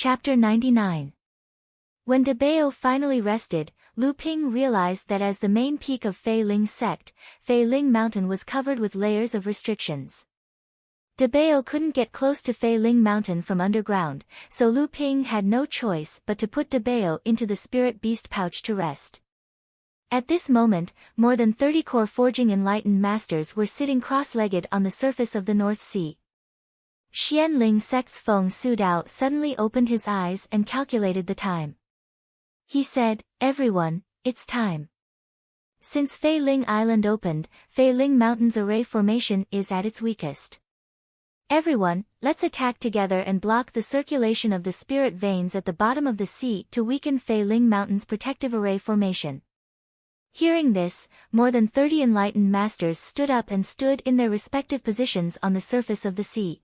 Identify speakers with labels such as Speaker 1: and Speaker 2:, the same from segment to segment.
Speaker 1: Chapter 99. When Debao finally rested, Lu Ping realized that as the main peak of Fei Ling sect, Fei Ling Mountain was covered with layers of restrictions. Debao couldn't get close to Fei Ling Mountain from underground, so Lu Ping had no choice but to put Debao into the spirit beast pouch to rest. At this moment, more than 30 core forging enlightened masters were sitting cross-legged on the surface of the North Sea. Xianling sect's Feng Sudao suddenly opened his eyes and calculated the time. He said, "Everyone, it's time." Since Fei Ling Island opened, Fei Ling Mountain's array formation is at its weakest. Everyone, let's attack together and block the circulation of the spirit veins at the bottom of the sea to weaken Fei Ling Mountain's protective array formation. Hearing this, more than 30 enlightened masters stood up and stood in their respective positions on the surface of the sea.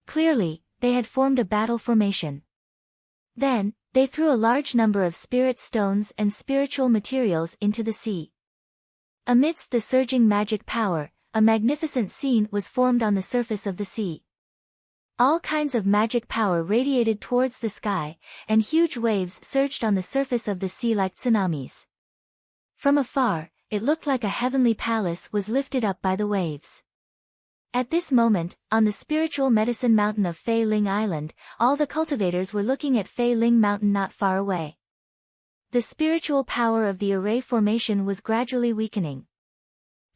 Speaker 1: Clearly, they had formed a battle formation. Then, they threw a large number of spirit stones and spiritual materials into the sea. Amidst the surging magic power, a magnificent scene was formed on the surface of the sea. All kinds of magic power radiated towards the sky, and huge waves surged on the surface of the sea like tsunamis. From afar, it looked like a heavenly palace was lifted up by the waves. At this moment, on the spiritual medicine mountain of Fei Ling Island, all the cultivators were looking at Fei Ling Mountain not far away. The spiritual power of the array formation was gradually weakening.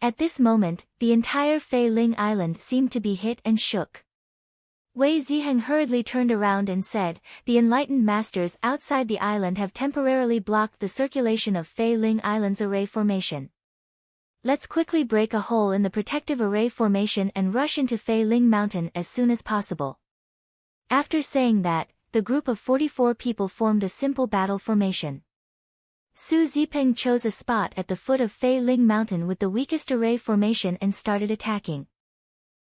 Speaker 1: At this moment, the entire Fei Ling Island seemed to be hit and shook. Wei Ziheng hurriedly turned around and said, "The enlightened masters outside the island have temporarily blocked the circulation of Fei Ling Island's array formation. Let's quickly break a hole in the protective array formation and rush into Fei Ling Mountain as soon as possible." After saying that, the group of 44 people formed a simple battle formation. Su Zipeng chose a spot at the foot of Fei Ling Mountain with the weakest array formation and started attacking.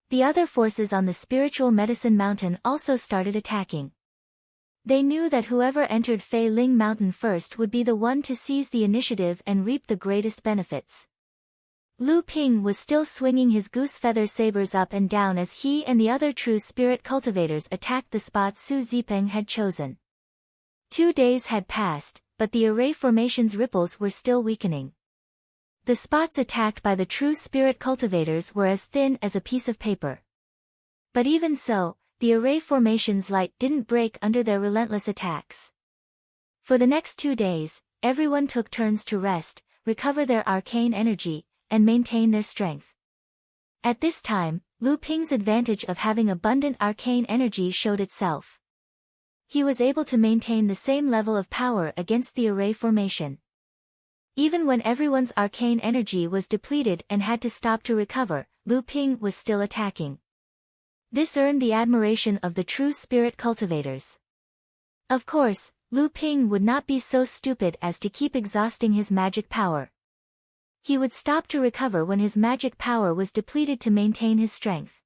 Speaker 1: The other forces on the spiritual medicine mountain also started attacking. They knew that whoever entered Fei Ling Mountain first would be the one to seize the initiative and reap the greatest benefits. Lu Ping was still swinging his goose feather sabers up and down as he and the other true spirit cultivators attacked the spots Su Zipeng had chosen. 2 days had passed, but the array formation's ripples were still weakening. The spots attacked by the true spirit cultivators were as thin as a piece of paper. But even so, the array formation's light didn't break under their relentless attacks. For the next 2 days, everyone took turns to rest, recover their arcane energy, and maintain their strength. At this time, Lu Ping's advantage of having abundant arcane energy showed itself. He was able to maintain the same level of power against the array formation. Even when everyone's arcane energy was depleted and had to stop to recover, Lu Ping was still attacking. This earned the admiration of the true spirit cultivators. Of course, Lu Ping would not be so stupid as to keep exhausting his magic power. He would stop to recover when his magic power was depleted to maintain his strength.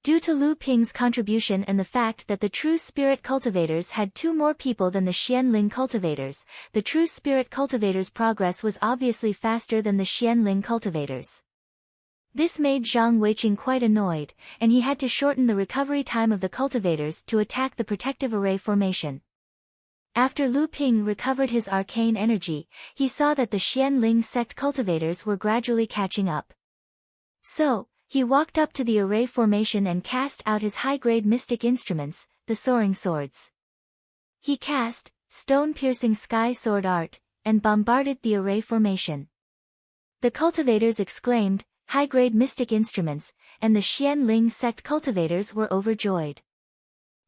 Speaker 1: Due to Lu Ping's contribution and the fact that the true spirit cultivators had 2 more people than the Xianling cultivators, the true spirit cultivators' progress was obviously faster than the Xianling cultivators. This made Zhang Weiqing quite annoyed, and he had to shorten the recovery time of the cultivators to attack the protective array formation. After Lu Ping recovered his arcane energy, he saw that the Xianling sect cultivators were gradually catching up. So, he walked up to the array formation and cast out his high-grade mystic instruments, the soaring swords. He cast stone-piercing sky sword art, and bombarded the array formation. The cultivators exclaimed, "High-grade mystic instruments," and the Xianling sect cultivators were overjoyed.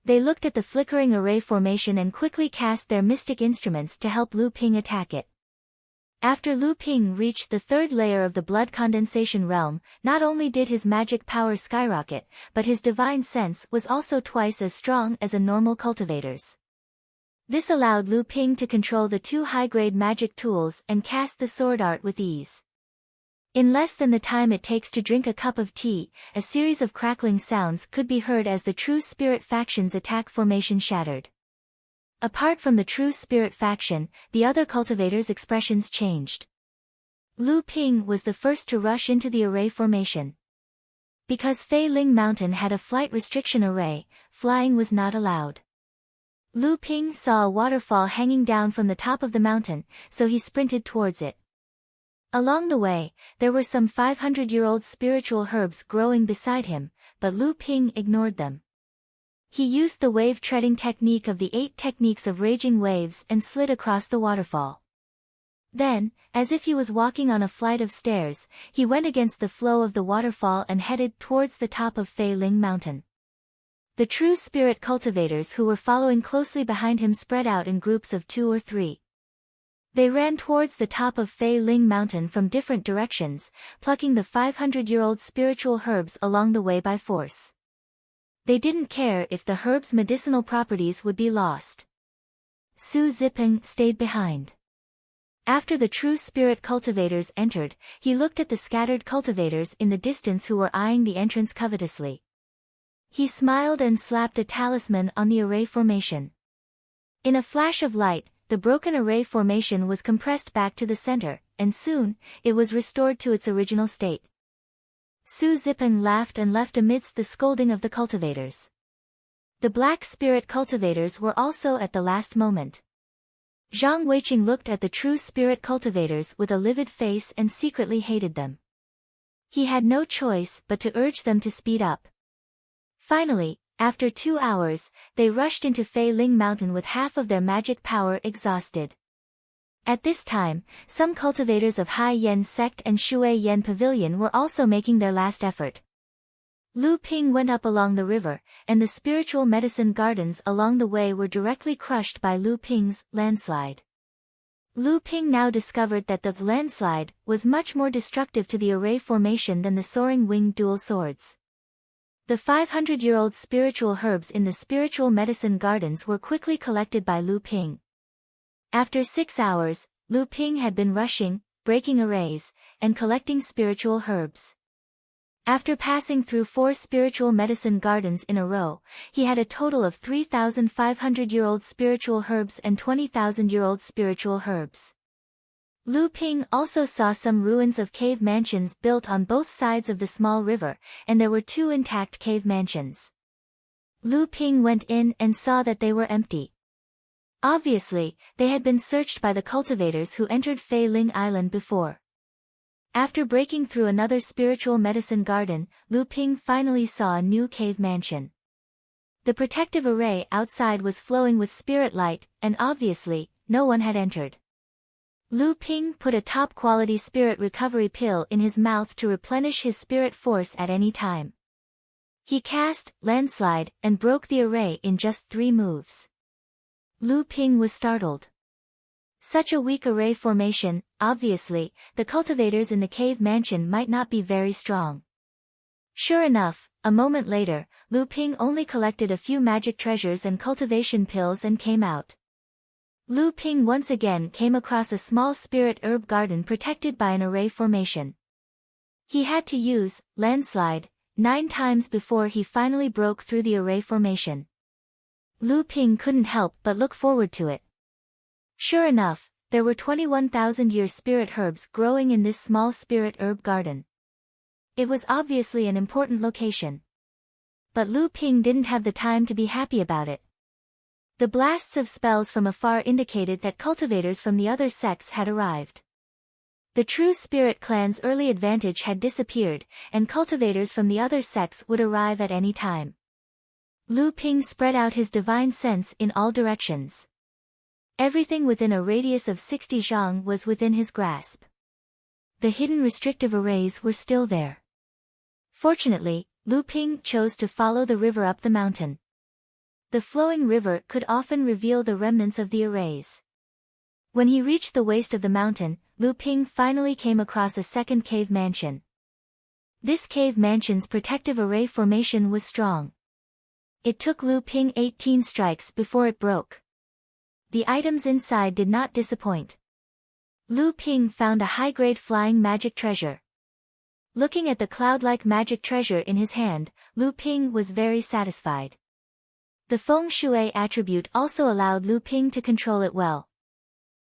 Speaker 1: They looked at the flickering array formation and quickly cast their mystic instruments to help Lu Ping attack it. After Lu Ping reached the 3rd layer of the blood condensation realm, not only did his magic power skyrocket, but his divine sense was also twice as strong as a normal cultivator's. This allowed Lu Ping to control the 2 high-grade magic tools and cast the sword art with ease. In less than the time it takes to drink a cup of tea, a series of crackling sounds could be heard as the true spirit faction's attack formation shattered. Apart from the true spirit faction, the other cultivators' expressions changed. Lu Ping was the first to rush into the array formation. Because Fei Ling Mountain had a flight restriction array, flying was not allowed. Lu Ping saw a waterfall hanging down from the top of the mountain, so he sprinted towards it. Along the way, there were some 500-year-old spiritual herbs growing beside him, but Lu Ping ignored them. He used the wave-treading technique of the 8 techniques of raging waves and slid across the waterfall. Then, as if he was walking on a flight of stairs, he went against the flow of the waterfall and headed towards the top of Fei Ling Mountain. The true spirit cultivators who were following closely behind him spread out in groups of 2 or 3. They ran towards the top of Fei Ling Mountain from different directions, plucking the 500-year-old spiritual herbs along the way by force. They didn't care if the herbs' medicinal properties would be lost. Su Zipeng stayed behind. After the true spirit cultivators entered, he looked at the scattered cultivators in the distance who were eyeing the entrance covetously. He smiled and slapped a talisman on the array formation. In a flash of light, the broken array formation was compressed back to the center, and soon, it was restored to its original state. Su Zipeng laughed and left amidst the scolding of the cultivators. The black spirit cultivators were also at the last moment. Zhang Weiqing looked at the true spirit cultivators with a livid face and secretly hated them. He had no choice but to urge them to speed up. Finally, after 2 hours, they rushed into Fei Ling Mountain with half of their magic power exhausted. At this time, some cultivators of Hai Yen sect and Shui Yen Pavilion were also making their last effort. Lu Ping went up along the river, and the spiritual medicine gardens along the way were directly crushed by Lu Ping's landslide. Lu Ping now discovered that the landslide was much more destructive to the array formation than the soaring winged dual swords. The 500-year-old spiritual herbs in the spiritual medicine gardens were quickly collected by Lu Ping. After 6 hours, Lu Ping had been rushing, breaking arrays, and collecting spiritual herbs. After passing through 4 spiritual medicine gardens in a row, he had a total of 3,500-year-old spiritual herbs and 20,000-year-old spiritual herbs. Lu Ping also saw some ruins of cave mansions built on both sides of the small river, and there were 2 intact cave mansions. Lu Ping went in and saw that they were empty. Obviously, they had been searched by the cultivators who entered Fei Ling Island before. After breaking through another spiritual medicine garden, Lu Ping finally saw a new cave mansion. The protective array outside was flowing with spirit light, and obviously, no one had entered. Lu Ping put a top-quality spirit recovery pill in his mouth to replenish his spirit force at any time. He cast landslide and broke the array in just 3 moves. Lu Ping was startled. Such a weak array formation, obviously, the cultivators in the cave mansion might not be very strong. Sure enough, a moment later, Lu Ping only collected a few magic treasures and cultivation pills and came out. Lu Ping once again came across a small spirit herb garden protected by an array formation. He had to use landslide 9 times before he finally broke through the array formation. Lu Ping couldn't help but look forward to it. Sure enough, there were 21,000-year spirit herbs growing in this small spirit herb garden. It was obviously an important location. But Lu Ping didn't have the time to be happy about it. The blasts of spells from afar indicated that cultivators from the other sects had arrived. The true spirit clan's early advantage had disappeared, and cultivators from the other sects would arrive at any time. Lu Ping spread out his divine sense in all directions. Everything within a radius of 60 zhang was within his grasp. The hidden restrictive arrays were still there. Fortunately, Lu Ping chose to follow the river up the mountain. The flowing river could often reveal the remnants of the arrays. When he reached the waist of the mountain, Lu Ping finally came across a second cave mansion. This cave mansion's protective array formation was strong. It took Lu Ping 18 strikes before it broke. The items inside did not disappoint. Lu Ping found a high-grade flying magic treasure. Looking at the cloud-like magic treasure in his hand, Lu Ping was very satisfied. The feng shui attribute also allowed Lu Ping to control it well.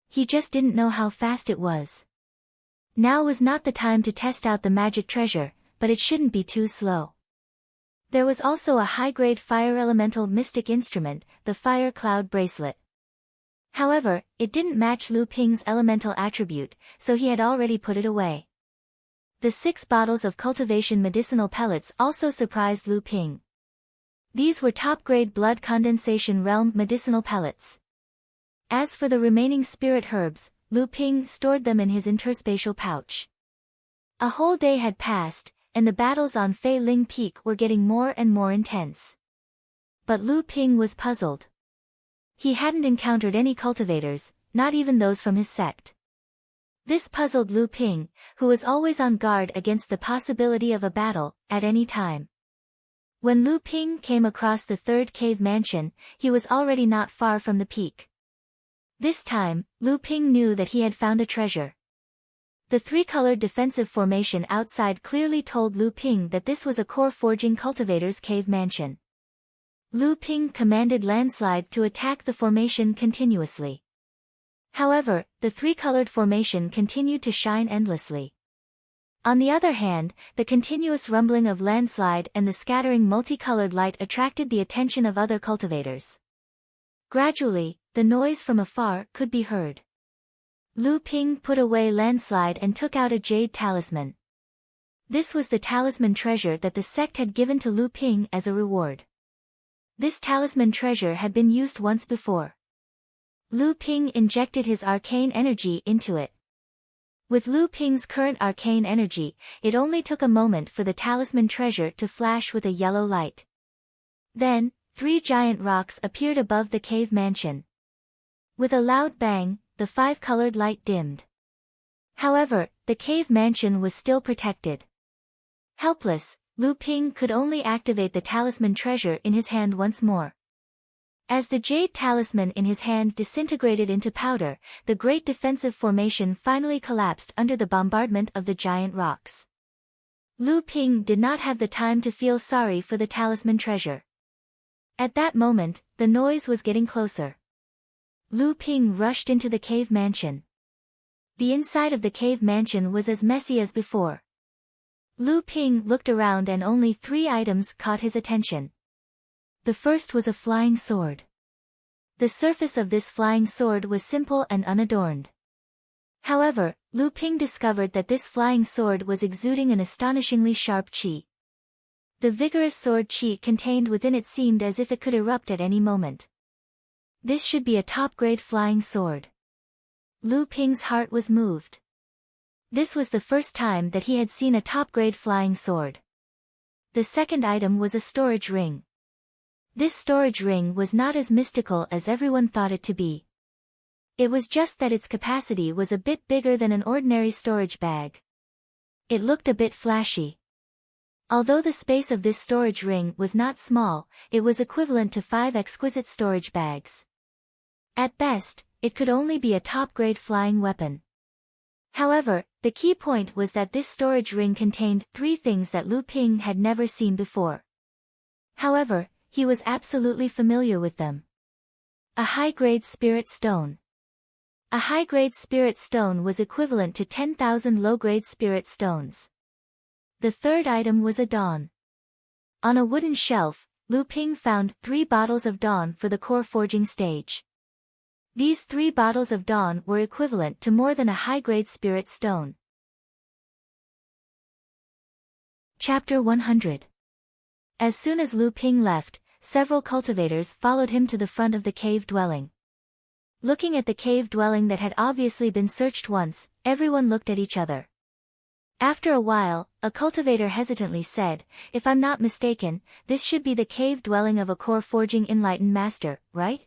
Speaker 1: He just didn't know how fast it was. Now was not the time to test out the magic treasure, but it shouldn't be too slow. There was also a high-grade fire elemental mystic instrument, the Fire Cloud Bracelet. However, it didn't match Lu Ping's elemental attribute, so he had already put it away. The 6 bottles of cultivation medicinal pellets also surprised Lu Ping. These were top-grade blood condensation realm medicinal pellets. As for the remaining spirit herbs, Lu Ping stored them in his interspatial pouch. A whole day had passed, and the battles on Fei Ling Peak were getting more and more intense. But Lu Ping was puzzled. He hadn't encountered any cultivators, not even those from his sect. This puzzled Lu Ping, who was always on guard against the possibility of a battle, at any time. When Lu Ping came across the 3rd cave mansion, he was already not far from the peak. This time, Lu Ping knew that he had found a treasure. The 3-colored defensive formation outside clearly told Lu Ping that this was a core forging cultivator's cave mansion. Lu Ping commanded Landslide to attack the formation continuously. However, the 3-colored formation continued to shine endlessly. On the other hand, the continuous rumbling of Landslide and the scattering multicolored light attracted the attention of other cultivators. Gradually, the noise from afar could be heard. Lu Ping put away Landslide and took out a jade talisman. This was the talisman treasure that the sect had given to Lu Ping as a reward. This talisman treasure had been used once before. Lu Ping injected his arcane energy into it. With Lu Ping's current arcane energy, it only took a moment for the talisman treasure to flash with a yellow light. Then, 3 giant rocks appeared above the cave mansion. With a loud bang, the 5-colored light dimmed. However, the cave mansion was still protected. Helpless, Lu Ping could only activate the talisman treasure in his hand once more. As the jade talisman in his hand disintegrated into powder, the great defensive formation finally collapsed under the bombardment of the giant rocks. Lu Ping did not have the time to feel sorry for the talisman treasure. At that moment, the noise was getting closer. Lu Ping rushed into the cave mansion. The inside of the cave mansion was as messy as before. Lu Ping looked around and only 3 items caught his attention. The first was a flying sword. The surface of this flying sword was simple and unadorned. However, Lu Ping discovered that this flying sword was exuding an astonishingly sharp qi. The vigorous sword qi contained within it seemed as if it could erupt at any moment. This should be a top-grade flying sword. Lu Ping's heart was moved. This was the first time that he had seen a top-grade flying sword. The second item was a storage ring. This storage ring was not as mystical as everyone thought it to be. It was just that its capacity was a bit bigger than an ordinary storage bag. It looked a bit flashy. Although the space of this storage ring was not small, it was equivalent to 5 exquisite storage bags. At best, it could only be a top-grade flying weapon. However, the key point was that this storage ring contained 3 things that Lu Ping had never seen before. However, he was absolutely familiar with them. A high-grade spirit stone. A high-grade spirit stone was equivalent to 10,000 low-grade spirit stones. The third item was a dawn. On a wooden shelf, Lu Ping found 3 bottles of dawn for the core forging stage. These 3 bottles of dawn were equivalent to more than a high-grade spirit stone. Chapter 100. As soon as Lu Ping left, several cultivators followed him to the front of the cave dwelling. Looking at the cave dwelling that had obviously been searched once, everyone looked at each other. After a while, a cultivator hesitantly said, "If I'm not mistaken, this should be the cave dwelling of a core forging enlightened master, right?"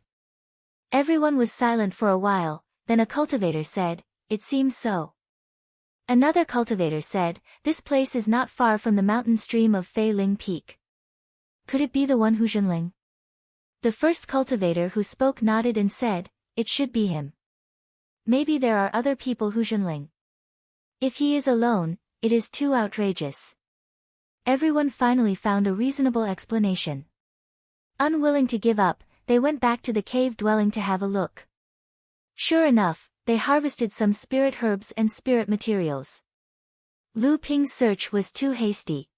Speaker 1: Everyone was silent for a while, then a cultivator said, "It seems so." Another cultivator said, "This place is not far from the mountain stream of Fei Ling Peak. Could it be the one Hu Zhenling?" The first cultivator who spoke nodded and said, "It should be him. Maybe there are other people Hu Zhenling. If he is alone, it is too outrageous." Everyone finally found a reasonable explanation. Unwilling to give up, they went back to the cave dwelling to have a look. Sure enough, they harvested some spirit herbs and spirit materials. Lu Ping's search was too hasty.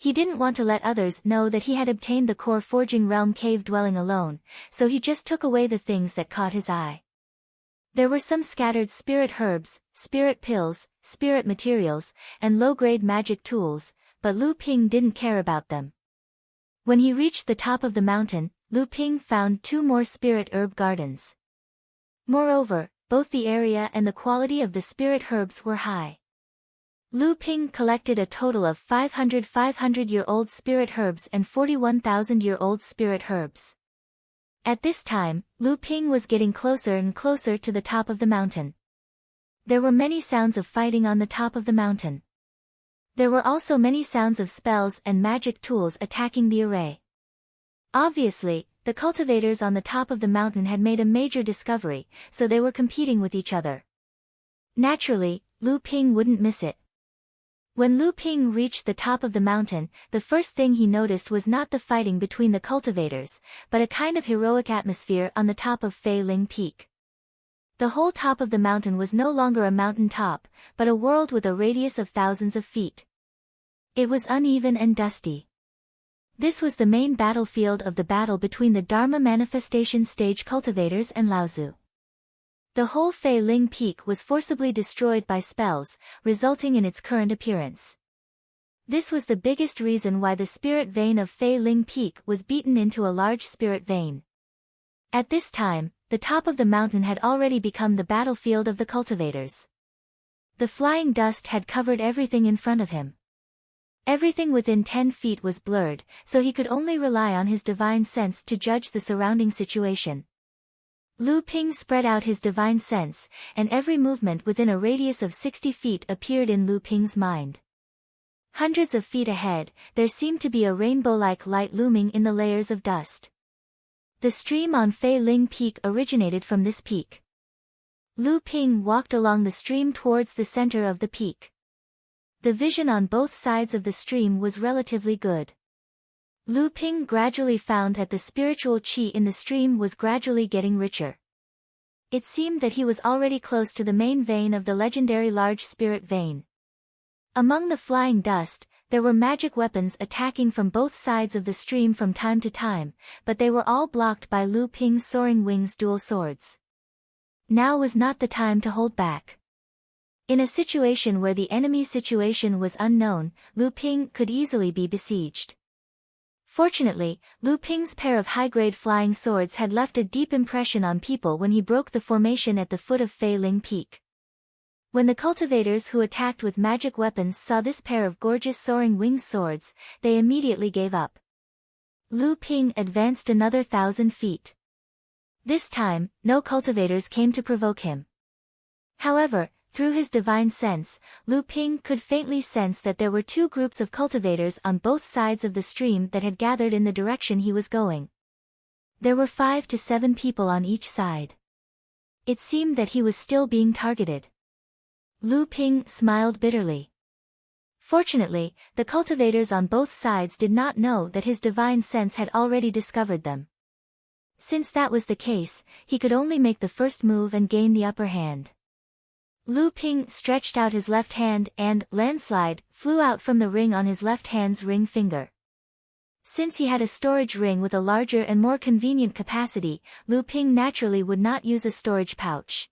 Speaker 1: He didn't want to let others know that he had obtained the core forging realm cave dwelling alone, so he just took away the things that caught his eye. There were some scattered spirit herbs, spirit pills, spirit materials, and low-grade magic tools, but Lu Ping didn't care about them. When he reached the top of the mountain, Lu Ping found 2 more spirit herb gardens. Moreover, both the area and the quality of the spirit herbs were high. Lu Ping collected a total of 500 500-year-old spirit herbs and 41,000-year-old spirit herbs. At this time, Lu Ping was getting closer and closer to the top of the mountain. There were many sounds of fighting on the top of the mountain. There were also many sounds of spells and magic tools attacking the array. Obviously, the cultivators on the top of the mountain had made a major discovery, so they were competing with each other. Naturally, Lu Ping wouldn't miss it. When Lu Ping reached the top of the mountain, the first thing he noticed was not the fighting between the cultivators, but a kind of heroic atmosphere on the top of Fei Ling Peak. The whole top of the mountain was no longer a mountain top, but a world with a radius of thousands of feet. It was uneven and dusty. This was the main battlefield of the battle between the Dharma manifestation stage cultivators and Laozu. The whole Fei Ling Peak was forcibly destroyed by spells, resulting in its current appearance. This was the biggest reason why the spirit vein of Fei Ling Peak was beaten into a large spirit vein. At this time, the top of the mountain had already become the battlefield of the cultivators. The flying dust had covered everything in front of him. Everything within 10 feet was blurred, so he could only rely on his divine sense to judge the surrounding situation. Lu Ping spread out his divine sense, and every movement within a radius of 60 feet appeared in Lu Ping's mind. Hundreds of feet ahead, there seemed to be a rainbow-like light looming in the layers of dust. The stream on Fei Ling Peak originated from this peak. Lu Ping walked along the stream towards the center of the peak. The vision on both sides of the stream was relatively good. Lu Ping gradually found that the spiritual qi in the stream was gradually getting richer. It seemed that he was already close to the main vein of the legendary large spirit vein. Among the flying dust, there were magic weapons attacking from both sides of the stream from time to time, but they were all blocked by Lu Ping's soaring wings dual swords. Now was not the time to hold back. In a situation where the enemy's situation was unknown, Lu Ping could easily be besieged. Fortunately, Lu Ping's pair of high-grade flying swords had left a deep impression on people when he broke the formation at the foot of Fei Ling Peak. When the cultivators who attacked with magic weapons saw this pair of gorgeous soaring winged swords, they immediately gave up. Lu Ping advanced another 1,000 feet. This time, no cultivators came to provoke him. However, through his divine sense, Lu Ping could faintly sense that there were 2 groups of cultivators on both sides of the stream that had gathered in the direction he was going. There were 5 to 7 people on each side. It seemed that he was still being targeted. Lu Ping smiled bitterly. Fortunately, the cultivators on both sides did not know that his divine sense had already discovered them. Since that was the case, he could only make the first move and gain the upper hand. Lu Ping stretched out his left hand and, landslide, flew out from the ring on his left hand's ring finger. Since he had a storage ring with a larger and more convenient capacity, Lu Ping naturally would not use a storage pouch.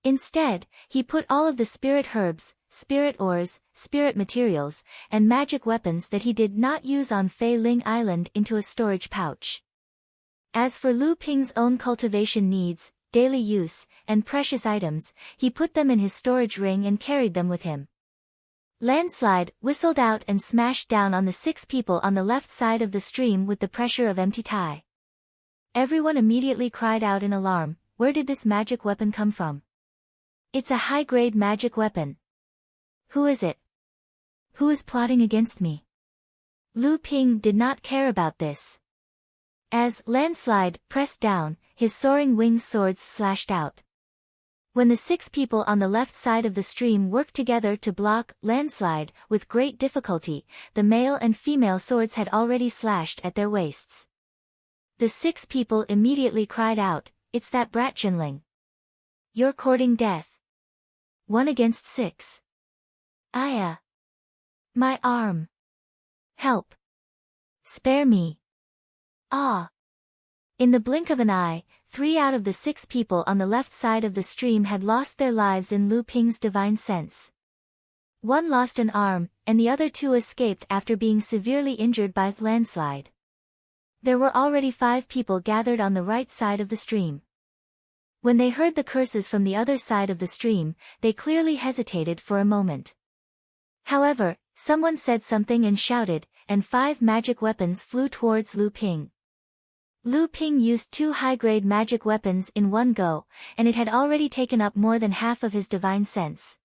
Speaker 1: Instead, he put all of the spirit herbs, spirit ores, spirit materials, and magic weapons that he did not use on Fei Ling Island into a storage pouch. As for Lu Ping's own cultivation needs, daily use, and precious items, he put them in his storage ring and carried them with him. Landslide whistled out and smashed down on the 6 people on the left side of the stream with the pressure of empty tie. Everyone immediately cried out in alarm, "Where did this magic weapon come from? It's a high-grade magic weapon. Who is it? Who is plotting against me?" Lu Ping did not care about this. As Landslide pressed down, his soaring winged swords slashed out. When the 6 people on the left side of the stream worked together to block Landslide with great difficulty, the male and female swords had already slashed at their waists. The 6 people immediately cried out, "It's that brat Jinling. You're courting death. 1 against 6. Aya! My arm!" Help! Spare me! Ah! In the blink of an eye, 3 out of the 6 people on the left side of the stream had lost their lives in Lu Ping's divine sense. One lost an arm, and the other 2 escaped after being severely injured by landslide. There were already 5 people gathered on the right side of the stream. When they heard the curses from the other side of the stream, they clearly hesitated for a moment. However, someone said something and shouted, and 5 magic weapons flew towards Lu Ping. Lu Ping used 2 high-grade magic weapons in one go, and it had already taken up more than half of his divine sense.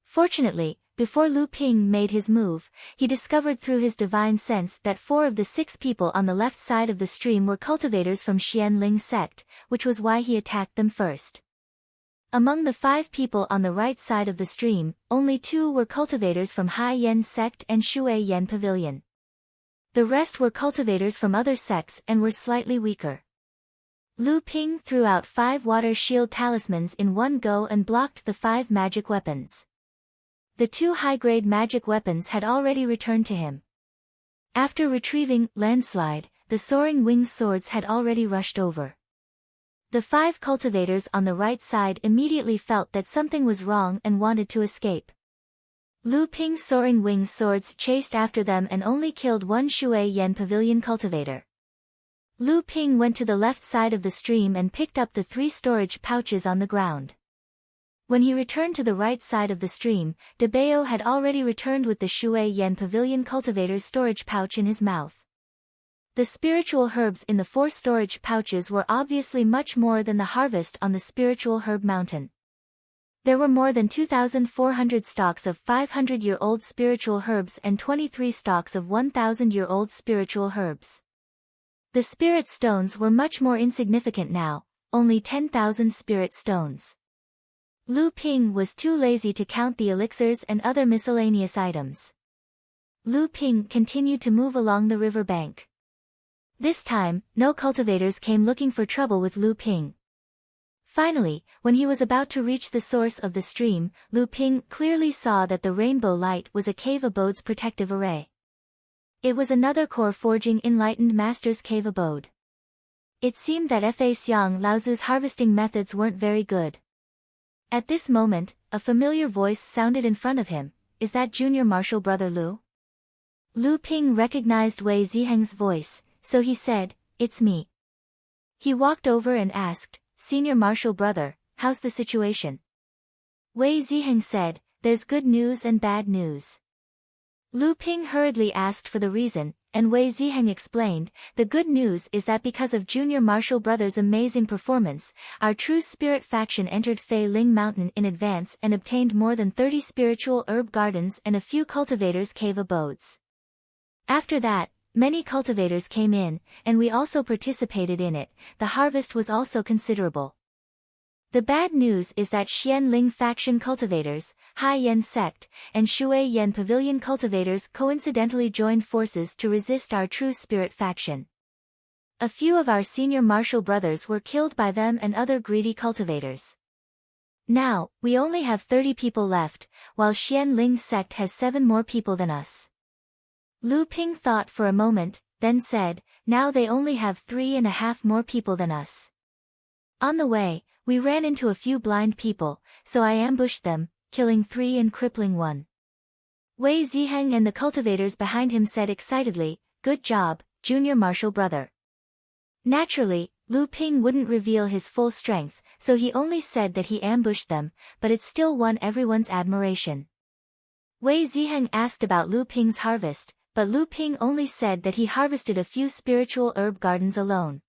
Speaker 1: Fortunately, before Lu Ping made his move, he discovered through his divine sense that 4 of the 6 people on the left side of the stream were cultivators from Xianling sect, which was why he attacked them first. Among the 5 people on the right side of the stream, only 2 were cultivators from Hai Yen sect and Shui Yen Pavilion. The rest were cultivators from other sects and were slightly weaker. Lu Ping threw out 5 water shield talismans in one go and blocked the 5 magic weapons. The 2 high-grade magic weapons had already returned to him. After retrieving landslide, the soaring winged swords had already rushed over. The 5 cultivators on the right side immediately felt that something was wrong and wanted to escape. Lu Ping's soaring winged swords chased after them and only killed 1 Shui Yen Pavilion cultivator. Lu Ping went to the left side of the stream and picked up the 3 storage pouches on the ground. When he returned to the right side of the stream, De Bao had already returned with the Shui Yen Pavilion cultivator's storage pouch in his mouth. The spiritual herbs in the 4 storage pouches were obviously much more than the harvest on the spiritual herb mountain. There were more than 2,400 stalks of 500-year-old spiritual herbs and 23 stalks of 1,000-year-old spiritual herbs. The spirit stones were much more insignificant now, only 10,000 spirit stones. Lu Ping was too lazy to count the elixirs and other miscellaneous items. Lu Ping continued to move along the river bank. This time, no cultivators came looking for trouble with Lu Ping. Finally, when he was about to reach the source of the stream, Lu Ping clearly saw that the rainbow light was a cave abode's protective array. It was another core forging enlightened master's cave abode. It seemed that Fa Xiang Laozu's harvesting methods weren't very good. At this moment, a familiar voice sounded in front of him. Is that junior martial brother Lu? Lu Ping recognized Wei Ziheng's voice, so he said, "It's me." He walked over and asked, "Senior martial brother, how's the situation?" Wei Ziheng said, "There's good news and bad news." Lu Ping hurriedly asked for the reason, and Wei Ziheng explained, "The good news is that because of Junior Martial Brothers' amazing performance, our true spirit faction entered Fei Ling Mountain in advance and obtained more than 30 spiritual herb gardens and a few cultivators' cave abodes. After that, many cultivators came in, and we also participated in it. The harvest was also considerable. The bad news is that Xianling faction cultivators, Hai Yen sect, and Shui Yen Pavilion cultivators coincidentally joined forces to resist our true spirit faction. A few of our senior martial brothers were killed by them and other greedy cultivators. Now, we only have 30 people left, while Xianling sect has 7 more people than us." Lu Ping thought for a moment, then said, "Now they only have 3.5 more people than us. On the way, we ran into a few blind people, so I ambushed them, killing 3 and crippling 1. Wei Ziheng and the cultivators behind him said excitedly, "Good job, junior martial brother." Naturally, Lu Ping wouldn't reveal his full strength, so he only said that he ambushed them, but it still won everyone's admiration. Wei Ziheng asked about Lu Ping's harvest, but Lu Ping only said that he harvested a few spiritual herb gardens alone.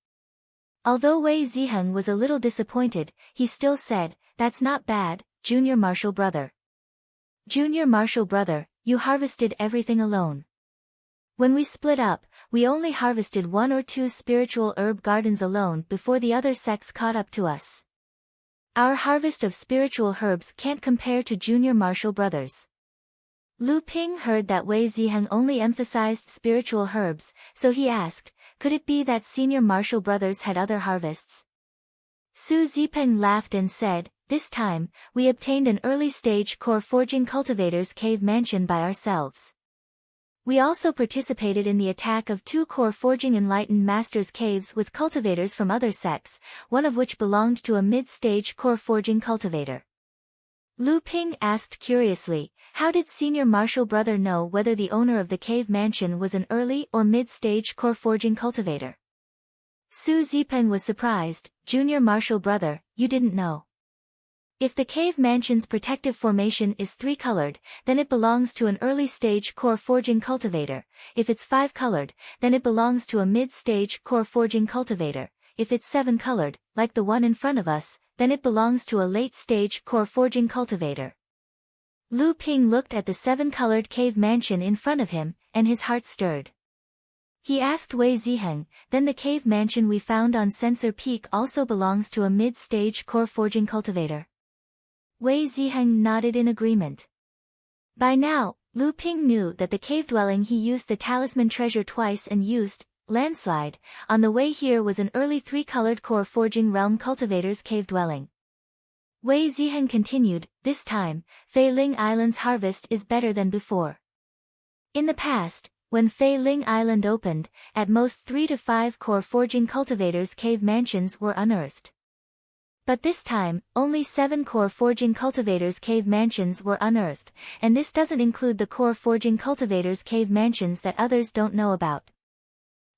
Speaker 1: Although Wei Ziheng was a little disappointed, he still said, "That's not bad, junior martial brother. Junior martial brother, you harvested everything alone. When we split up, we only harvested 1 or 2 spiritual herb gardens alone before the other sects caught up to us. Our harvest of spiritual herbs can't compare to junior martial brothers." Lu Ping heard that Wei Ziheng only emphasized spiritual herbs, so he asked, "Could it be that senior martial brothers had other harvests?" Su Zipeng laughed and said, "This time, we obtained an early-stage core forging cultivator's cave mansion by ourselves. We also participated in the attack of 2 core forging enlightened masters' caves with cultivators from other sects, one of which belonged to a mid-stage core forging cultivator. Lu Ping asked curiously, how did senior martial brother know whether the owner of the cave mansion was an early or mid-stage core forging cultivator? Su Zipeng was surprised, junior martial brother, you didn't know. If the cave mansion's protective formation is 3-colored, then it belongs to an early-stage core forging cultivator. If it's 5-colored, then it belongs to a mid-stage core forging cultivator. If it's 7-colored, like the one in front of us, then it belongs to a late-stage core forging cultivator. Lu Ping looked at the 7-colored cave mansion in front of him, and his heart stirred. He asked Wei Ziheng, then the cave mansion we found on Sensor Peak also belongs to a mid-stage core forging cultivator? Wei Ziheng nodded in agreement. By now, Lu Ping knew that the cave dwelling he used the talisman treasure twice and used, landslide, on the way here was an early 3-colored core forging realm cultivator's cave dwelling. Wei Ziheng continued, this time, Fei Ling Island's harvest is better than before. In the past, when Fei Ling Island opened, at most 3 to 5 core forging cultivators' cave mansions were unearthed. But this time, only 7 core forging cultivators' cave mansions were unearthed, and this doesn't include the core forging cultivators' cave mansions that others don't know about.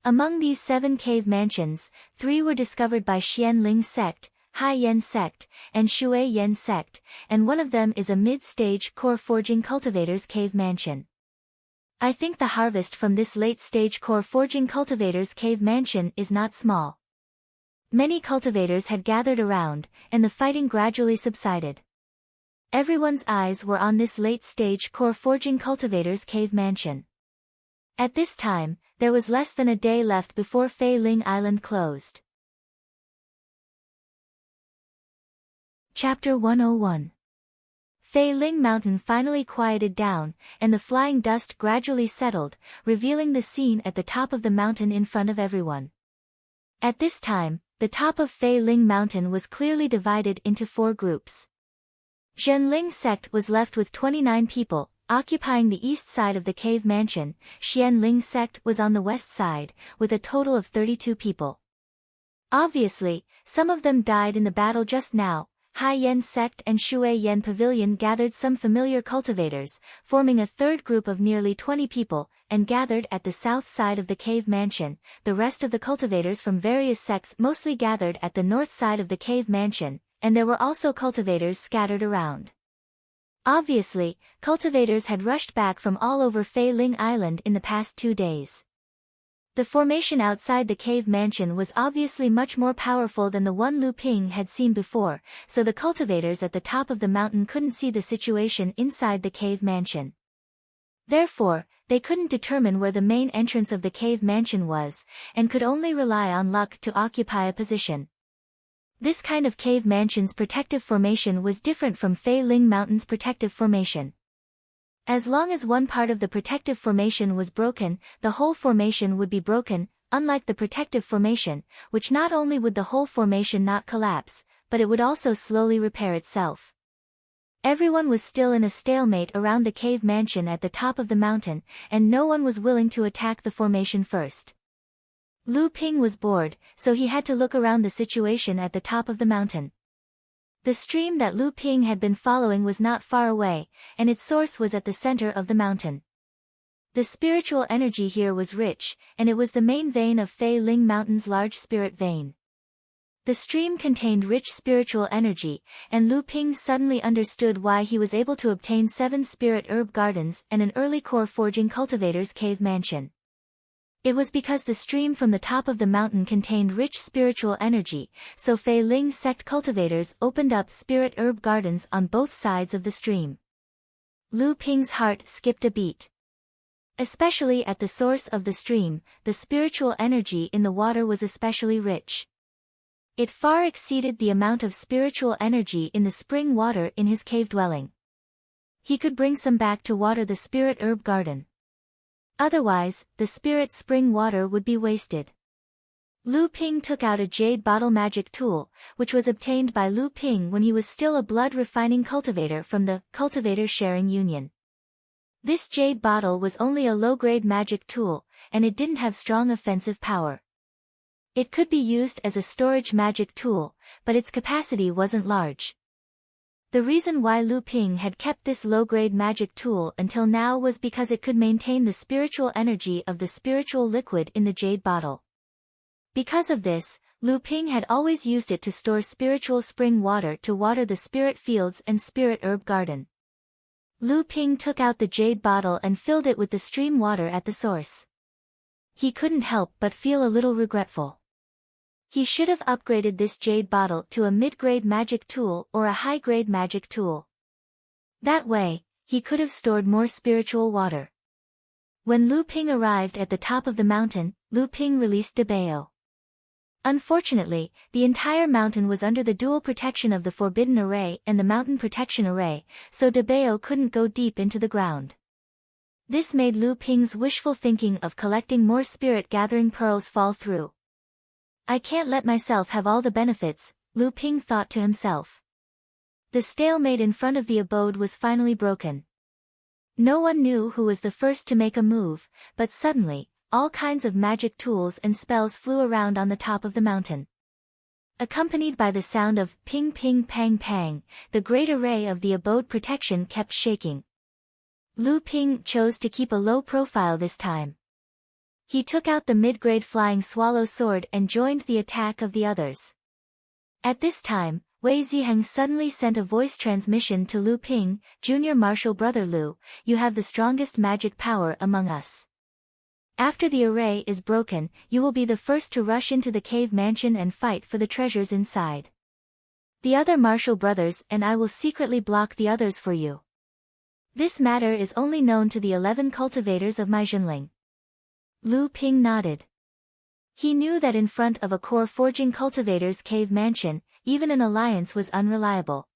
Speaker 1: Among these 7 cave mansions, 3 were discovered by Xian Ling sect, Hai Yen sect, and Shui Yen sect, and one of them is a mid-stage core forging cultivators' cave mansion. I think the harvest from this late-stage core forging cultivators' cave mansion is not small. Many cultivators had gathered around, and the fighting gradually subsided. Everyone's eyes were on this late-stage core forging cultivators' cave mansion. At this time, there was less than a day left before Fei Ling Island closed. Chapter 101. Fei Ling Mountain finally quieted down, and the flying dust gradually settled, revealing the scene at the top of the mountain in front of everyone. At this time, the top of Fei Ling Mountain was clearly divided into 4 groups. Zhen Ling sect was left with 29 people, occupying the east side of the cave mansion. Xian Ling sect was on the west side, with a total of 32 people. Obviously, some of them died in the battle just now. Hai Yen sect and Shui Yen pavilion gathered some familiar cultivators, forming a third group of nearly 20 people, and gathered at the south side of the cave mansion. The rest of the cultivators from various sects mostly gathered at the north side of the cave mansion, and there were also cultivators scattered around. Obviously, cultivators had rushed back from all over Fei Ling Island in the past 2 days. The formation outside the cave mansion was obviously much more powerful than the one Lu Ping had seen before, so the cultivators at the top of the mountain couldn't see the situation inside the cave mansion. Therefore, they couldn't determine where the main entrance of the cave mansion was, and could only rely on luck to occupy a position. This kind of cave mansion's protective formation was different from Fei Ling Mountain's protective formation. As long as one part of the protective formation was broken, the whole formation would be broken, unlike the protective formation, which not only would the whole formation not collapse, but it would also slowly repair itself. Everyone was still in a stalemate around the cave mansion at the top of the mountain, and no one was willing to attack the formation first. Lu Ping was bored, so he had to look around the situation at the top of the mountain. The stream that Lu Ping had been following was not far away, and its source was at the center of the mountain. The spiritual energy here was rich, and it was the main vein of Fei Ling Mountain's large spirit vein. The stream contained rich spiritual energy, and Lu Ping suddenly understood why he was able to obtain 7 spirit herb gardens and an early core forging cultivator's cave mansion. It was because the stream from the top of the mountain contained rich spiritual energy, so Fei Ling sect cultivators opened up spirit herb gardens on both sides of the stream. Lu Ping's heart skipped a beat. Especially at the source of the stream, the spiritual energy in the water was especially rich. It far exceeded the amount of spiritual energy in the spring water in his cave dwelling. He could bring some back to water the spirit herb garden. Otherwise, the spirit spring water would be wasted. Lu Ping took out a jade bottle magic tool, which was obtained by Lu Ping when he was still a blood refining cultivator from the Cultivator Sharing Union. This jade bottle was only a low-grade magic tool, and it didn't have strong offensive power. It could be used as a storage magic tool, but its capacity wasn't large. The reason why Lu Ping had kept this low-grade magic tool until now was because it could maintain the spiritual energy of the spiritual liquid in the jade bottle. Because of this, Lu Ping had always used it to store spiritual spring water to water the spirit fields and spirit herb garden. Lu Ping took out the jade bottle and filled it with the stream water at the source. He couldn't help but feel a little regretful. He should have upgraded this jade bottle to a mid-grade magic tool or a high-grade magic tool. That way, he could have stored more spiritual water. When Lu Ping arrived at the top of the mountain, Lu Ping released Debao. Unfortunately, the entire mountain was under the dual protection of the Forbidden Array and the Mountain Protection Array, so Debao couldn't go deep into the ground. This made Lu Ping's wishful thinking of collecting more spirit-gathering pearls fall through. I can't let myself have all the benefits, Lu Ping thought to himself. The stalemate in front of the abode was finally broken. No one knew who was the first to make a move, but suddenly, all kinds of magic tools and spells flew around on the top of the mountain. Accompanied by the sound of ping ping pang pang, the great array of the abode protection kept shaking. Lu Ping chose to keep a low profile this time. He took out the mid-grade flying swallow sword and joined the attack of the others. At this time, Wei Ziheng suddenly sent a voice transmission to Lu Ping, Junior Martial Brother Lu, you have the strongest magic power among us. After the array is broken, you will be the first to rush into the cave mansion and fight for the treasures inside. The other martial brothers and I will secretly block the others for you. This matter is only known to the 11 cultivators of my Zhenling. Lu Ping nodded. He knew that in front of a core forging cultivator's cave mansion, even an alliance was unreliable.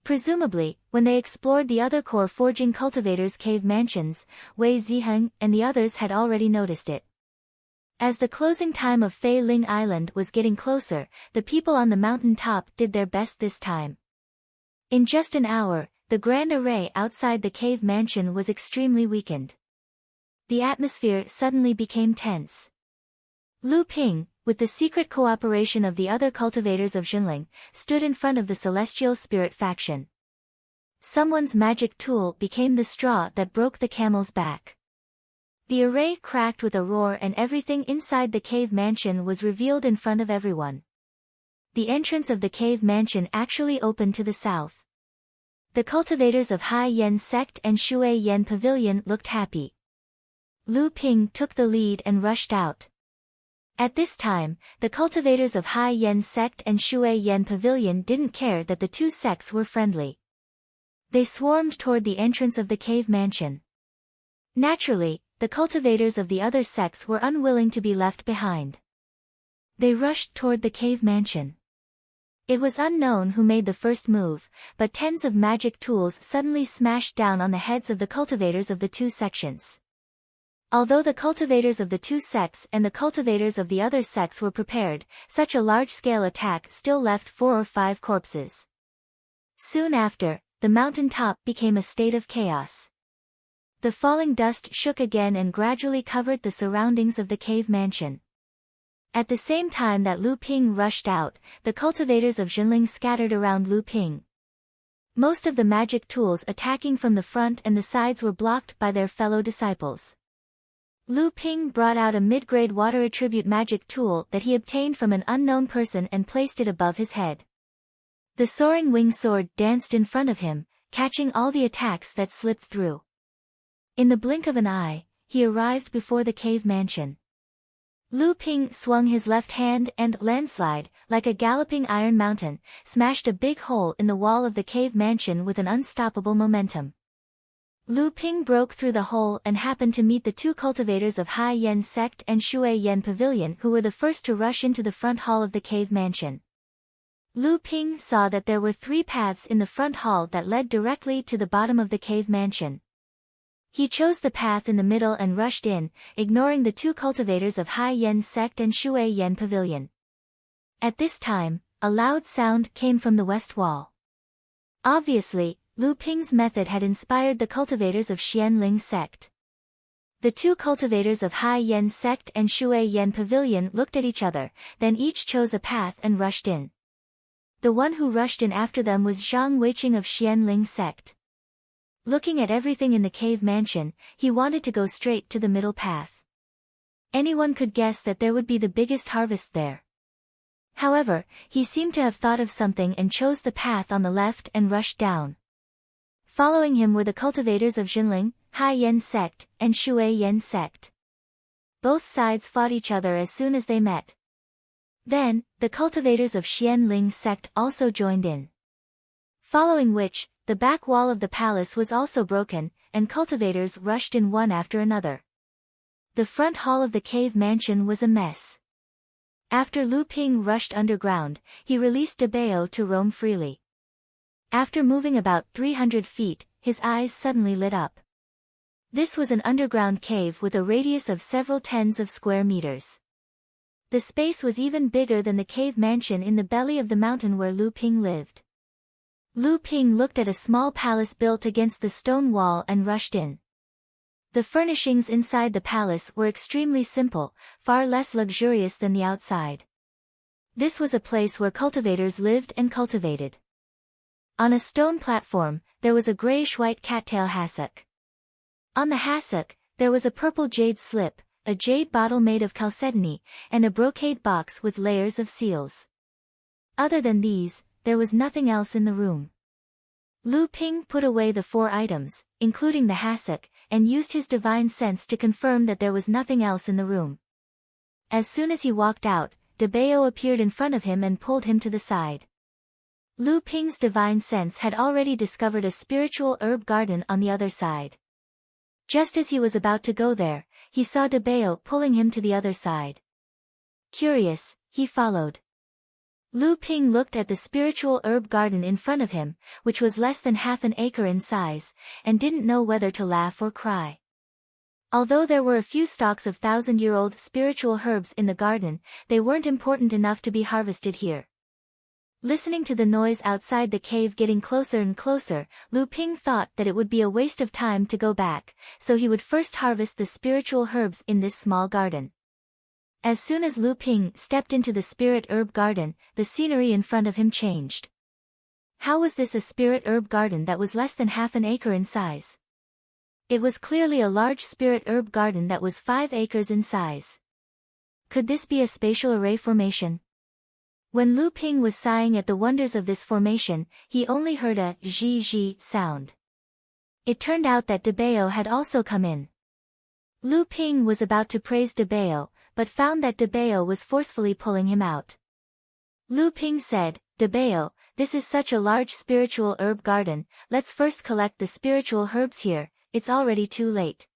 Speaker 1: Presumably, when they explored the other core forging cultivators' cave mansions, Wei Ziheng and the others had already noticed it. As the closing time of Fei Ling Island was getting closer, the people on the mountain top did their best this time. In just an hour, the grand array outside the cave mansion was extremely weakened. The atmosphere suddenly became tense. Lu Ping, with the secret cooperation of the other cultivators of Zhenling, stood in front of the celestial spirit faction. Someone's magic tool became the straw that broke the camel's back. The array cracked with a roar and everything inside the cave mansion was revealed in front of everyone. The entrance of the cave mansion actually opened to the south. The cultivators of Hai Yen Sect and Shui Yen Pavilion looked happy. Lu Ping took the lead and rushed out. At this time, the cultivators of Hai Yen Sect and Shui Yen Pavilion didn't care that the two sects were friendly. They swarmed toward the entrance of the cave mansion. Naturally, the cultivators of the other sects were unwilling to be left behind. They rushed toward the cave mansion. It was unknown who made the first move, but tens of magic tools suddenly smashed down on the heads of the cultivators of the two sections. Although the cultivators of the two sects and the cultivators of the other sects were prepared, such a large-scale attack still left 4 or 5 corpses. Soon after, the mountain top became a state of chaos. The falling dust shook again and gradually covered the surroundings of the cave mansion. At the same time that Lu Ping rushed out, the cultivators of Zhenling scattered around Lu Ping. Most of the magic tools attacking from the front and the sides were blocked by their fellow disciples. Lu Ping brought out a mid-grade water attribute magic tool that he obtained from an unknown person and placed it above his head. The soaring wing sword danced in front of him, catching all the attacks that slipped through. In the blink of an eye, he arrived before the cave mansion. Lu Ping swung his left hand and, landslide, like a galloping iron mountain, smashed a big hole in the wall of the cave mansion with an unstoppable momentum. Lu Ping broke through the hole and happened to meet the two cultivators of Hai Yen Sect and Shui Yen Pavilion who were the first to rush into the front hall of the cave mansion. Lu Ping saw that there were 3 paths in the front hall that led directly to the bottom of the cave mansion. He chose the path in the middle and rushed in, ignoring the two cultivators of Hai Yen Sect and Shui Yen Pavilion. At this time, a loud sound came from the west wall. Obviously, Lu Ping's method had inspired the cultivators of Xianling sect. The two cultivators of Hai Yen sect and Shui Yen pavilion looked at each other, then each chose a path and rushed in. The one who rushed in after them was Zhang Weiqing of Xianling sect. Looking at everything in the cave mansion, he wanted to go straight to the middle path. Anyone could guess that there would be the biggest harvest there. However, he seemed to have thought of something and chose the path on the left and rushed down. Following him were the cultivators of Jinling, Hai Yen sect, and Shui Yen sect. Both sides fought each other as soon as they met. Then, the cultivators of Xianling sect also joined in. Following which, the back wall of the palace was also broken, and cultivators rushed in one after another. The front hall of the cave mansion was a mess. After Lu Ping rushed underground, he released De Bao to roam freely. After moving about 300 feet, his eyes suddenly lit up. This was an underground cave with a radius of several tens of square meters. The space was even bigger than the cave mansion in the belly of the mountain where Lu Ping lived. Lu Ping looked at a small palace built against the stone wall and rushed in. The furnishings inside the palace were extremely simple, far less luxurious than the outside. This was a place where cultivators lived and cultivated. On a stone platform, there was a grayish-white cattail hassock. On the hassock, there was a purple jade slip, a jade bottle made of chalcedony, and a brocade box with layers of seals. Other than these, there was nothing else in the room. Lu Ping put away the 4 items, including the hassock, and used his divine sense to confirm that there was nothing else in the room. As soon as he walked out, De Bao appeared in front of him and pulled him to the side. Lu Ping's divine sense had already discovered a spiritual herb garden on the other side. Just as he was about to go there, he saw De Bao pulling him to the other side. Curious, he followed. Lu Ping looked at the spiritual herb garden in front of him, which was less than half an acre in size, and didn't know whether to laugh or cry. Although there were a few stalks of 1,000-year-old spiritual herbs in the garden, they weren't important enough to be harvested here. Listening to the noise outside the cave getting closer and closer, Lu Ping thought that it would be a waste of time to go back, so he would first harvest the spiritual herbs in this small garden. As soon as Lu Ping stepped into the spirit herb garden, the scenery in front of him changed. How was this a spirit herb garden that was less than half an acre in size? It was clearly a large spirit herb garden that was 5 acres in size. Could this be a spatial array formation? When Lu Ping was sighing at the wonders of this formation, he only heard a zhi sound. It turned out that De Bao had also come in. Lu Ping was about to praise De Bao, but found that De Bao was forcefully pulling him out. Lu Ping said, "De Bao, this is such a large spiritual herb garden, let's first collect the spiritual herbs here, it's already too late."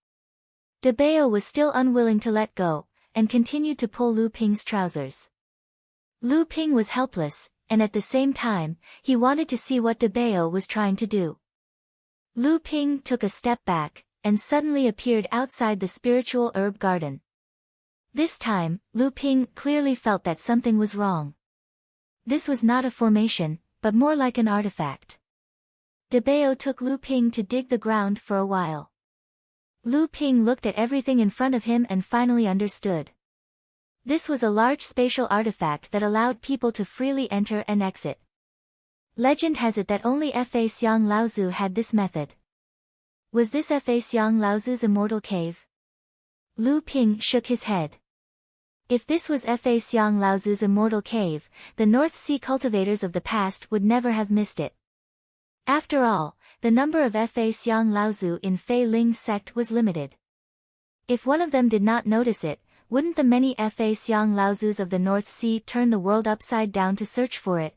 Speaker 1: De Bao was still unwilling to let go, and continued to pull Lu Ping's trousers. Lu Ping was helpless, and at the same time, he wanted to see what De Bao was trying to do. Lu Ping took a step back, and suddenly appeared outside the spiritual herb garden. This time, Lu Ping clearly felt that something was wrong. This was not a formation, but more like an artifact. De Bao took Lu Ping to dig the ground for a while. Lu Ping looked at everything in front of him and finally understood. This was a large spatial artifact that allowed people to freely enter and exit. Legend has it that only Fa Xiang Laozu had this method. Was this Fa Xiang Laozu's immortal cave? Lu Ping shook his head. If this was Fa Xiang Laozu's immortal cave, the North Sea cultivators of the past would never have missed it. After all, the number of Fa Xiang Laozu in Fei Ling sect was limited. If one of them did not notice it, wouldn't the many Fa Xiang Laozus of the North Sea turn the world upside down to search for it?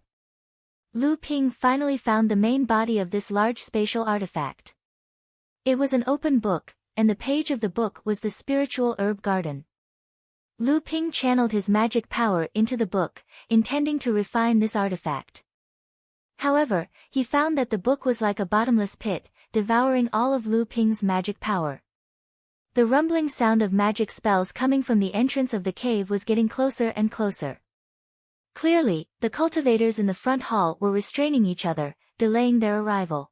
Speaker 1: Lu Ping finally found the main body of this large spatial artifact. It was an open book, and the page of the book was the spiritual herb garden. Lu Ping channeled his magic power into the book, intending to refine this artifact. However, he found that the book was like a bottomless pit, devouring all of Lu Ping's magic power. The rumbling sound of magic spells coming from the entrance of the cave was getting closer and closer. Clearly, the cultivators in the front hall were restraining each other, delaying their arrival.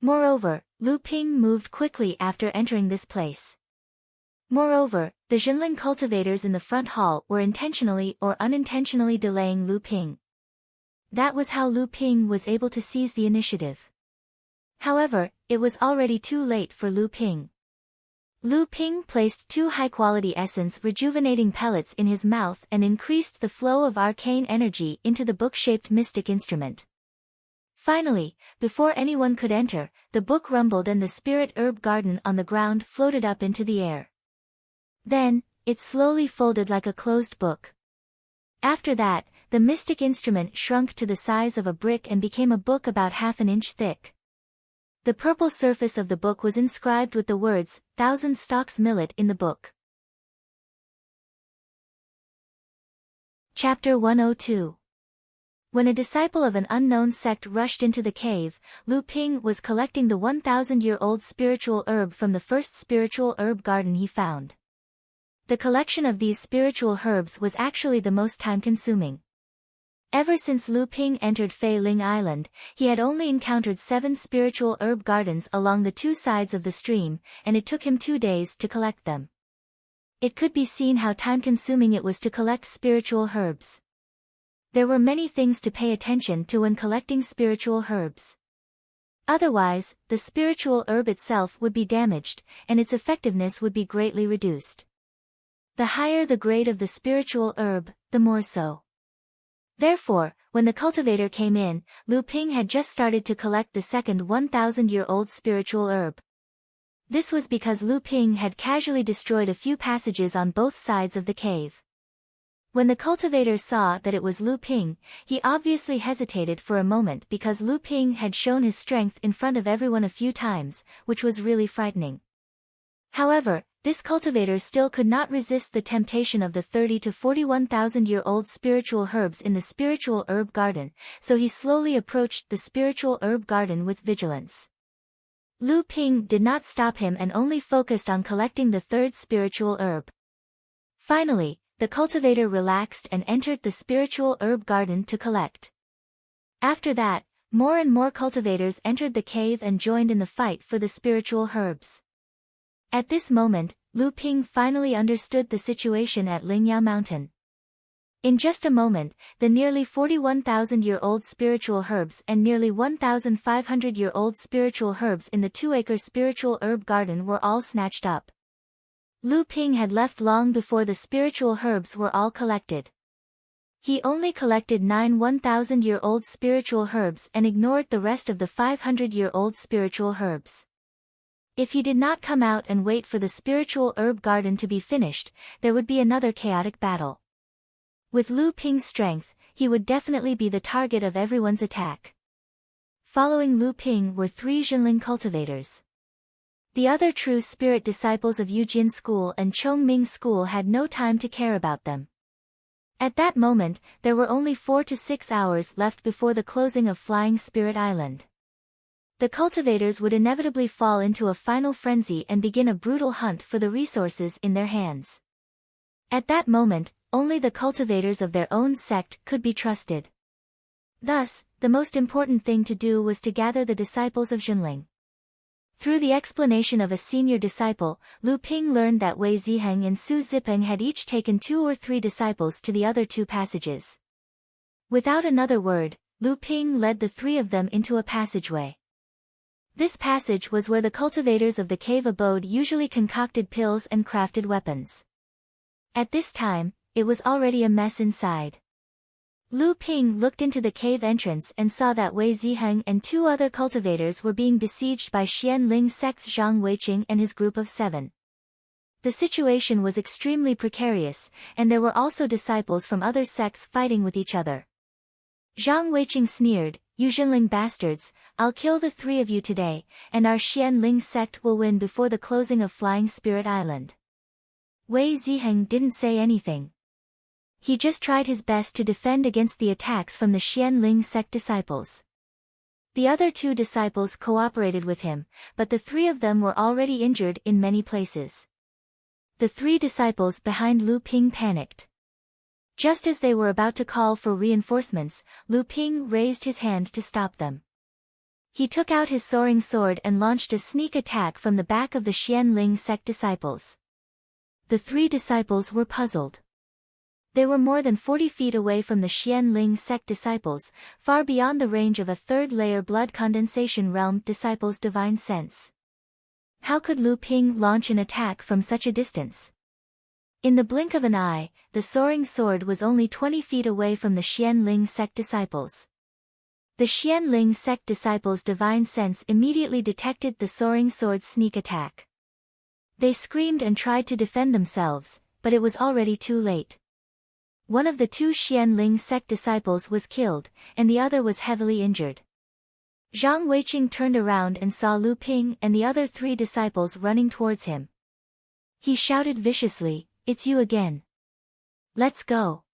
Speaker 1: Moreover, Lu Ping moved quickly after entering this place. Moreover, the Jinling cultivators in the front hall were intentionally or unintentionally delaying Lu Ping. That was how Lu Ping was able to seize the initiative. However, it was already too late for Lu Ping. Lu Ping placed 2 high-quality essence rejuvenating pellets in his mouth and increased the flow of arcane energy into the book-shaped mystic instrument. Finally, before anyone could enter, the book rumbled and the spirit herb garden on the ground floated up into the air. Then, it slowly folded like a closed book. After that, the mystic instrument shrunk to the size of a brick and became a book about half an inch thick. The purple surface of the book was inscribed with the words, 1,000 stalks millet in the book. Chapter 102. When a disciple of an unknown sect rushed into the cave, Lu Ping was collecting the 1,000-year-old spiritual herb from the first spiritual herb garden he found. The collection of these spiritual herbs was actually the most time-consuming. Ever since Lu Ping entered Fei Ling Island, he had only encountered 7 spiritual herb gardens along the 2 sides of the stream, and it took him 2 days to collect them. It could be seen how time-consuming it was to collect spiritual herbs. There were many things to pay attention to when collecting spiritual herbs. Otherwise, the spiritual herb itself would be damaged, and its effectiveness would be greatly reduced. The higher the grade of the spiritual herb, the more so. Therefore, when the cultivator came in, Lu Ping had just started to collect the second 1,000-year-old spiritual herb. This was because Lu Ping had casually destroyed a few passages on both sides of the cave. When the cultivator saw that it was Lu Ping, he obviously hesitated for a moment because Lu Ping had shown his strength in front of everyone a few times, which was really frightening. However, this cultivator still could not resist the temptation of the 30 to 41,000-year-old spiritual herbs in the spiritual herb garden, so he slowly approached the spiritual herb garden with vigilance. Lu Ping did not stop him and only focused on collecting the 3rd spiritual herb. Finally, the cultivator relaxed and entered the spiritual herb garden to collect. After that, more and more cultivators entered the cave and joined in the fight for the spiritual herbs. At this moment, Lu Ping finally understood the situation at Lingyao Mountain. In just a moment, the nearly 41,000-year-old spiritual herbs and nearly 1,500-year-old spiritual herbs in the 2-acre spiritual herb garden were all snatched up. Lu Ping had left long before the spiritual herbs were all collected. He only collected 9 1,000-year-old spiritual herbs and ignored the rest of the 500-year-old spiritual herbs. If he did not come out and wait for the spiritual herb garden to be finished, there would be another chaotic battle. With Lu Ping's strength, he would definitely be the target of everyone's attack. Following Lu Ping were 3 Jinling cultivators. The other true spirit disciples of Yujin School and Chongming School had no time to care about them. At that moment, there were only 4 to 6 hours left before the closing of Flying Spirit Island. The cultivators would inevitably fall into a final frenzy and begin a brutal hunt for the resources in their hands. At that moment, only the cultivators of their own sect could be trusted. Thus, the most important thing to do was to gather the disciples of Jinling. Through the explanation of a senior disciple, Lu Ping learned that Wei Ziheng and Su Zipeng had each taken 2 or 3 disciples to the other 2 passages. Without another word, Lu Ping led the 3 of them into a passageway. This passage was where the cultivators of the cave abode usually concocted pills and crafted weapons. At this time, it was already a mess inside. Lu Ping looked into the cave entrance and saw that Wei Ziheng and 2 other cultivators were being besieged by Xian Ling sect's Zhang Weiqing and his group of 7. The situation was extremely precarious, and there were also disciples from other sects fighting with each other. Zhang Weiqing sneered, "You Jinling bastards, I'll kill the 3 of you today, and our Xian Ling sect will win before the closing of Flying Spirit Island." Wei Ziheng didn't say anything. He just tried his best to defend against the attacks from the Xian Ling sect disciples. The other 2 disciples cooperated with him, but the 3 of them were already injured in many places. The 3 disciples behind Lu Ping panicked. Just as they were about to call for reinforcements, Lu Ping raised his hand to stop them. He took out his soaring sword and launched a sneak attack from the back of the Xianling sect disciples. The 3 disciples were puzzled. They were more than 40 feet away from the Xianling sect disciples, far beyond the range of a third-layer blood condensation realm disciples' divine sense. How could Lu Ping launch an attack from such a distance? In the blink of an eye, the soaring sword was only 20 feet away from the Xianling sect disciples. The Xianling sect disciples' divine sense immediately detected the soaring sword's sneak attack. They screamed and tried to defend themselves, but it was already too late. One of the 2 Xianling sect disciples was killed, and the other was heavily injured. Zhang Weiqing turned around and saw Lu Ping and the other 3 disciples running towards him. He shouted viciously, "It's you again. Let's go."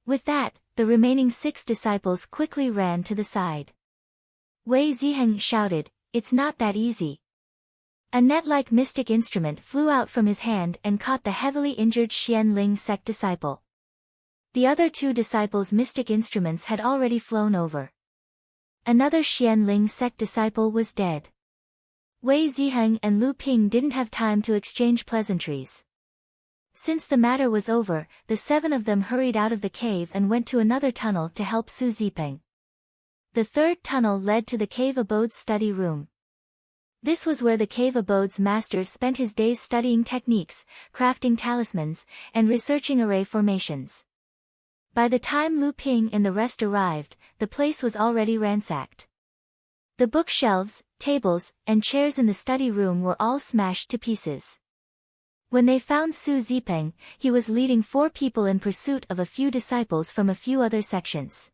Speaker 1: With that, the remaining 6 disciples quickly ran to the side. Wei Ziheng shouted, "It's not that easy." A net-like mystic instrument flew out from his hand and caught the heavily injured Xianling sect disciple. The other 2 disciples' mystic instruments had already flown over. Another Xianling sect disciple was dead. Wei Ziheng and Lu Ping didn't have time to exchange pleasantries. Since the matter was over, the 7 of them hurried out of the cave and went to another tunnel to help Su Zipeng. The 3rd tunnel led to the cave abode's study room. This was where the cave abode's master spent his days studying techniques, crafting talismans, and researching array formations. By the time Lu Ping and the rest arrived, the place was already ransacked. The bookshelves, tables, and chairs in the study room were all smashed to pieces. When they found Su Zipeng, he was leading 4 people in pursuit of a few disciples from a few other sections.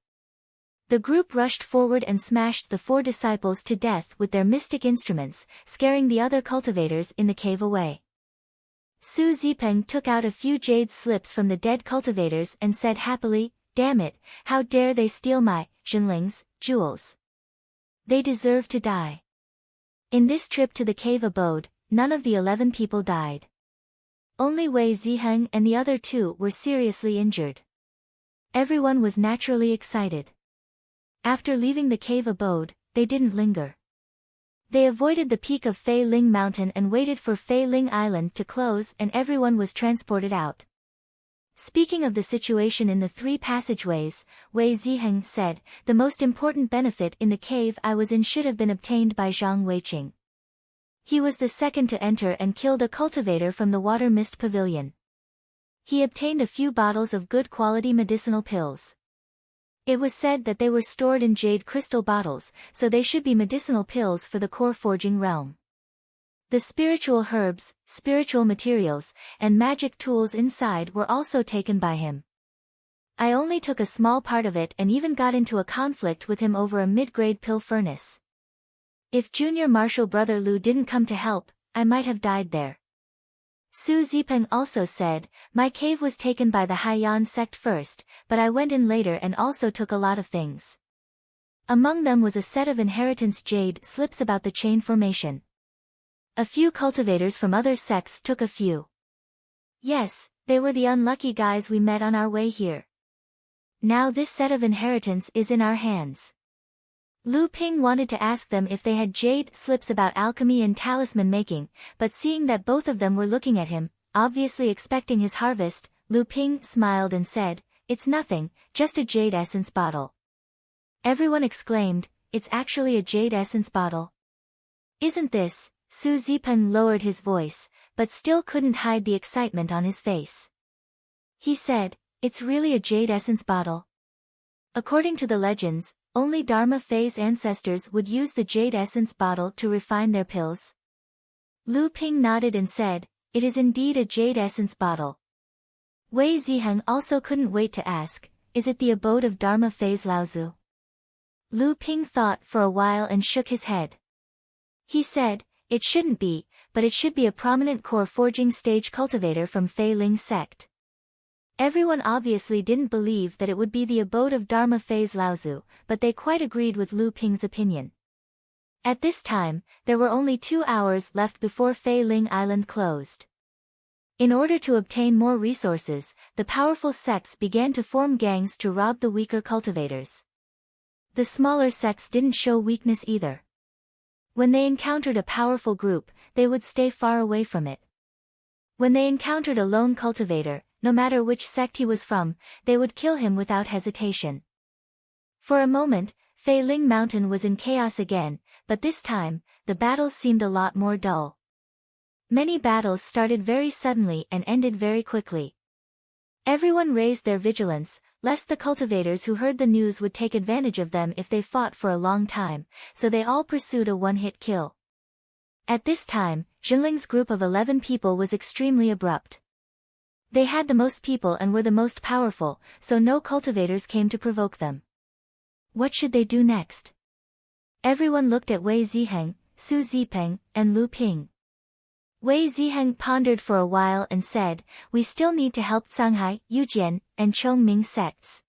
Speaker 1: The group rushed forward and smashed the 4 disciples to death with their mystic instruments, scaring the other cultivators in the cave away. Su Zipeng took out a few jade slips from the dead cultivators and said happily, "Damn it, how dare they steal my Zhenling's jewels. They deserve to die." In this trip to the cave abode, none of the 11 people died. Only Wei Ziheng and the other 2 were seriously injured. Everyone was naturally excited. After leaving the cave abode, they didn't linger. They avoided the peak of Fei Ling Mountain and waited for Fei Ling Island to close, and everyone was transported out. Speaking of the situation in the 3 passageways, Wei Ziheng said, "The most important benefit in the cave I was in should have been obtained by Zhang Weiqing. He was the second to enter and killed a cultivator from the water mist pavilion. He obtained a few bottles of good quality medicinal pills. It was said that they were stored in jade crystal bottles, so they should be medicinal pills for the core forging realm. The spiritual herbs, spiritual materials, and magic tools inside were also taken by him. I only took a small part of it and even got into a conflict with him over a mid-grade pill furnace. If Junior Marshal Brother Lu didn't come to help, I might have died there." Su Zipeng also said, "My cave was taken by the Haiyan sect first, but I went in later and also took a lot of things. Among them was a set of inheritance jade slips about the chain formation. A few cultivators from other sects took a few. Yes, they were the unlucky guys we met on our way here. Now this set of inheritance is in our hands." Lu Ping wanted to ask them if they had jade slips about alchemy and talisman making, but seeing that both of them were looking at him, obviously expecting his harvest, Lu Ping smiled and said, "It's nothing, just a jade essence bottle." Everyone exclaimed, "It's actually a jade essence bottle? Isn't this?" Su Zipeng lowered his voice, but still couldn't hide the excitement on his face. He said, "It's really a jade essence bottle. According to the legends, only Dharma Fei's ancestors would use the jade essence bottle to refine their pills." Lu Ping nodded and said, "It is indeed a jade essence bottle." Wei Ziheng also couldn't wait to ask, "Is it the abode of Dharma Fei's Laozu?" Lu Ping thought for a while and shook his head. He said, "It shouldn't be, but it should be a prominent core forging stage cultivator from Fei Ling sect." Everyone obviously didn't believe that it would be the abode of Dharma Fei's Laozu, but they quite agreed with Lu Ping's opinion. At this time, there were only 2 hours left before Fei Ling Island closed. In order to obtain more resources, the powerful sects began to form gangs to rob the weaker cultivators. The smaller sects didn't show weakness either. When they encountered a powerful group, they would stay far away from it. When they encountered a lone cultivator, no matter which sect he was from, they would kill him without hesitation. For a moment, Fei Ling Mountain was in chaos again, but this time, the battles seemed a lot more dull. Many battles started very suddenly and ended very quickly. Everyone raised their vigilance, lest the cultivators who heard the news would take advantage of them if they fought for a long time, so they all pursued a one-hit kill. At this time, Jinling's group of 11 people was extremely abrupt. They had the most people and were the most powerful, so no cultivators came to provoke them. What should they do next? Everyone looked at Wei Ziheng, Su Zipeng, and Lu Ping. Wei Ziheng pondered for a while and said, "We still need to help Canghai, Yujian, and Chongming sects.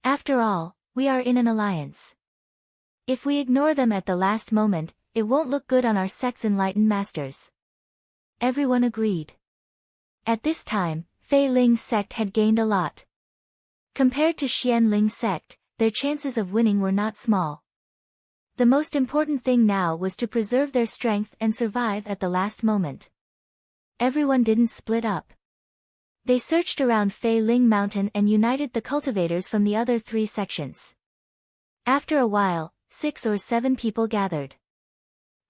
Speaker 1: After all, we are in an alliance. If we ignore them at the last moment, it won't look good on our sect's enlightened masters." Everyone agreed. At this time, Fei Ling's sect had gained a lot. Compared to Xian Ling's sect, their chances of winning were not small. The most important thing now was to preserve their strength and survive at the last moment. Everyone didn't split up. They searched around Fei Ling Mountain and united the cultivators from the other 3 sections. After a while, 6 or 7 people gathered.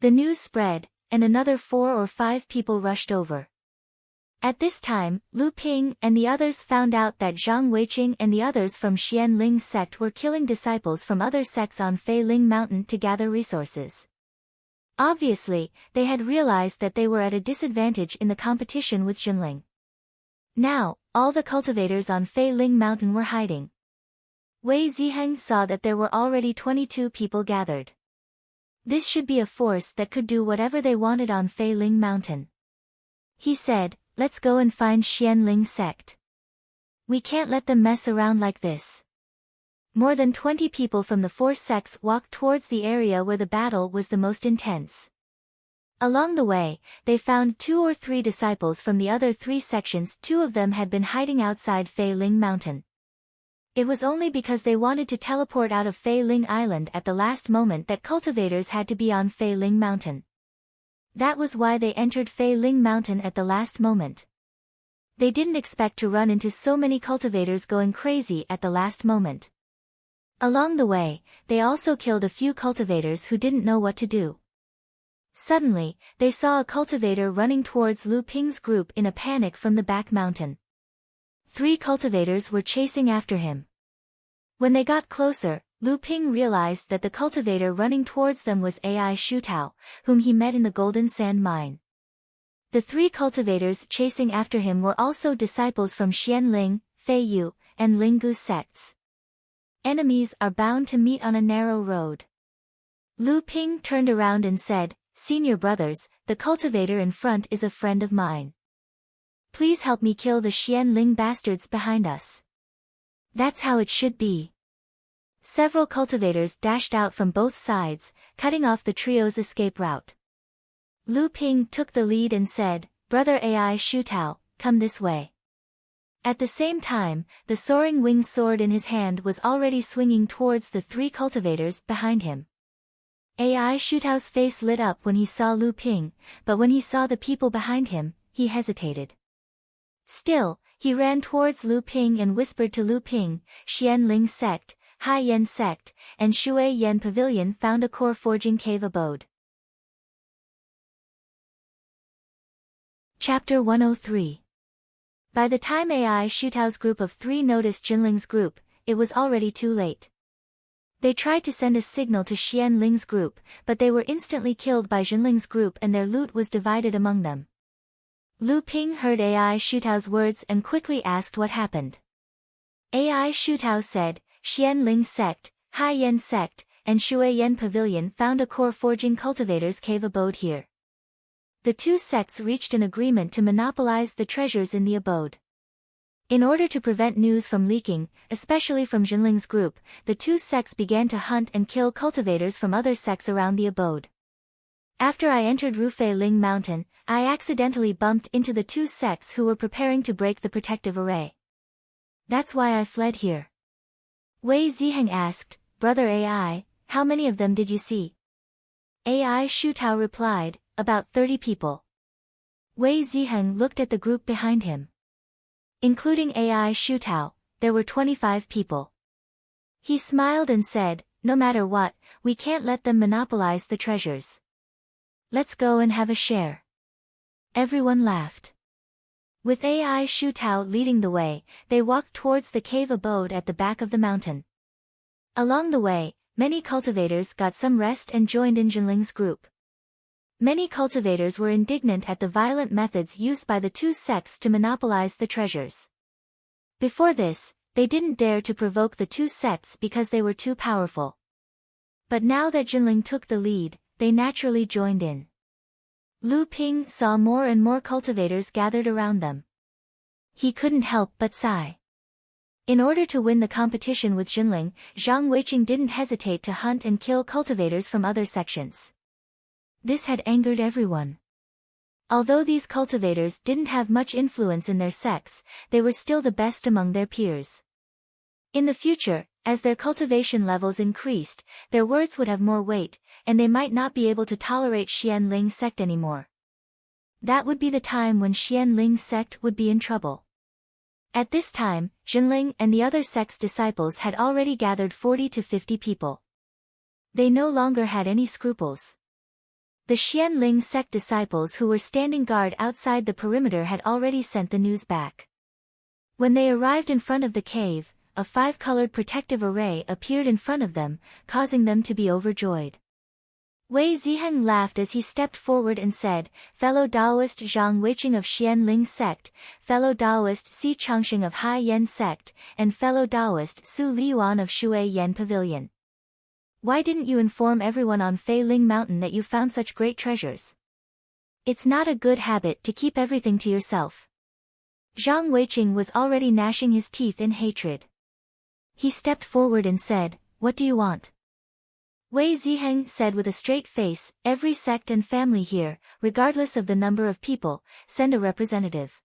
Speaker 1: The news spread, and another 4 or 5 people rushed over. At this time, Lu Ping and the others found out that Zhang Weiqing and the others from Xian Ling's sect were killing disciples from other sects on Fei Ling Mountain to gather resources. Obviously, they had realized that they were at a disadvantage in the competition with Jinling. Now, all the cultivators on Fei Ling Mountain were hiding. Wei Ziheng saw that there were already 22 people gathered. This should be a force that could do whatever they wanted on Fei Ling Mountain. He said, "Let's go and find Xian Ling's sect. We can't let them mess around like this." More than 20 people from the 4 sects walked towards the area where the battle was the most intense. Along the way, they found 2 or 3 disciples from the other 3 sections. 2 of them had been hiding outside Fei Ling Mountain. It was only because they wanted to teleport out of Fei Ling Island at the last moment that cultivators had to be on Fei Ling Mountain. That was why they entered Fei Ling Mountain at the last moment. They didn't expect to run into so many cultivators going crazy at the last moment. Along the way, they also killed a few cultivators who didn't know what to do. Suddenly, they saw a cultivator running towards Lu Ping's group in a panic from the back mountain. 3 cultivators were chasing after him. When they got closer, Lu Ping realized that the cultivator running towards them was Ai Shutao, whom he met in the Golden Sand Mine. The 3 cultivators chasing after him were also disciples from Xian Ling, Fei Yu, and Linggu sects. Enemies are bound to meet on a narrow road. Lu Ping turned around and said, "Senior brothers, the cultivator in front is a friend of mine. Please help me kill the Xian Ling bastards behind us." That's how it should be. Several cultivators dashed out from both sides, cutting off the trio's escape route. Lu Ping took the lead and said, "Brother Ai Shutao, come this way." At the same time, the soaring winged sword in his hand was already swinging towards the 3 cultivators behind him. Ai Shutao's face lit up when he saw Lu Ping, but when he saw the people behind him, he hesitated. Still, he ran towards Lu Ping and whispered to Lu Ping, "Xian Ling sect, Hai Yan sect, and Shui Yan Pavilion found a core forging cave abode." Chapter 103. By the time Ai Shutao's group of 3 noticed Jinling's group, it was already too late. They tried to send a signal to Xian Ling's group, but they were instantly killed by Jinling's group and their loot was divided among them. Lu Ping heard Ai Shutao's words and quickly asked what happened. Ai Shutao said, "Xian Ling sect, Hai Yan sect, and Shui Yan Pavilion found a core forging cultivator's cave abode here." The 2 sects reached an agreement to monopolize the treasures in the abode. In order to prevent news from leaking, especially from Jinling's group, the 2 sects began to hunt and kill cultivators from other sects around the abode. After I entered Rufei Ling Mountain, I accidentally bumped into the 2 sects who were preparing to break the protective array. That's why I fled here. Wei Ziheng asked, "Brother AI, how many of them did you see?" AI Shutao replied, "About 30 people." Wei Ziheng looked at the group behind him. Including AI Shutao, there were 25 people. He smiled and said, "No matter what, we can't let them monopolize the treasures. Let's go and have a share." Everyone laughed. With AI Shutao leading the way, they walked towards the cave abode at the back of the mountain. Along the way, many cultivators got some rest and joined in Jinling's group. Many cultivators were indignant at the violent methods used by the two sects to monopolize the treasures. Before this, they didn't dare to provoke the two sects because they were too powerful. But now that Jinling took the lead, they naturally joined in. Lu Ping saw more and more cultivators gathered around them. He couldn't help but sigh. In order to win the competition with Jinling, Zhang Weiqing didn't hesitate to hunt and kill cultivators from other sections. This had angered everyone. Although these cultivators didn't have much influence in their sects, they were still the best among their peers. In the future, as their cultivation levels increased, their words would have more weight, and they might not be able to tolerate Xianling sect anymore. That would be the time when Xianling sect would be in trouble. At this time, Jinling and the other sect's disciples had already gathered 40 to 50 people. They no longer had any scruples. The Xianling sect disciples who were standing guard outside the perimeter had already sent the news back. When they arrived in front of the cave, a 5-colored protective array appeared in front of them, causing them to be overjoyed. Wei Ziheng laughed as he stepped forward and said, "Fellow Taoist Zhang Weiqing of Xianling sect, fellow Taoist Si Changxing of Hai Yan sect, and fellow Taoist Su Liyuan of Shui Yan Pavilion. Why didn't you inform everyone on Fei Ling Mountain that you found such great treasures? It's not a good habit to keep everything to yourself." Zhang Weiqing was already gnashing his teeth in hatred. He stepped forward and said, "What do you want?" Wei Ziheng said with a straight face, "Every sect and family here, regardless of the number of people, send a representative.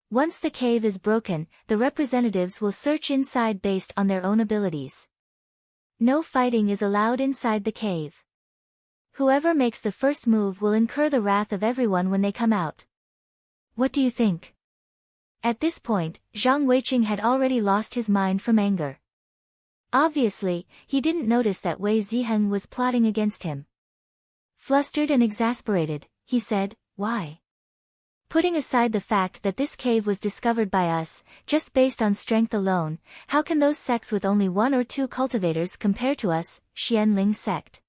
Speaker 1: Once the cave is broken, the representatives will search inside based on their own abilities. No fighting is allowed inside the cave. Whoever makes the first move will incur the wrath of everyone when they come out. What do you think?" At this point, Zhang Weiqing had already lost his mind from anger. Obviously, he didn't notice that Wei Ziheng was plotting against him. Flustered and exasperated, he said, "Why? Putting aside the fact that this cave was discovered by us, just based on strength alone, how can those sects with only 1 or 2 cultivators compare to us, Xianling sect?"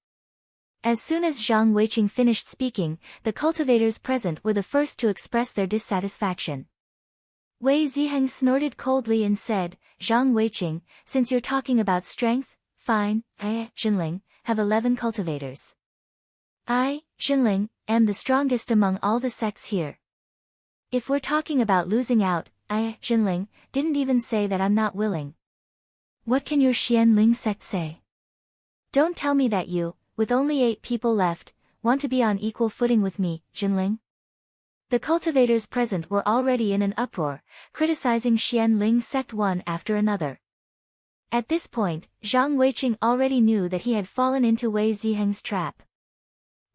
Speaker 1: As soon as Zhang Weiqing finished speaking, the cultivators present were the first to express their dissatisfaction. Wei Ziheng snorted coldly and said, "Zhang Weiqing, since you're talking about strength, fine, I, Jinling, have 11 cultivators. I, Jinling, am the strongest among all the sects here. If we're talking about losing out, I, Jinling, didn't even say that I'm not willing. What can your Xianling sect say? Don't tell me that you, with only 8 people left, want to be on equal footing with me, Jinling." The cultivators present were already in an uproar, criticizing Xianling sect one after another. At this point, Zhang Weiqing already knew that he had fallen into Wei Ziheng's trap.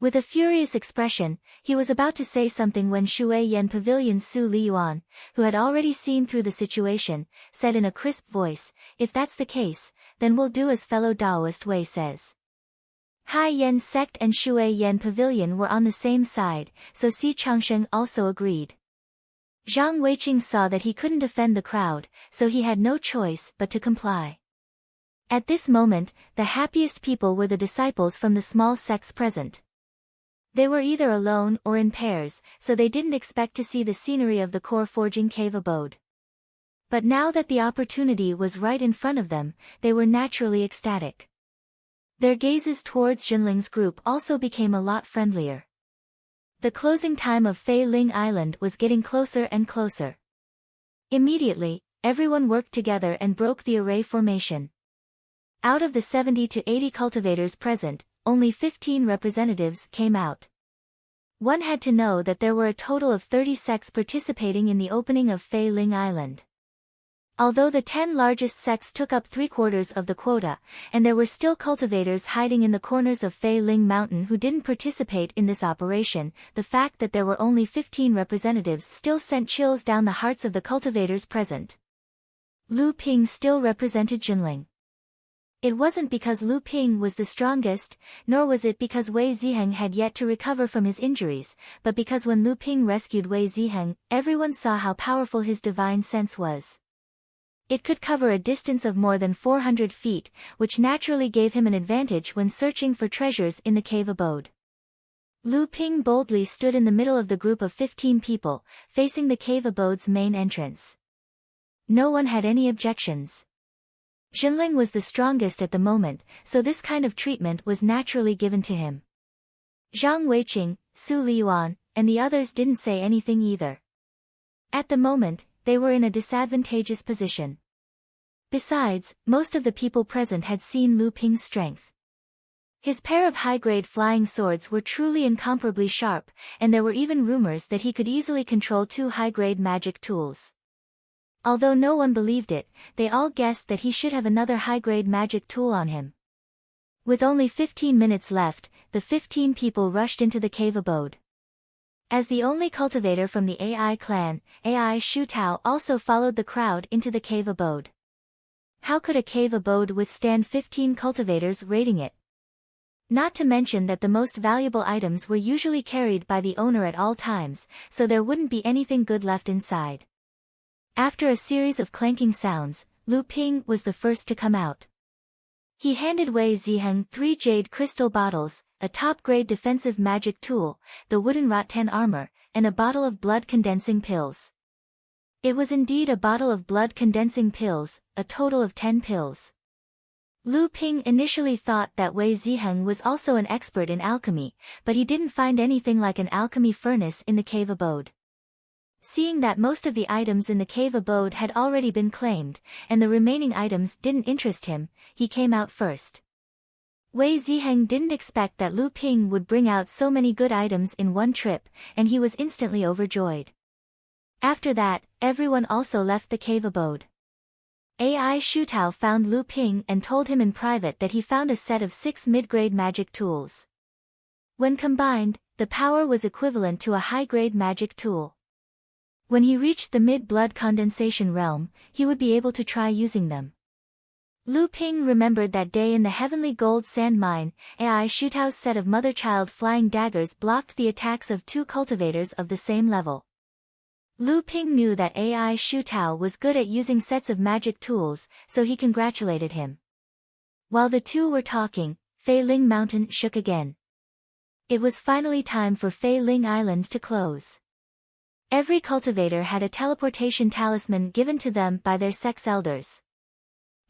Speaker 1: With a furious expression, he was about to say something when Shui Yan Pavilion's Su Liyuan, who had already seen through the situation, said in a crisp voice, "If that's the case, then we'll do as fellow Taoist Wei says." Hai Yan sect and Shui Yan Pavilion were on the same side, so Si Changsheng also agreed. Zhang Weiqing saw that he couldn't defend the crowd, so he had no choice but to comply. At this moment, the happiest people were the disciples from the small sects present. They were either alone or in pairs, so they didn't expect to see the scenery of the core forging cave abode. But now that the opportunity was right in front of them, they were naturally ecstatic. Their gazes towards Jinling's group also became a lot friendlier. The closing time of Fei Ling Island was getting closer and closer. Immediately, everyone worked together and broke the array formation. Out of the 70 to 80 cultivators present, only 15 representatives came out. One had to know that there were a total of 30 sects participating in the opening of Fei Ling Island. Although the 10 largest sects took up 3/4 of the quota, and there were still cultivators hiding in the corners of Fei Ling Mountain who didn't participate in this operation, the fact that there were only 15 representatives still sent chills down the hearts of the cultivators present. Lu Ping still represented Jinling. It wasn't because Lu Ping was the strongest, nor was it because Wei Ziheng had yet to recover from his injuries, but because when Lu Ping rescued Wei Ziheng, everyone saw how powerful his divine sense was. It could cover a distance of more than 400 feet, which naturally gave him an advantage when searching for treasures in the cave abode. Lu Ping boldly stood in the middle of the group of 15 people, facing the cave abode's main entrance. No one had any objections. Jinling was the strongest at the moment, so this kind of treatment was naturally given to him. Zhang Weiqing, Su Liyuan, and the others didn't say anything either. At the moment, they were in a disadvantageous position. Besides, most of the people present had seen Lu Ping's strength. His pair of high-grade flying swords were truly incomparably sharp, and there were even rumors that he could easily control 2 high-grade magic tools. Although no one believed it, they all guessed that he should have another high-grade magic tool on him. With only 15 minutes left, the 15 people rushed into the cave abode. As the only cultivator from the AI clan, AI Shu Tao also followed the crowd into the cave abode. How could a cave abode withstand 15 cultivators raiding it? Not to mention that the most valuable items were usually carried by the owner at all times, so there wouldn't be anything good left inside. After a series of clanking sounds, Lu Ping was the first to come out. He handed Wei Ziheng 3 jade crystal bottles, a top-grade defensive magic tool, the wooden rattan armor, and a bottle of blood-condensing pills. It was indeed a bottle of blood-condensing pills, a total of 10 pills. Lu Ping initially thought that Wei Ziheng was also an expert in alchemy, but he didn't find anything like an alchemy furnace in the cave abode. Seeing that most of the items in the cave abode had already been claimed, and the remaining items didn't interest him, he came out first. Wei Ziheng didn't expect that Lu Ping would bring out so many good items in one trip, and he was instantly overjoyed. After that, everyone also left the cave abode. AI Shu Tao found Lu Ping and told him in private that he found a set of 6 mid-grade magic tools. When combined, the power was equivalent to a high-grade magic tool. When he reached the mid-blood condensation realm, he would be able to try using them. Lu Ping remembered that day in the heavenly gold sand mine. AI Shu Tao's set of mother-child flying daggers blocked the attacks of 2 cultivators of the same level. Lu Ping knew that AI Shu Tao was good at using sets of magic tools, so he congratulated him. While the two were talking, Fei Ling Mountain shook again. It was finally time for Fei Ling Island to close. Every cultivator had a teleportation talisman given to them by their sex elders.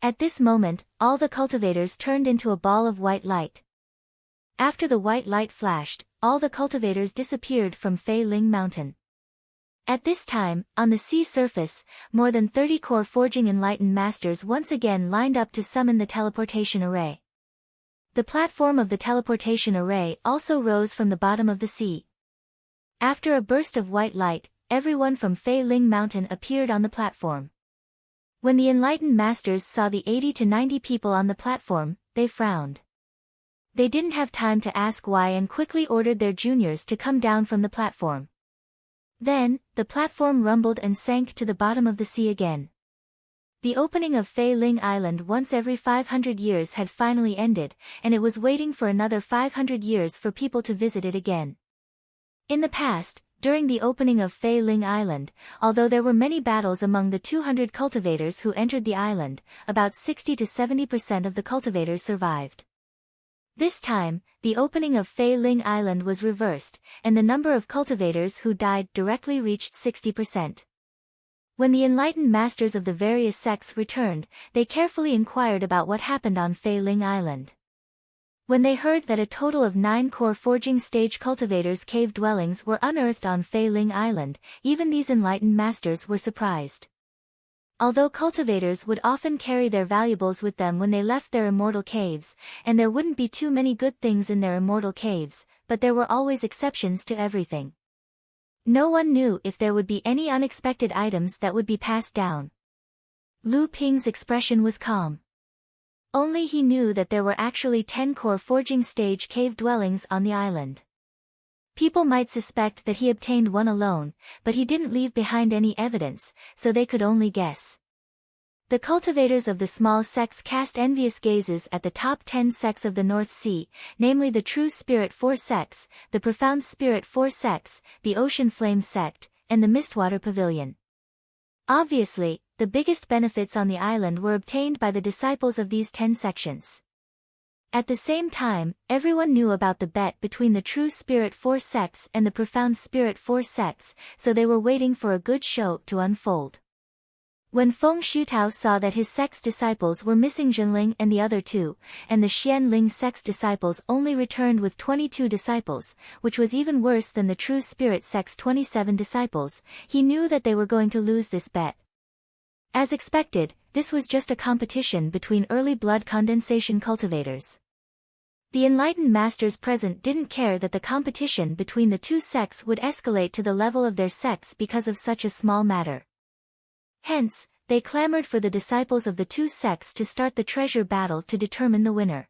Speaker 1: At this moment, all the cultivators turned into a ball of white light. After the white light flashed, all the cultivators disappeared from Fei Ling Mountain. At this time, on the sea surface, more than 30 core forging enlightened masters once again lined up to summon the teleportation array. The platform of the teleportation array also rose from the bottom of the sea. After a burst of white light, everyone from Fei Ling Mountain appeared on the platform. When the enlightened masters saw the 80 to 90 people on the platform, they frowned. They didn't have time to ask why and quickly ordered their juniors to come down from the platform. Then, the platform rumbled and sank to the bottom of the sea again. The opening of Fei Ling Island once every 500 years had finally ended, and it was waiting for another 500 years for people to visit it again. In the past, during the opening of Fei Ling Island, although there were many battles among the 200 cultivators who entered the island, about 60 to 70% of the cultivators survived. This time, the opening of Fei Ling Island was reversed, and the number of cultivators who died directly reached 60%. When the enlightened masters of the various sects returned, they carefully inquired about what happened on Fei Ling Island. When they heard that a total of 9 core forging stage cultivators' cave dwellings were unearthed on Fei Ling Island, even these enlightened masters were surprised. Although cultivators would often carry their valuables with them when they left their immortal caves, and there wouldn't be too many good things in their immortal caves, but there were always exceptions to everything. No one knew if there would be any unexpected items that would be passed down. Lu Ping's expression was calm. Only he knew that there were actually 10 core forging stage cave dwellings on the island. People might suspect that he obtained one alone, but he didn't leave behind any evidence, so they could only guess. The cultivators of the small sects cast envious gazes at the top 10 sects of the North Sea, namely the True Spirit 4 sects, the Profound Spirit 4 sects, the Ocean Flame sect, and the Mistwater Pavilion. Obviously, the biggest benefits on the island were obtained by the disciples of these 10 sections. At the same time, everyone knew about the bet between the True Spirit 4 sects and the Profound Spirit 4 sects, so they were waiting for a good show to unfold. When Feng Shutao saw that his sect's disciples were missing Zhenling and the other two, and the Xianling sect's disciples only returned with 22 disciples, which was even worse than the True Spirit sect's 27 disciples, he knew that they were going to lose this bet. As expected, this was just a competition between early blood condensation cultivators. The enlightened masters present didn't care that the competition between the two sects would escalate to the level of their sects because of such a small matter. Hence, they clamored for the disciples of the two sects to start the treasure battle to determine the winner.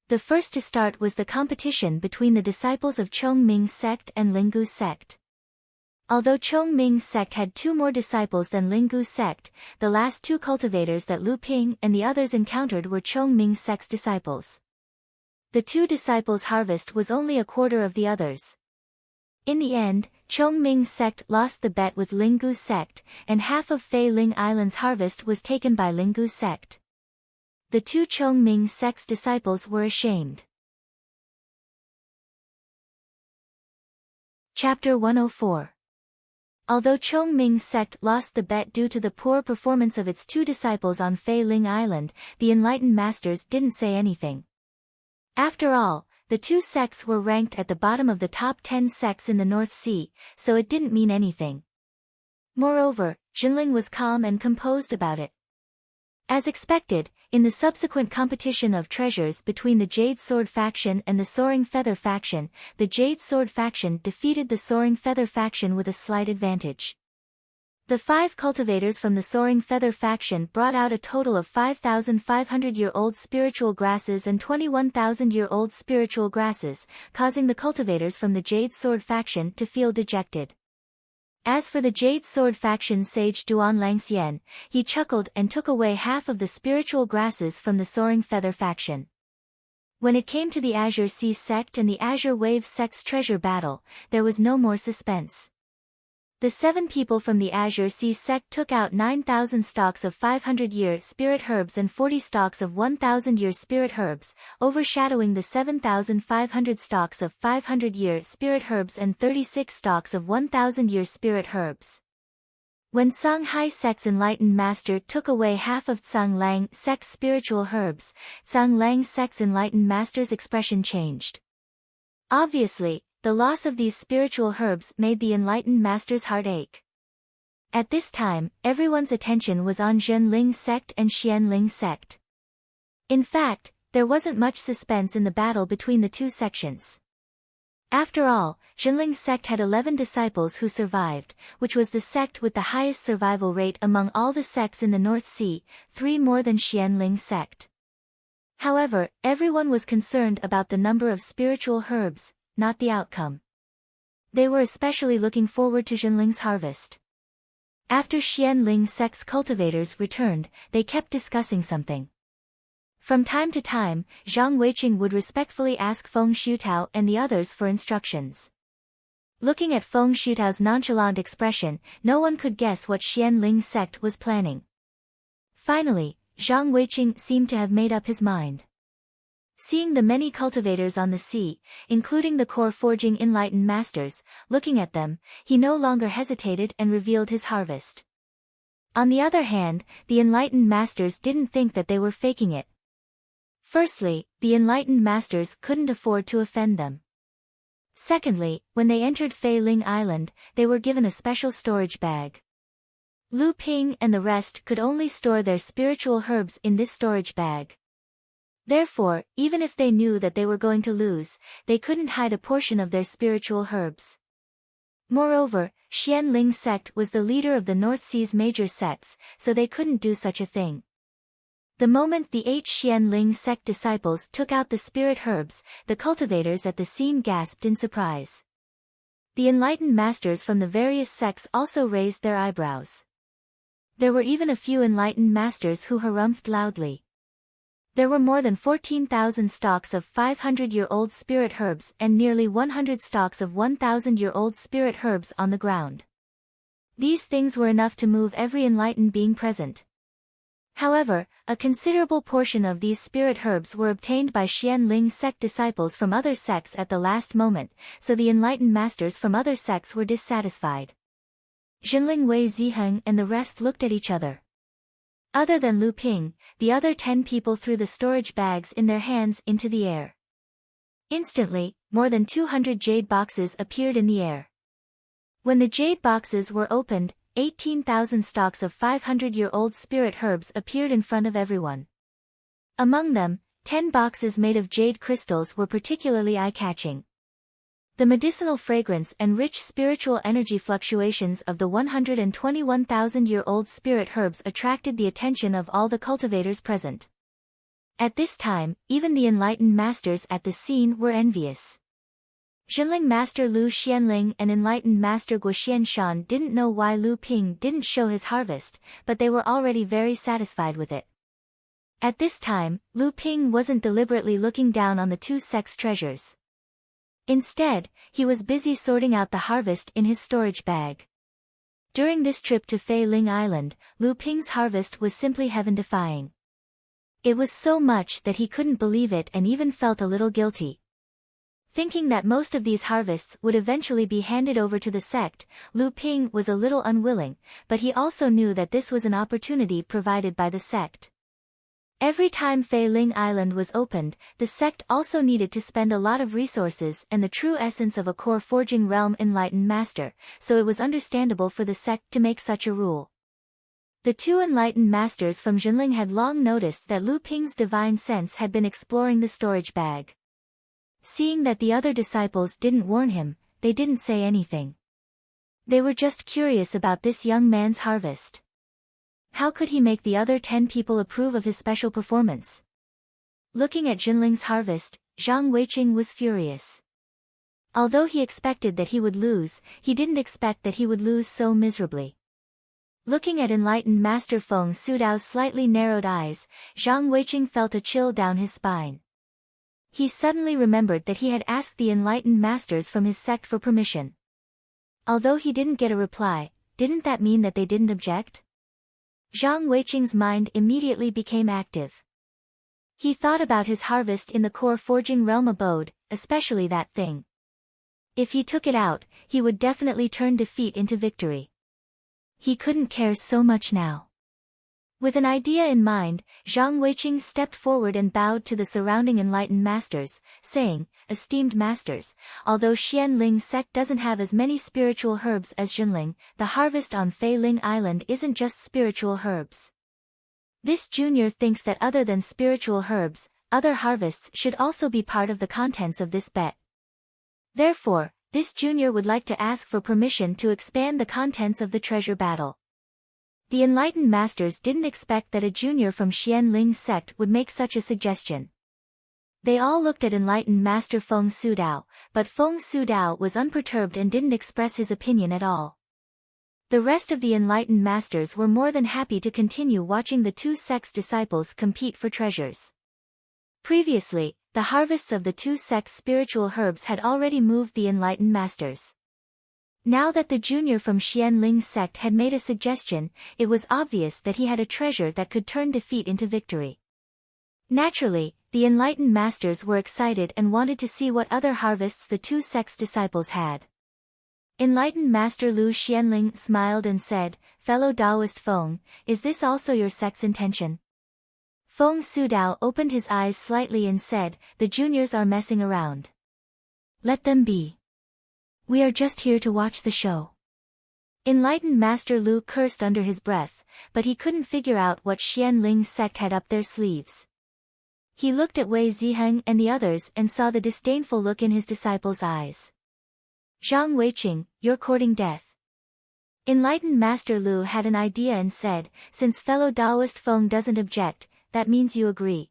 Speaker 1: The first to start was the competition between the disciples of Chongming sect and Linggu sect. Although Chongming sect had 2 more disciples than Linggu sect, the last 2 cultivators that Lu Ping and the others encountered were Chongming sect's disciples. The 2 disciples' harvest was only a quarter of the others. In the end, Chongming sect lost the bet with Linggu sect, and half of Fei Ling Island's harvest was taken by Linggu sect. The 2 Chongming sect's disciples were ashamed. Chapter 104. Although Chongming sect lost the bet due to the poor performance of its 2 disciples on Fei Ling Island, the enlightened masters didn't say anything. After all, the 2 sects were ranked at the bottom of the top 10 sects in the North Sea, so it didn't mean anything. Moreover, Zhenling was calm and composed about it. As expected, in the subsequent competition of treasures between the Jade Sword faction and the Soaring Feather faction, the Jade Sword faction defeated the Soaring Feather faction with a slight advantage. The 5 cultivators from the Soaring Feather faction brought out a total of 5,500-year-old spiritual grasses and 21,000-year-old spiritual grasses, causing the cultivators from the Jade Sword faction to feel dejected. As for the Jade Sword faction sage Duan Langxian, he chuckled and took away half of the spiritual grasses from the Soaring Feather faction. When it came to the Azure Sea sect and the Azure Wave sect's treasure battle, there was no more suspense. The 7 people from the Azure Sea sect took out 9,000 stalks of 500-year spirit herbs and 40 stalks of 1,000-year spirit herbs, overshadowing the 7,500 stalks of 500-year spirit herbs and 36 stalks of 1,000-year spirit herbs. When Songhai sect's enlightened master took away half of Tsang Lang sect's spiritual herbs, Tsang Lang sect's enlightened master's expression changed. Obviously, the loss of these spiritual herbs made the enlightened master's heart ache. At this time, everyone's attention was on Zhenling sect and Xianling sect. In fact, there wasn't much suspense in the battle between the 2 sections. After all, Zhenling sect had 11 disciples who survived, which was the sect with the highest survival rate among all the sects in the North Sea, 3 more than Xianling sect. However, everyone was concerned about the number of spiritual herbs, not the outcome. They were especially looking forward to Zhenling's harvest. After Xianling sect's cultivators returned, they kept discussing something. From time to time, Zhang Weiqing would respectfully ask Feng Shutao and the others for instructions. Looking at Feng Shutao's nonchalant expression, no one could guess what Xianling sect was planning. Finally, Zhang Weiqing seemed to have made up his mind. Seeing the many cultivators on the sea, including the core forging enlightened masters, looking at them, he no longer hesitated and revealed his harvest. On the other hand, the enlightened masters didn't think that they were faking it. Firstly, the enlightened masters couldn't afford to offend them. Secondly, when they entered Fei Ling Island, they were given a special storage bag. Lu Ping and the rest could only store their spiritual herbs in this storage bag. Therefore, even if they knew that they were going to lose, they couldn't hide a portion of their spiritual herbs. Moreover, Xianling sect was the leader of the North Sea's major sects, so they couldn't do such a thing. The moment the 8 Xianling sect disciples took out the spirit herbs, the cultivators at the scene gasped in surprise. The enlightened masters from the various sects also raised their eyebrows. There were even a few enlightened masters who harumphed loudly. There were more than 14,000 stalks of 500-year-old spirit herbs and nearly 100 stalks of 1,000-year-old spirit herbs on the ground. These things were enough to move every enlightened being present. However, a considerable portion of these spirit herbs were obtained by Xianling sect disciples from other sects at the last moment, so the enlightened masters from other sects were dissatisfied. Jinling Wei Ziheng and the rest looked at each other. Other than Lu Ping, the other 10 people threw the storage bags in their hands into the air. Instantly, more than 200 jade boxes appeared in the air. When the jade boxes were opened, 18,000 stalks of 500-year-old spirit herbs appeared in front of everyone. Among them, 10 boxes made of jade crystals were particularly eye-catching. The medicinal fragrance and rich spiritual energy fluctuations of the 121,000-year-old spirit herbs attracted the attention of all the cultivators present. At this time, even the enlightened masters at the scene were envious. Jinling Master Lu Xianling and Enlightened Master Guo Xianshan didn't know why Lu Ping didn't show his harvest, but they were already very satisfied with it. At this time, Lu Ping wasn't deliberately looking down on the 2 sects' treasures. Instead, he was busy sorting out the harvest in his storage bag. During this trip to Fei Ling Island, Lu Ping's harvest was simply heaven-defying. It was so much that he couldn't believe it and even felt a little guilty. Thinking that most of these harvests would eventually be handed over to the sect, Lu Ping was a little unwilling, but he also knew that this was an opportunity provided by the sect. Every time Fei Ling Island was opened, the sect also needed to spend a lot of resources and the true essence of a core forging realm enlightened master, so it was understandable for the sect to make such a rule. The 2 enlightened masters from Jinling had long noticed that Lu Ping's divine sense had been exploring the storage bag. Seeing that the other disciples didn't warn him, they didn't say anything. They were just curious about this young man's harvest. How could he make the other 10 people approve of his special performance? Looking at Jinling's harvest, Zhang Weiqing was furious. Although he expected that he would lose, he didn't expect that he would lose so miserably. Looking at enlightened Master Feng Sudao's slightly narrowed eyes, Zhang Weiqing felt a chill down his spine. He suddenly remembered that he had asked the enlightened masters from his sect for permission. Although he didn't get a reply, didn't that mean that they didn't object? Zhang Weiqing's mind immediately became active. He thought about his harvest in the core forging realm abode, especially that thing. If he took it out, he would definitely turn defeat into victory. He couldn't care so much now. With an idea in mind, Zhang Weiqing stepped forward and bowed to the surrounding enlightened masters, saying, "Esteemed masters, although Xianling sect doesn't have as many spiritual herbs as Jinling, the harvest on Fei Ling Island isn't just spiritual herbs. This junior thinks that other than spiritual herbs, other harvests should also be part of the contents of this bet. Therefore, this junior would like to ask for permission to expand the contents of the treasure battle." The enlightened masters didn't expect that a junior from Xianling sect would make such a suggestion. They all looked at enlightened Master Feng Sudao, but Feng Sudao was unperturbed and didn't express his opinion at all. The rest of the enlightened masters were more than happy to continue watching the 2 sects' disciples compete for treasures. Previously, the harvests of the 2 sects' spiritual herbs had already moved the enlightened masters. Now that the junior from Xianling sect had made a suggestion, it was obvious that he had a treasure that could turn defeat into victory. Naturally, the enlightened masters were excited and wanted to see what other harvests the 2 sects' disciples had. Enlightened Master Lu Xianling smiled and said, "Fellow Taoist Feng, is this also your sect's intention?" Feng Sudao opened his eyes slightly and said, "The juniors are messing around. Let them be. We are just here to watch the show." Enlightened Master Lu cursed under his breath, but he couldn't figure out what Xianling sect had up their sleeves. He looked at Wei Ziheng and the others and saw the disdainful look in his disciples' eyes. Zhang Weiqing, you're courting death. Enlightened Master Lu had an idea and said, since fellow Taoist Feng doesn't object, that means you agree.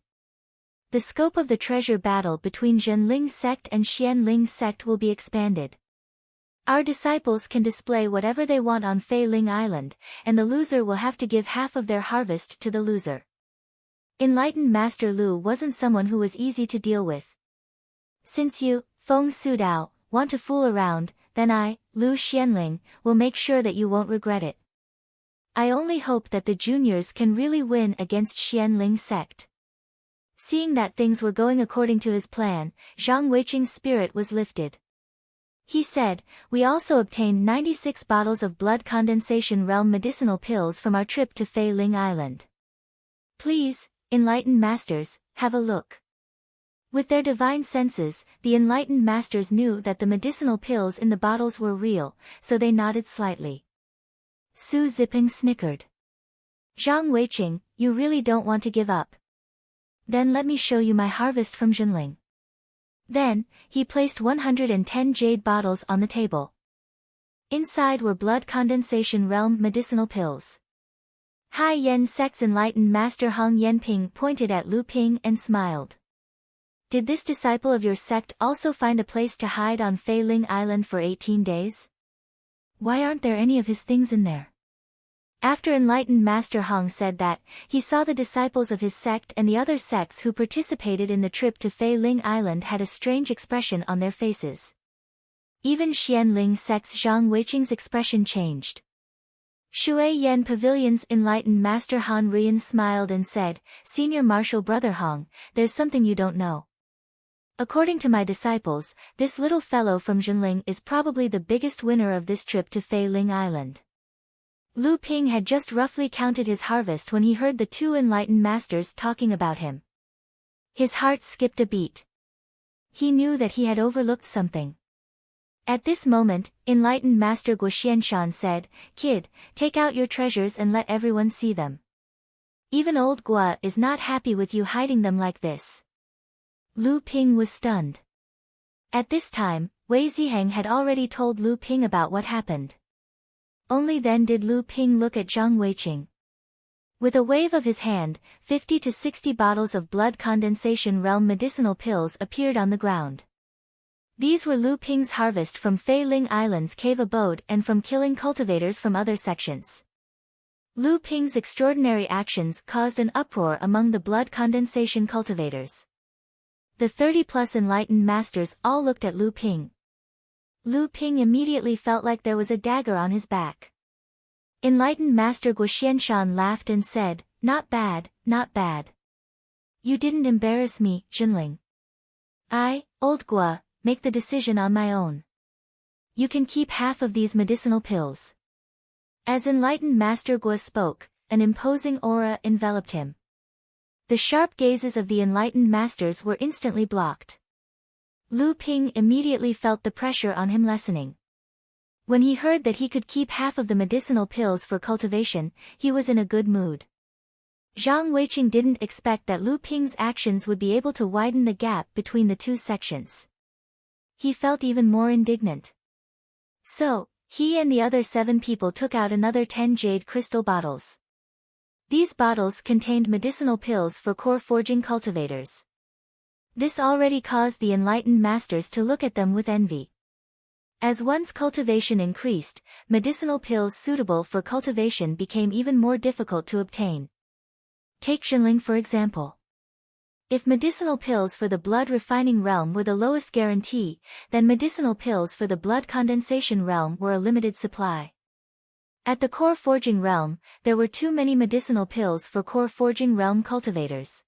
Speaker 1: The scope of the treasure battle between Zhenling sect and Xianling sect will be expanded. Our disciples can display whatever they want on Fei Ling Island, and the loser will have to give half of their harvest to the loser. Enlightened Master Lu wasn't someone who was easy to deal with. Since you, Feng Sudao, want to fool around, then I, Lu Xianling, will make sure that you won't regret it. I only hope that the juniors can really win against Xianling sect. Seeing that things were going according to his plan, Zhang Weiqing's spirit was lifted. He said, we also obtained 96 bottles of blood condensation realm medicinal pills from our trip to Fei Ling Island. Please, enlightened masters, have a look. With their divine senses, the enlightened masters knew that the medicinal pills in the bottles were real, so they nodded slightly. Su Ziping snickered. Zhang Weiqing, you really don't want to give up. Then let me show you my harvest from Zhenling. Then, he placed 110 jade bottles on the table. Inside were blood condensation realm medicinal pills. Hai Yen sect's enlightened master Hong Yanping pointed at Lu Ping and smiled. Did this disciple of your sect also find a place to hide on Fei Ling Island for 18 days? Why aren't there any of his things in there? After enlightened Master Hong said that, he saw the disciples of his sect and the other sects who participated in the trip to Fei Ling Island had a strange expression on their faces. Even Xianling sect's Zhang Weiqing's expression changed. Shui Yen Pavilion's enlightened Master Han Rian smiled and said, Senior Marshal Brother Hong, there's something you don't know. According to my disciples, this little fellow from Zhenling is probably the biggest winner of this trip to Fei Ling Island. Lu Ping had just roughly counted his harvest when he heard the two enlightened masters talking about him. His heart skipped a beat. He knew that he had overlooked something. At this moment, enlightened Master Guo Xianshan said, Kid, take out your treasures and let everyone see them. Even old Guo is not happy with you hiding them like this. Lu Ping was stunned. At this time, Wei Ziheng had already told Lu Ping about what happened. Only then did Lu Ping look at Zhang Weiqing. With a wave of his hand, 50 to 60 bottles of blood condensation realm medicinal pills appeared on the ground. These were Lu Ping's harvest from Fei Ling Island's cave abode and from killing cultivators from other sections. Lu Ping's extraordinary actions caused an uproar among the blood condensation cultivators. The 30-plus enlightened masters all looked at Lu Ping. Lu Ping immediately felt like there was a dagger on his back. Enlightened Master Guo Xianshan laughed and said, Not bad, not bad. You didn't embarrass me, Zhenling. I, old Guo, make the decision on my own. You can keep half of these medicinal pills. As enlightened Master Guo spoke, an imposing aura enveloped him. The sharp gazes of the enlightened masters were instantly blocked. Lu Ping immediately felt the pressure on him lessening. When he heard that he could keep half of the medicinal pills for cultivation, he was in a good mood. Zhang Weiqing didn't expect that Lu Ping's actions would be able to widen the gap between the two sections. He felt even more indignant. So, he and the other 7 people took out another 10 jade crystal bottles. These bottles contained medicinal pills for core forging cultivators. This already caused the enlightened masters to look at them with envy. As one's cultivation increased, medicinal pills suitable for cultivation became even more difficult to obtain. Take Zhenling for example. If medicinal pills for the blood refining realm were the lowest guarantee, then medicinal pills for the blood condensation realm were a limited supply. At the core forging realm, there were too many medicinal pills for core forging realm cultivators.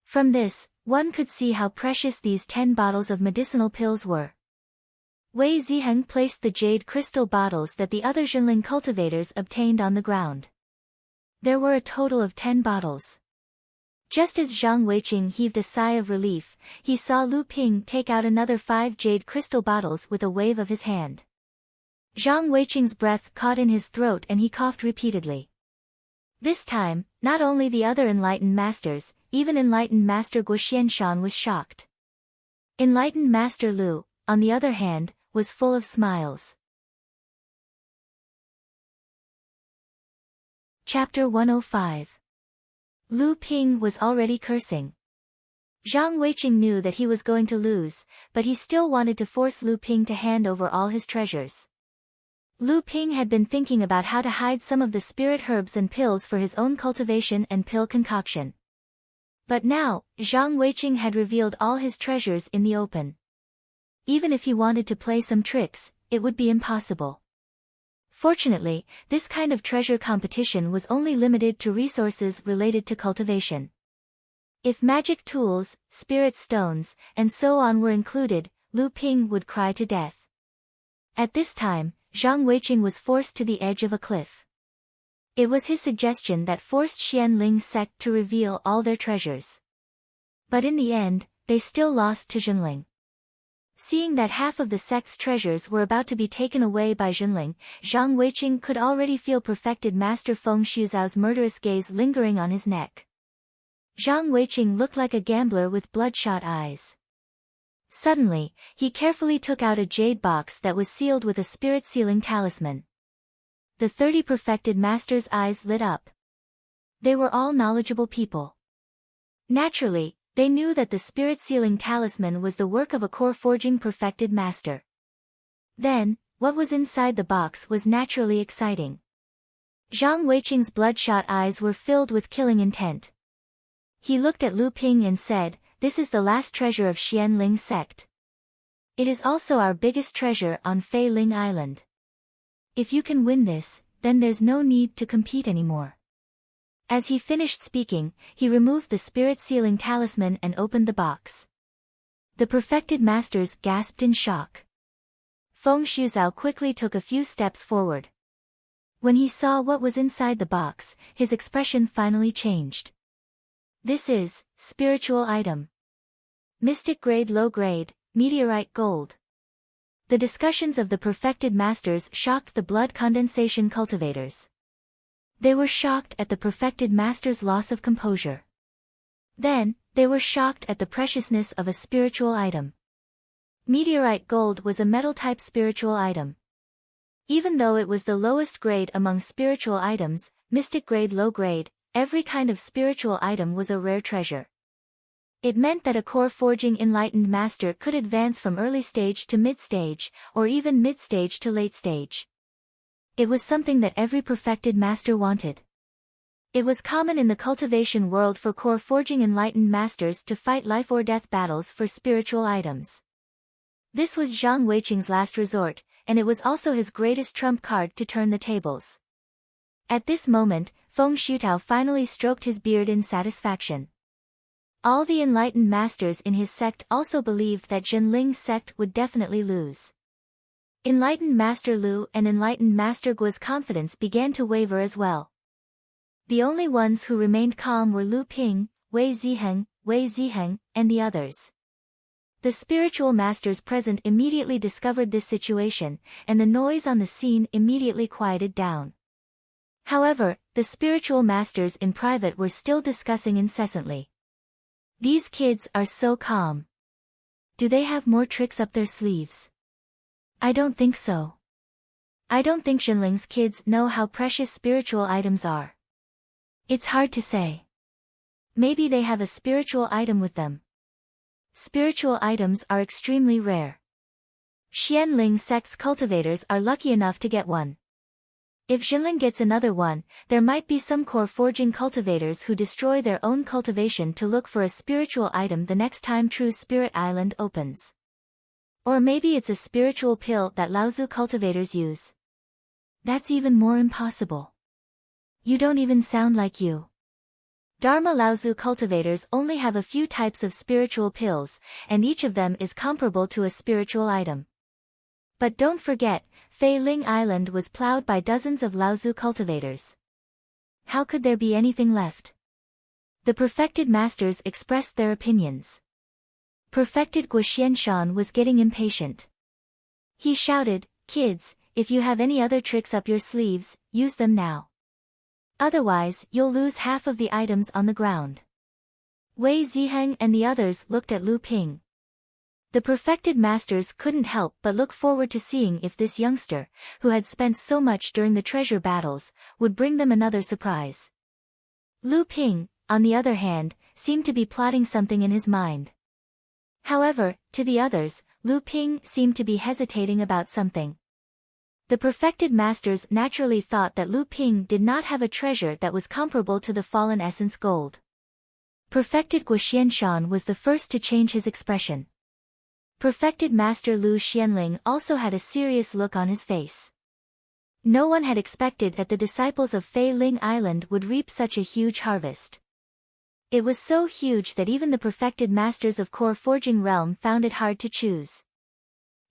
Speaker 1: From this, one could see how precious these 10 bottles of medicinal pills were. Wei Ziheng placed the jade crystal bottles that the other Zhenling cultivators obtained on the ground. There were a total of 10 bottles. Just as Zhang Weiqing heaved a sigh of relief, he saw Lu Ping take out another 5 jade crystal bottles with a wave of his hand. Zhang Weiqing's breath caught in his throat and he coughed repeatedly. This time, not only the other enlightened masters, even enlightened Master Guo Xianshan was shocked. Enlightened Master Lu, on the other hand, was full of smiles. Chapter 105. Lu Ping was already cursing. Zhang Weiqing knew that he was going to lose, but he still wanted to force Lu Ping to hand over all his treasures. Lu Ping had been thinking about how to hide some of the spirit herbs and pills for his own cultivation and pill concoction. But now, Zhang Weiqing had revealed all his treasures in the open. Even if he wanted to play some tricks, it would be impossible. Fortunately, this kind of treasure competition was only limited to resources related to cultivation. If magic tools, spirit stones, and so on were included, Lu Ping would cry to death. At this time, Zhang Weiqing was forced to the edge of a cliff. It was his suggestion that forced Xianling sect to reveal all their treasures. But in the end, they still lost to Jinling. Seeing that half of the sect's treasures were about to be taken away by Jinling, Zhang Weiqing could already feel perfected Master Feng Xuzao's murderous gaze lingering on his neck. Zhang Weiqing looked like a gambler with bloodshot eyes. Suddenly, he carefully took out a jade box that was sealed with a spirit sealing talisman. The 30 perfected masters' eyes lit up. They were all knowledgeable people. Naturally, they knew that the spirit sealing talisman was the work of a core forging perfected master. Then, what was inside the box was naturally exciting. Zhang Weiqing's bloodshot eyes were filled with killing intent. He looked at Lu Ping and said, "This is the last treasure of Xianling sect. It is also our biggest treasure on Fei Ling Island. If you can win this, then there's no need to compete anymore." As he finished speaking, he removed the spirit sealing talisman and opened the box. The perfected masters gasped in shock. Feng Shuzhao quickly took a few steps forward. When he saw what was inside the box, his expression finally changed. "This is spiritual item. Mystic grade, low grade, meteorite gold." The discussions of the perfected masters shocked the blood condensation cultivators. They were shocked at the perfected master's loss of composure. Then, they were shocked at the preciousness of a spiritual item. Meteorite gold was a metal-type spiritual item. Even though it was the lowest grade among spiritual items, mystic grade, low grade, every kind of spiritual item was a rare treasure. It meant that a core forging enlightened master could advance from early stage to mid-stage, or even mid-stage to late stage. It was something that every perfected master wanted. It was common in the cultivation world for core forging enlightened masters to fight life or death battles for spiritual items. This was Zhang Weiqing's last resort, and it was also his greatest trump card to turn the tables. At this moment, Feng Shutao finally stroked his beard in satisfaction. All the enlightened masters in his sect also believed that Jinling's sect would definitely lose. Enlightened Master Lu and Enlightened Master Guo's confidence began to waver as well. The only ones who remained calm were Lu Ping, Wei Ziheng, and the others. The spiritual masters present immediately discovered this situation, and the noise on the scene immediately quieted down. However, the spiritual masters in private were still discussing incessantly. "These kids are so calm. Do they have more tricks up their sleeves? I don't think so. I don't think Jinling's kids know how precious spiritual items are. It's hard to say. Maybe they have a spiritual item with them. Spiritual items are extremely rare. Xianling sect's cultivators are lucky enough to get one. If Jinling gets another one, there might be some core forging cultivators who destroy their own cultivation to look for a spiritual item the next time True Spirit Island opens. Or maybe it's a spiritual pill that Laozu cultivators use. That's even more impossible. You don't even sound like you. Dharma Laozu cultivators only have a few types of spiritual pills, and each of them is comparable to a spiritual item. But don't forget, Fei Ling Island was plowed by dozens of Laozu cultivators. How could there be anything left? The perfected masters expressed their opinions. Perfected Guo Xianshan was getting impatient. He shouted, "Kids, if you have any other tricks up your sleeves, use them now. Otherwise, you'll lose half of the items on the ground." Wei Ziheng and the others looked at Lu Ping. The perfected masters couldn't help but look forward to seeing if this youngster, who had spent so much during the treasure battles, would bring them another surprise. Lu Ping, on the other hand, seemed to be plotting something in his mind. However, to the others, Lu Ping seemed to be hesitating about something. The perfected masters naturally thought that Lu Ping did not have a treasure that was comparable to the fallen essence gold. Perfected Guo Xianshan was the first to change his expression. Perfected Master Lu Xianling also had a serious look on his face. No one had expected that the disciples of Fei Ling Island would reap such a huge harvest. It was so huge that even the perfected masters of Core Forging Realm found it hard to choose.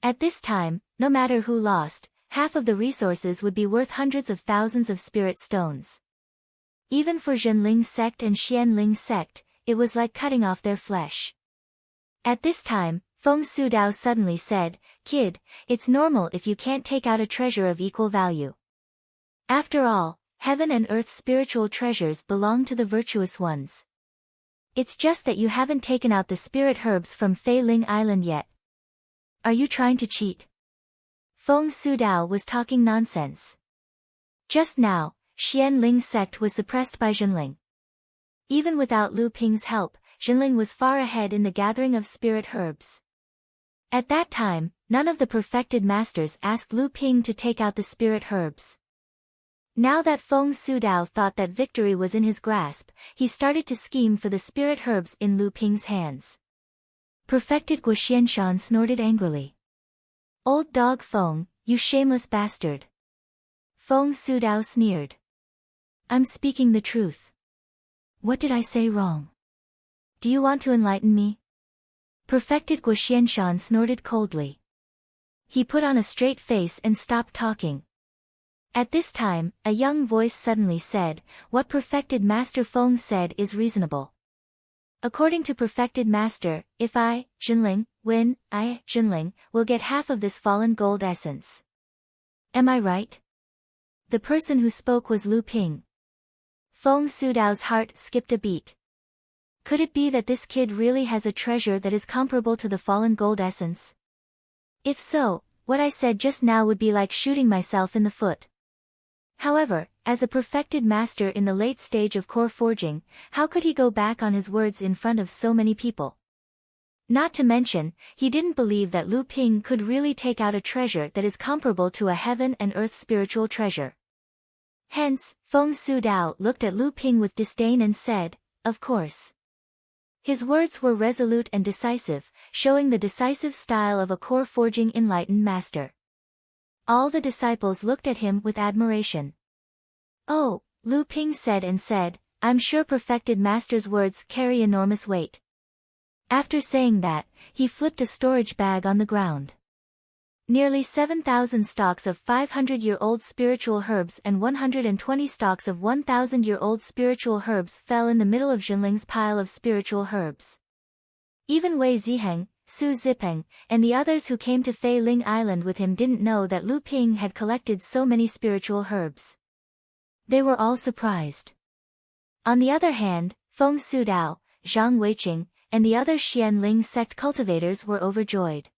Speaker 1: At this time, no matter who lost, half of the resources would be worth hundreds of thousands of spirit stones. Even for Zhenling sect and Xianling sect, it was like cutting off their flesh. At this time, Feng Sudao suddenly said, "Kid, it's normal if you can't take out a treasure of equal value. After all, heaven and earth spiritual treasures belong to the virtuous ones. It's just that you haven't taken out the spirit herbs from Fei Ling Island yet. Are you trying to cheat?" Feng Sudao was talking nonsense. Just now, Xianling sect was suppressed by Zhenling. Even without Lu Ping's help, Zhenling was far ahead in the gathering of spirit herbs. At that time, none of the perfected masters asked Lu Ping to take out the spirit herbs. Now that Feng Sudao thought that victory was in his grasp, he started to scheme for the spirit herbs in Lu Ping's hands. Perfected Guo Xianshan snorted angrily. "Old dog Feng, you shameless bastard." Feng Sudao sneered. "I'm speaking the truth. What did I say wrong? Do you want to enlighten me?" Perfected Guo Xianshan snorted coldly. He put on a straight face and stopped talking. At this time, a young voice suddenly said, "What perfected Master Feng said is reasonable. According to perfected Master, if I, Zhenling, win, I, Zhenling, will get half of this fallen gold essence. Am I right?" The person who spoke was Lu Ping. Feng Sudao's heart skipped a beat. Could it be that this kid really has a treasure that is comparable to the fallen gold essence? If so, what I said just now would be like shooting myself in the foot. However, as a perfected master in the late stage of core forging, how could he go back on his words in front of so many people? Not to mention, he didn't believe that Lu Ping could really take out a treasure that is comparable to a heaven and earth spiritual treasure. Hence, Feng Sudao looked at Lu Ping with disdain and said, "Of course." His words were resolute and decisive, showing the decisive style of a core forging enlightened master. All the disciples looked at him with admiration. "Oh," Lu Ping said and said, "I'm sure perfected master's words carry enormous weight." After saying that, he flipped a storage bag on the ground. Nearly 7,000 stalks of 500-year-old spiritual herbs and 120 stalks of 1,000-year-old spiritual herbs fell in the middle of Zhenling's pile of spiritual herbs. Even Wei Ziheng, Su Zipeng, and the others who came to Fei Ling Island with him didn't know that Lu Ping had collected so many spiritual herbs. They were all surprised. On the other hand, Feng Sudao, Zhang Weiqing, and the other Xianling sect cultivators were overjoyed.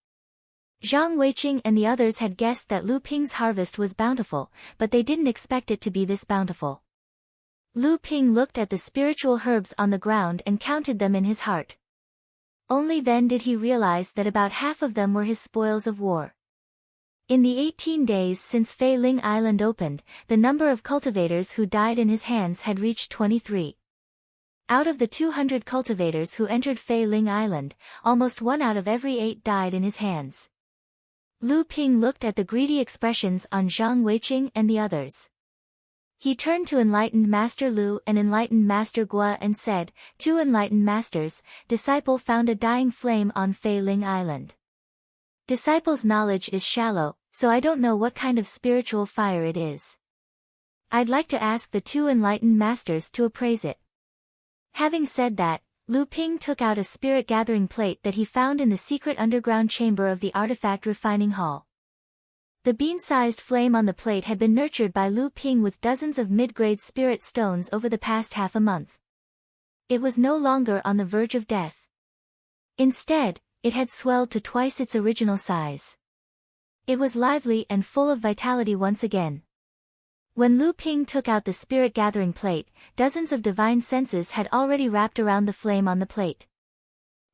Speaker 1: Zhang Weiqing and the others had guessed that Lu Ping's harvest was bountiful, but they didn't expect it to be this bountiful. Lu Ping looked at the spiritual herbs on the ground and counted them in his heart. Only then did he realize that about half of them were his spoils of war. In the 18 days since Fei Ling Island opened, the number of cultivators who died in his hands had reached 23. Out of the 200 cultivators who entered Fei Ling Island, almost 1 out of every 8 died in his hands. Lu Ping looked at the greedy expressions on Zhang Weiqing and the others. He turned to enlightened Master Lu and enlightened Master Guo and said, "Two enlightened masters, disciple found a dying flame on Fei Ling Island. Disciple's knowledge is shallow, so I don't know what kind of spiritual fire it is. I'd like to ask the two enlightened masters to appraise it." Having said that, Lu Ping took out a spirit gathering plate that he found in the secret underground chamber of the artifact refining hall. The bean-sized flame on the plate had been nurtured by Lu Ping with dozens of mid-grade spirit stones over the past half a month. It was no longer on the verge of death. Instead, it had swelled to twice its original size. It was lively and full of vitality once again. When Lu Ping took out the spirit-gathering plate, dozens of divine senses had already wrapped around the flame on the plate.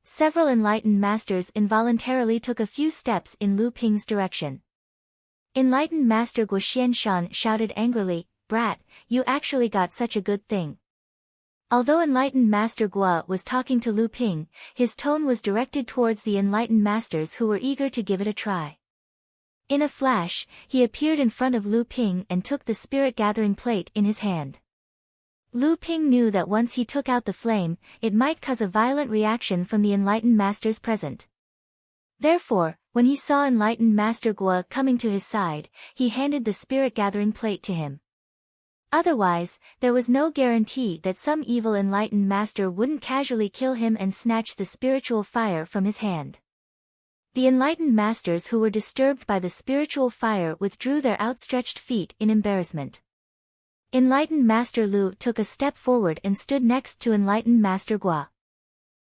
Speaker 1: Several enlightened masters involuntarily took a few steps in Lu Ping's direction. Enlightened Master Guo Xianshan shouted angrily, "Brat, you actually got such a good thing." Although Enlightened Master Guo was talking to Lu Ping, his tone was directed towards the enlightened masters who were eager to give it a try. In a flash, he appeared in front of Lu Ping and took the spirit-gathering plate in his hand. Lu Ping knew that once he took out the flame, it might cause a violent reaction from the enlightened masters present. Therefore, when he saw enlightened Master Guo coming to his side, he handed the spirit-gathering plate to him. Otherwise, there was no guarantee that some evil enlightened master wouldn't casually kill him and snatch the spiritual fire from his hand. The enlightened masters who were disturbed by the spiritual fire withdrew their outstretched feet in embarrassment. Enlightened Master Lu took a step forward and stood next to enlightened Master Guo.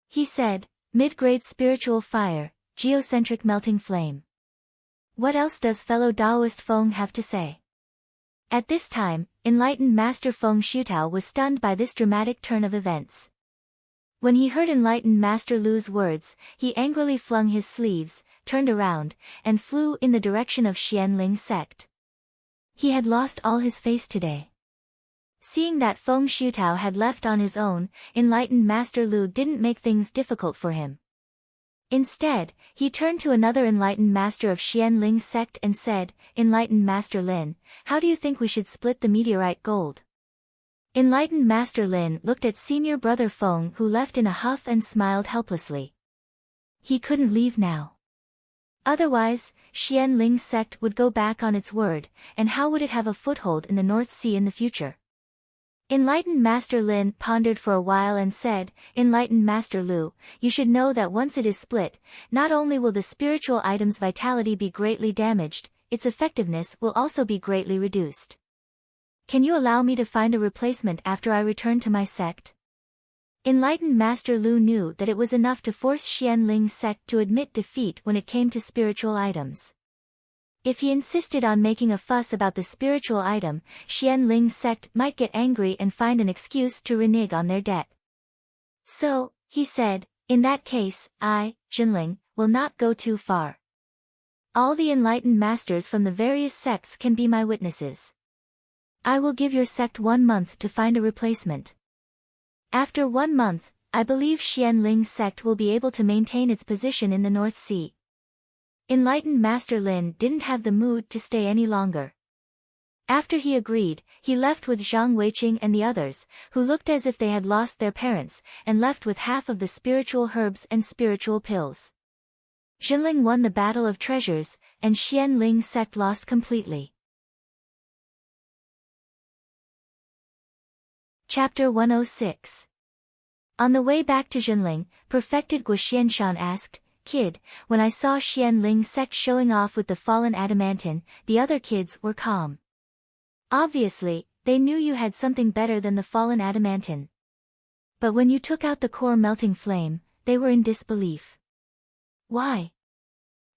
Speaker 1: He said, "Mid-grade spiritual fire, geocentric melting flame. What else does fellow Taoist Feng have to say?" At this time, enlightened Master Feng Shutao was stunned by this dramatic turn of events. When he heard enlightened Master Lu's words, he angrily flung his sleeves, turned around, and flew in the direction of Xianling sect. He had lost all his face today. Seeing that Feng Shutao had left on his own, enlightened Master Lu didn't make things difficult for him. Instead, he turned to another enlightened master of Xianling sect and said, "Enlightened Master Lin, how do you think we should split the meteorite gold?" Enlightened Master Lin looked at senior brother Feng, who left in a huff, and smiled helplessly. He couldn't leave now. Otherwise, Xianling sect would go back on its word, and how would it have a foothold in the North Sea in the future? Enlightened Master Lin pondered for a while and said, "Enlightened Master Lu, you should know that once it is split, not only will the spiritual item's vitality be greatly damaged, its effectiveness will also be greatly reduced. Can you allow me to find a replacement after I return to my sect?" Enlightened Master Lu knew that it was enough to force Xianling sect to admit defeat when it came to spiritual items. If he insisted on making a fuss about the spiritual item, Xianling sect might get angry and find an excuse to renege on their debt. So, he said, "In that case, I, Jinling, will not go too far. All the enlightened masters from the various sects can be my witnesses. I will give your sect 1 month to find a replacement. After 1 month, I believe Xianling sect will be able to maintain its position in the North Sea." Enlightened Master Lin didn't have the mood to stay any longer. After he agreed, he left with Zhang Weiqing and the others, who looked as if they had lost their parents, and left with half of the spiritual herbs and spiritual pills. Jinling won the battle of treasures, and Xianling sect lost completely. Chapter 106. On the way back to Jinling, perfected Guo Xianshan asked, "Kid, when I saw Xianling sect showing off with the fallen adamantine, the other kids were calm. Obviously, they knew you had something better than the fallen adamantine. But when you took out the core melting flame, they were in disbelief." "Why?"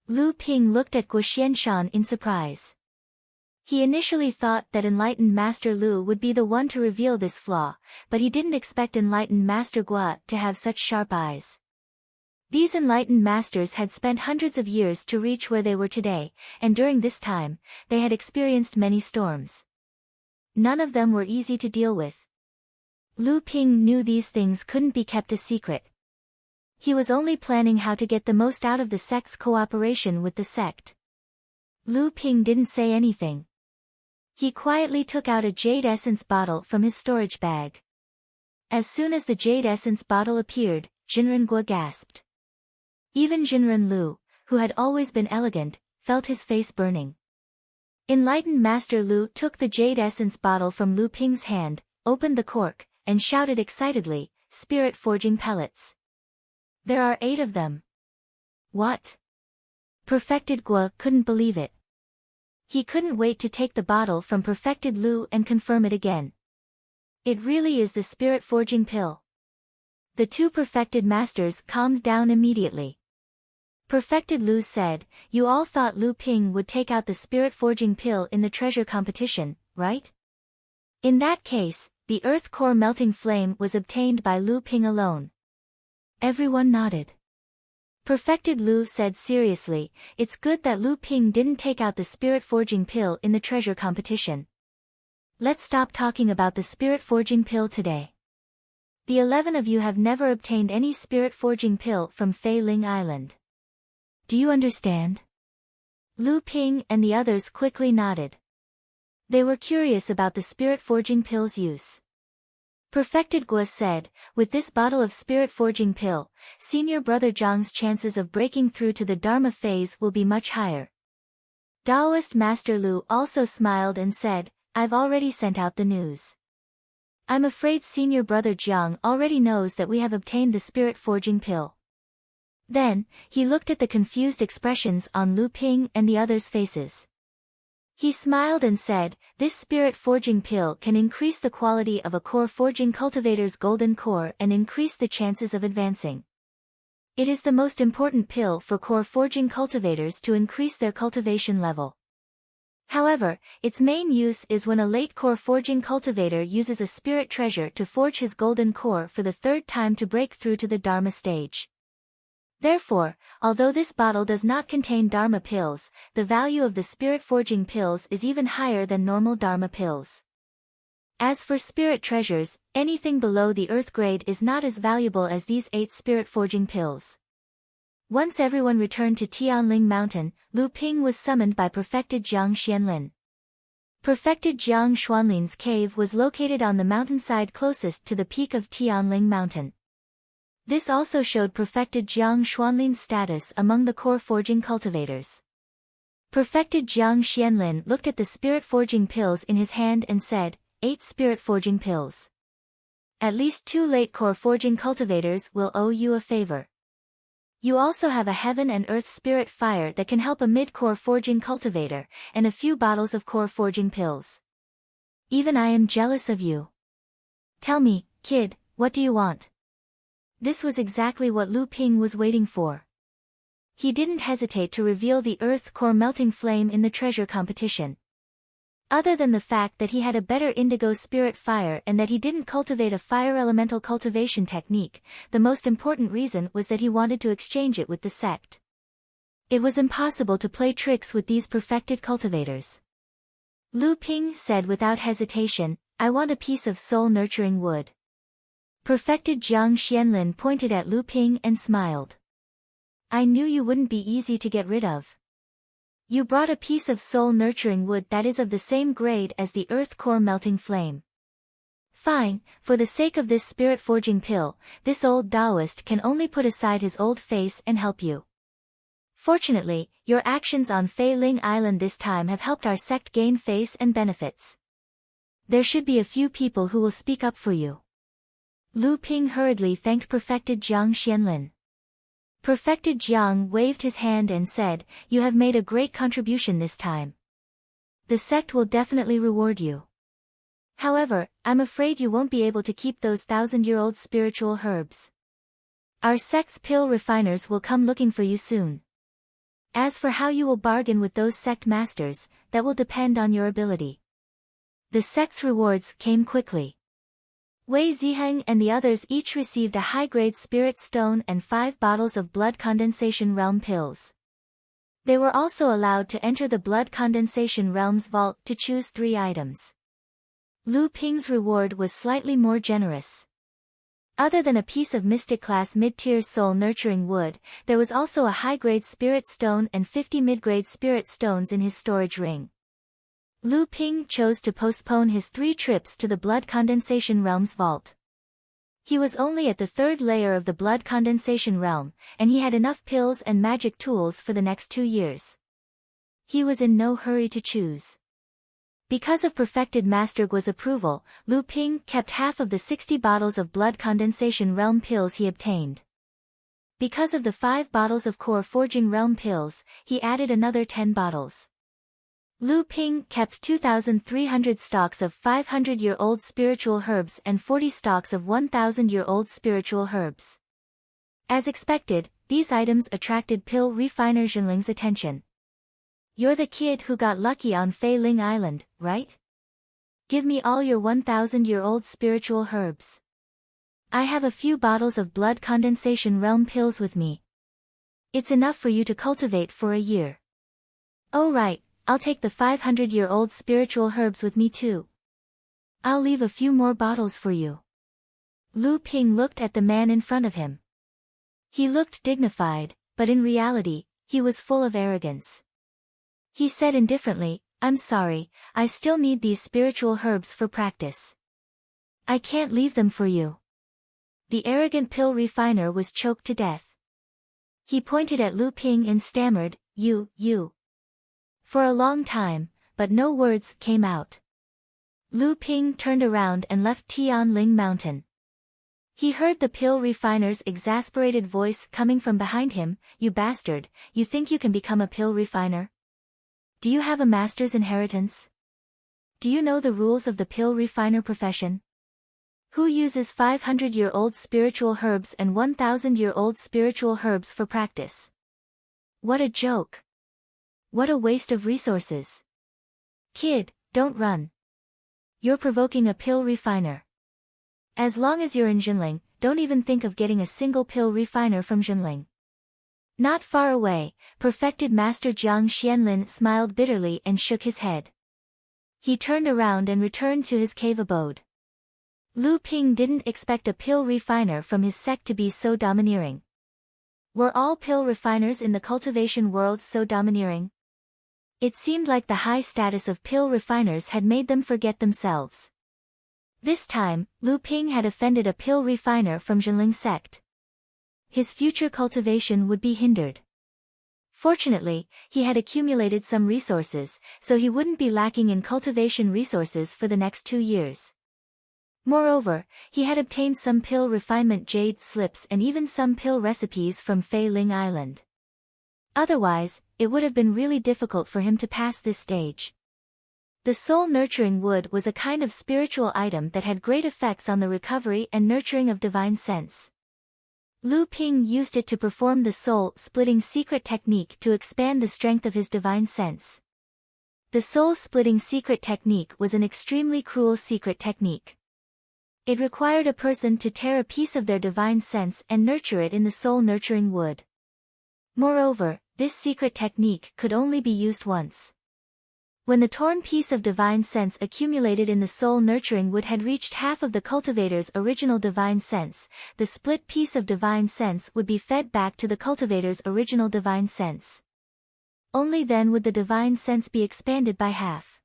Speaker 1: Lu Ping looked at Guo Xianshan in surprise. He initially thought that enlightened Master Lu would be the one to reveal this flaw, but he didn't expect enlightened Master Guo to have such sharp eyes. These enlightened masters had spent hundreds of years to reach where they were today, and during this time, they had experienced many storms. None of them were easy to deal with. Lu Ping knew these things couldn't be kept a secret. He was only planning how to get the most out of the sect's cooperation with the sect. Lu Ping didn't say anything. He quietly took out a jade essence bottle from his storage bag. As soon as the jade essence bottle appeared, Jinren Guo gasped. Even Jinren Lu, who had always been elegant, felt his face burning. Enlightened Master Lu took the jade essence bottle from Lu Ping's hand, opened the cork, and shouted excitedly, "Spirit forging pellets. There are 8 of them." "What?" Perfected Guo couldn't believe it. He couldn't wait to take the bottle from Perfected Lu and confirm it again. It really is the spirit forging pill. The 2 perfected masters calmed down immediately. Perfected Lu said, you all thought Lu Ping would take out the spirit forging pill in the treasure competition, right? In that case, the earth core melting flame was obtained by Lu Ping alone. Everyone nodded. Perfected Lu said seriously, it's good that Lu Ping didn't take out the spirit forging pill in the treasure competition. Let's stop talking about the spirit forging pill today. The 11 of you have never obtained any spirit forging pill from Fei Ling Island. Do you understand? Lu Ping and the others quickly nodded. They were curious about the spirit forging pill's use. Perfected Gua said, with this bottle of spirit forging pill, senior brother Zhang's chances of breaking through to the Dharma phase will be much higher. Taoist Master Lu also smiled and said, I've already sent out the news. I'm afraid senior brother Jiang already knows that we have obtained the spirit forging pill. Then, he looked at the confused expressions on Lu Ping and the others' faces. He smiled and said, this spirit forging pill can increase the quality of a core forging cultivator's golden core and increase the chances of advancing. It is the most important pill for core forging cultivators to increase their cultivation level. However, its main use is when a late core forging cultivator uses a spirit treasure to forge his golden core for the third time to break through to the Dharma stage. Therefore, although this bottle does not contain Dharma pills, the value of the spirit forging pills is even higher than normal Dharma pills. As for spirit treasures, anything below the earth grade is not as valuable as these 8 spirit forging pills. Once everyone returned to Tianling Mountain, Lu Ping was summoned by Perfected Jiang Xianlin. Perfected Jiang Xuanlin's cave was located on the mountainside closest to the peak of Tianling Mountain. This also showed Perfected Jiang Xuanlin's status among the core forging cultivators. Perfected Jiang Xianlin looked at the spirit forging pills in his hand and said, 8 spirit forging pills. At least 2 late core forging cultivators will owe you a favor. You also have a heaven and earth spirit fire that can help a mid-core forging cultivator, and a few bottles of core forging pills. Even I am jealous of you. Tell me, kid, what do you want? This was exactly what Lu Ping was waiting for. He didn't hesitate to reveal the earth core melting flame in the treasure competition. Other than the fact that he had a better indigo spirit fire and that he didn't cultivate a fire elemental cultivation technique, the most important reason was that he wanted to exchange it with the sect. It was impossible to play tricks with these perfected cultivators. Lu Ping said without hesitation, I want a piece of soul-nurturing wood. Perfected Jiang Xianlin pointed at Lu Ping and smiled. I knew you wouldn't be easy to get rid of. You brought a piece of soul-nurturing wood that is of the same grade as the earth core melting flame. Fine, for the sake of this spirit forging pill, this old Taoist can only put aside his old face and help you. Fortunately, your actions on Fei Ling Island this time have helped our sect gain face and benefits. There should be a few people who will speak up for you. Lu Ping hurriedly thanked Perfected Jiang Xianlin. Perfected Jiang waved his hand and said, you have made a great contribution this time. The sect will definitely reward you. However, I'm afraid you won't be able to keep those 1,000-year-old spiritual herbs. Our sect's pill refiners will come looking for you soon. As for how you will bargain with those sect masters, that will depend on your ability. The sect's rewards came quickly. Wei Ziheng and the others each received a high-grade spirit stone and 5 bottles of blood condensation realm pills. They were also allowed to enter the blood condensation realm's vault to choose 3 items. Lu Ping's reward was slightly more generous. Other than a piece of mystic class mid-tier soul-nurturing wood, there was also a high-grade spirit stone and 50 mid-grade spirit stones in his storage ring. Lu Ping chose to postpone his 3 trips to the blood condensation realm's vault. He was only at the 3rd layer of the blood condensation realm, and he had enough pills and magic tools for the next 2 years. He was in no hurry to choose. Because of Perfected Master Gua's approval, Lu Ping kept half of the 60 bottles of blood condensation realm pills he obtained. Because of the 5 bottles of core forging realm pills, he added another 10 bottles. Lu Ping kept 2,300 stalks of 500-year-old spiritual herbs and 40 stalks of 1,000-year-old spiritual herbs. As expected, these items attracted pill refiner Jinling's attention. You're the kid who got lucky on Fei Ling Island, right? Give me all your 1,000-year-old spiritual herbs. I have a few bottles of blood condensation realm pills with me. It's enough for you to cultivate for a year. Oh right, I'll take the 500-year-old spiritual herbs with me too. I'll leave a few more bottles for you. Lu Ping looked at the man in front of him. He looked dignified, but in reality, he was full of arrogance. He said indifferently, I'm sorry, I still need these spiritual herbs for practice. I can't leave them for you. The arrogant pill refiner was choked to death. He pointed at Lu Ping and stammered, you. For a long time, but no words came out. Lu Ping turned around and left Tianling Mountain. He heard the pill refiner's exasperated voice coming from behind him, you bastard, you think you can become a pill refiner? Do you have a master's inheritance? Do you know the rules of the pill refiner profession? Who uses 500-year-old spiritual herbs and 1,000-year-old spiritual herbs for practice? What a joke! What a waste of resources! Kid, don't run. You're provoking a pill refiner. As long as you're in Jinling, don't even think of getting a single pill refiner from Jinling. Not far away, perfected Master Jiang Xianlin smiled bitterly and shook his head. He turned around and returned to his cave abode. Lu Ping didn't expect a pill refiner from his sect to be so domineering. Were all pill refiners in the cultivation world so domineering? It seemed like the high status of pill refiners had made them forget themselves. This time, Lu Ping had offended a pill refiner from Jinling sect. His future cultivation would be hindered. Fortunately, he had accumulated some resources, so he wouldn't be lacking in cultivation resources for the next 2 years. Moreover, he had obtained some pill refinement jade slips and even some pill recipes from Fei Ling Island. Otherwise, it would have been really difficult for him to pass this stage. The soul-nurturing wood was a kind of spiritual item that had great effects on the recovery and nurturing of divine sense. Lu Ping used it to perform the soul-splitting secret technique to expand the strength of his divine sense. The soul-splitting secret technique was an extremely cruel secret technique. It required a person to tear a piece of their divine sense and nurture it in the soul-nurturing wood. Moreover, this secret technique could only be used once. When the torn piece of divine sense accumulated in the soul-nurturing wood had reached half of the cultivator's original divine sense, the split piece of divine sense would be fed back to the cultivator's original divine sense. Only then would the divine sense be expanded by half.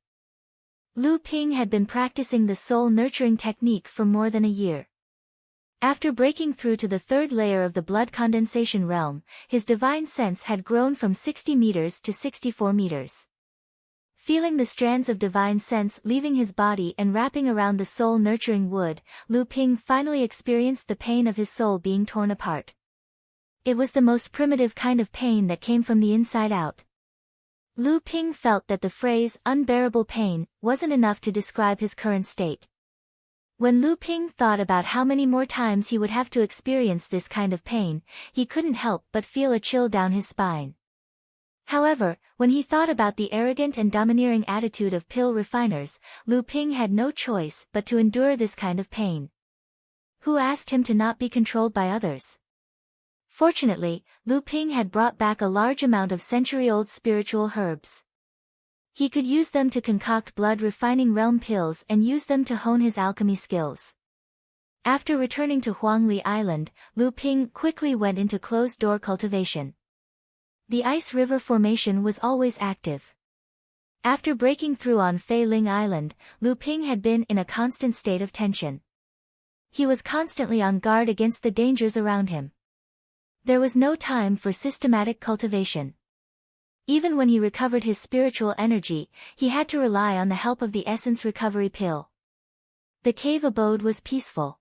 Speaker 1: Lu Ping had been practicing the soul-nurturing technique for more than a year. After breaking through to the third layer of the blood condensation realm, his divine sense had grown from 60 meters to 64 meters. Feeling the strands of divine sense leaving his body and wrapping around the soul-nurturing wood, Lu Ping finally experienced the pain of his soul being torn apart. It was the most primitive kind of pain that came from the inside out. Lu Ping felt that the phrase unbearable pain wasn't enough to describe his current state. When Lu Ping thought about how many more times he would have to experience this kind of pain, he couldn't help but feel a chill down his spine. However, when he thought about the arrogant and domineering attitude of pill refiners, Lu Ping had no choice but to endure this kind of pain. Who asked him to not be controlled by others? Fortunately, Lu Ping had brought back a large amount of century-old spiritual herbs. He could use them to concoct blood-refining realm pills and use them to hone his alchemy skills. After returning to Huangli Island, Lu Ping quickly went into closed-door cultivation. The ice river formation was always active. After breaking through on Fei Ling Island, Lu Ping had been in a constant state of tension. He was constantly on guard against the dangers around him. There was no time for systematic cultivation. Even when he recovered his spiritual energy, he had to rely on the help of the essence recovery pill. The cave abode was peaceful.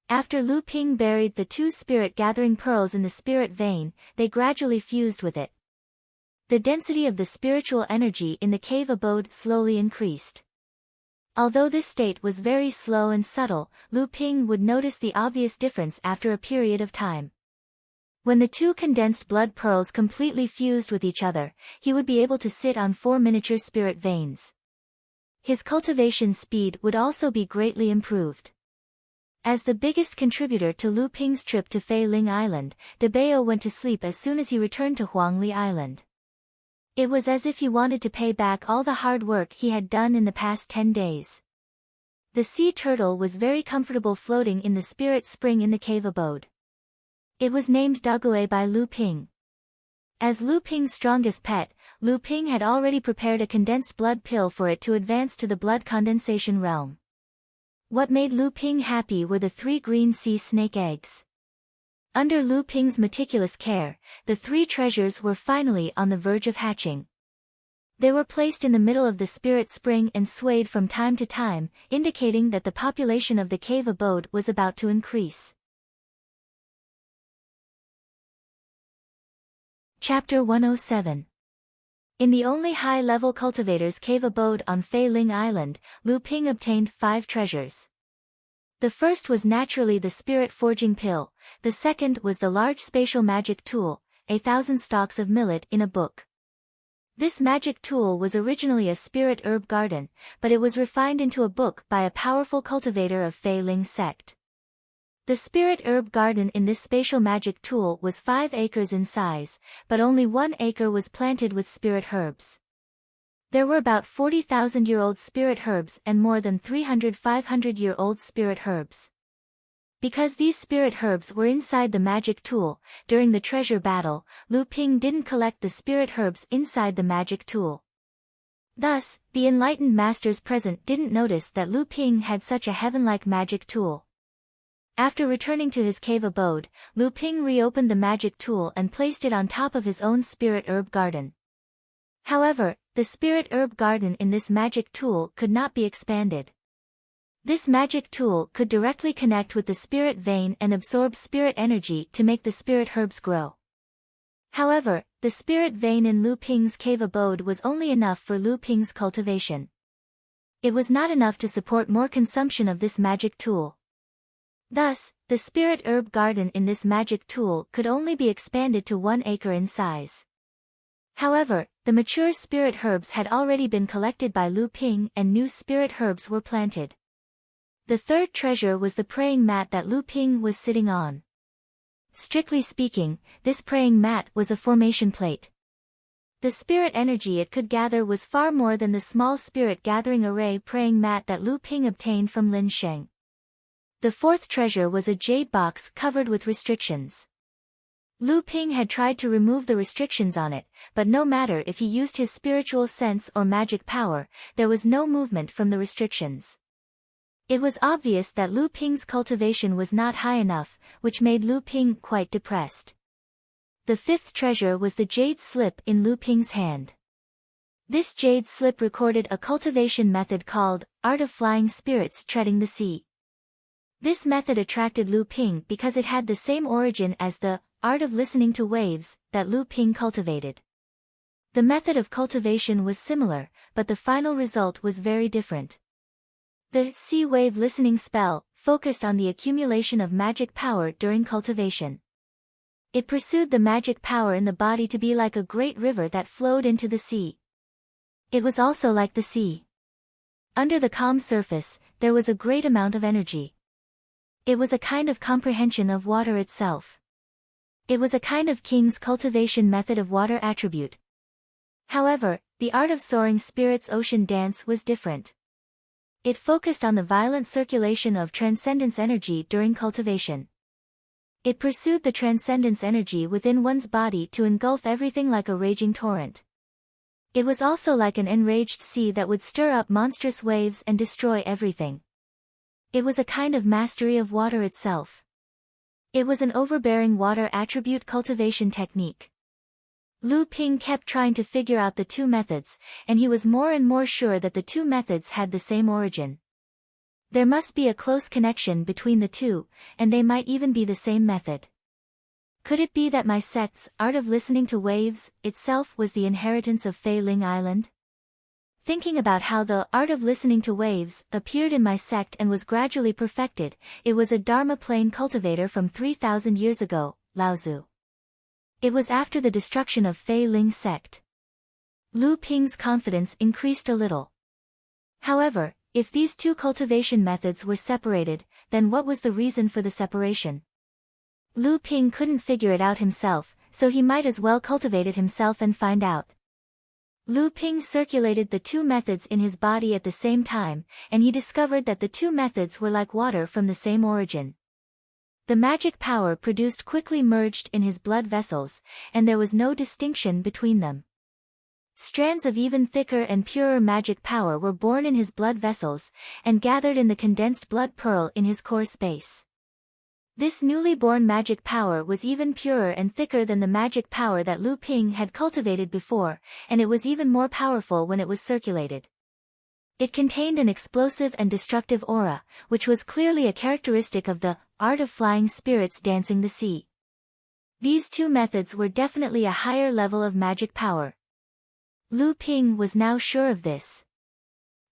Speaker 1: After Lu Ping buried the 2 spirit-gathering pearls in the spirit vein, they gradually fused with it. The density of the spiritual energy in the cave abode slowly increased. Although this state was very slow and subtle, Lu Ping would notice the obvious difference after a period of time. When the two condensed blood pearls completely fused with each other, he would be able to sit on 4 miniature spirit veins. His cultivation speed would also be greatly improved. As the biggest contributor to Lu Ping's trip to Fei Ling Island, De Bao went to sleep as soon as he returned to Huangli Island. It was as if he wanted to pay back all the hard work he had done in the past 10 days. The sea turtle was very comfortable floating in the spirit spring in the cave abode. It was named Daguai by Lu Ping. As Lu Ping's strongest pet, Lu Ping had already prepared a condensed blood pill for it to advance to the blood condensation realm. What made Lu Ping happy were the 3 green sea snake eggs. Under Lu Ping's meticulous care, the 3 treasures were finally on the verge of hatching. They were placed in the middle of the spirit spring and swayed from time to time, indicating that the population of the cave abode was about to increase. Chapter 107. In the only high-level cultivator's cave abode on Fei Ling Island, Lu Ping obtained 5 treasures. The first was naturally the spirit forging pill, the second was the large spatial magic tool, 1,000 stalks of millet in a book. This magic tool was originally a spirit herb garden, but it was refined into a book by a powerful cultivator of Fei Ling sect. The spirit herb garden in this spatial magic tool was 5 acres in size, but only 1 acre was planted with spirit herbs. There were about 40,000-year-old spirit herbs and more than 300 500-year-old spirit herbs. Because these spirit herbs were inside the magic tool, during the treasure battle, Lu Ping didn't collect the spirit herbs inside the magic tool. Thus, the enlightened masters present didn't notice that Lu Ping had such a heaven-like magic tool. After returning to his cave abode, Lu Ping reopened the magic tool and placed it on top of his own spirit herb garden. However, the spirit herb garden in this magic tool could not be expanded. This magic tool could directly connect with the spirit vein and absorb spirit energy to make the spirit herbs grow. However, the spirit vein in Lu Ping's cave abode was only enough for Lu Ping's cultivation. It was not enough to support more consumption of this magic tool. Thus, the spirit herb garden in this magic tool could only be expanded to 1 acre in size. However, the mature spirit herbs had already been collected by Lu Ping and new spirit herbs were planted. The third treasure was the praying mat that Lu Ping was sitting on. Strictly speaking, this praying mat was a formation plate. The spirit energy it could gather was far more than the small spirit gathering array praying mat that Lu Ping obtained from Lin Sheng. The fourth treasure was a jade box covered with restrictions. Lu Ping had tried to remove the restrictions on it, but no matter if he used his spiritual sense or magic power, there was no movement from the restrictions. It was obvious that Lu Ping's cultivation was not high enough, which made Lu Ping quite depressed. The fifth treasure was the jade slip in Lu Ping's hand. This jade slip recorded a cultivation method called Art of Flying Spirits Treading the Sea. This method attracted Lu Ping because it had the same origin as the Art of Listening to Waves that Lu Ping cultivated. The method of cultivation was similar, but the final result was very different. The sea wave listening spell focused on the accumulation of magic power during cultivation. It pursued the magic power in the body to be like a great river that flowed into the sea. It was also like the sea. Under the calm surface, there was a great amount of energy. It was a kind of comprehension of water itself. It was a kind of king's cultivation method of water attribute. However, the art of soaring spirits ocean dance was different. It focused on the violent circulation of transcendence energy during cultivation. It pursued the transcendence energy within one's body to engulf everything like a raging torrent. It was also like an enraged sea that would stir up monstrous waves and destroy everything. It was a kind of mastery of water itself. It was an overbearing water attribute cultivation technique. Lu Ping kept trying to figure out the two methods, and he was more and more sure that the two methods had the same origin. There must be a close connection between the two, and they might even be the same method. Could it be that my sect's Art of Listening to Waves itself was the inheritance of Fei Ling Island? Thinking about how the Art of Listening to Waves appeared in my sect and was gradually perfected, it was a Dharma plane cultivator from 3,000 years ago, Lao Tzu. It was after the destruction of Fei Ling sect. Lu Ping's confidence increased a little. However, if these two cultivation methods were separated, then what was the reason for the separation? Lu Ping couldn't figure it out himself, so he might as well cultivate it himself and find out. Lu Ping circulated the two methods in his body at the same time, and he discovered that the two methods were like water from the same origin. The magic power produced quickly merged in his blood vessels, and there was no distinction between them. Strands of even thicker and purer magic power were born in his blood vessels, and gathered in the condensed blood pearl in his core space. This newly born magic power was even purer and thicker than the magic power that Lu Ping had cultivated before, and it was even more powerful when it was circulated. It contained an explosive and destructive aura, which was clearly a characteristic of the art of flying spirits dancing the sea. These two methods were definitely a higher level of magic power. Lu Ping was now sure of this.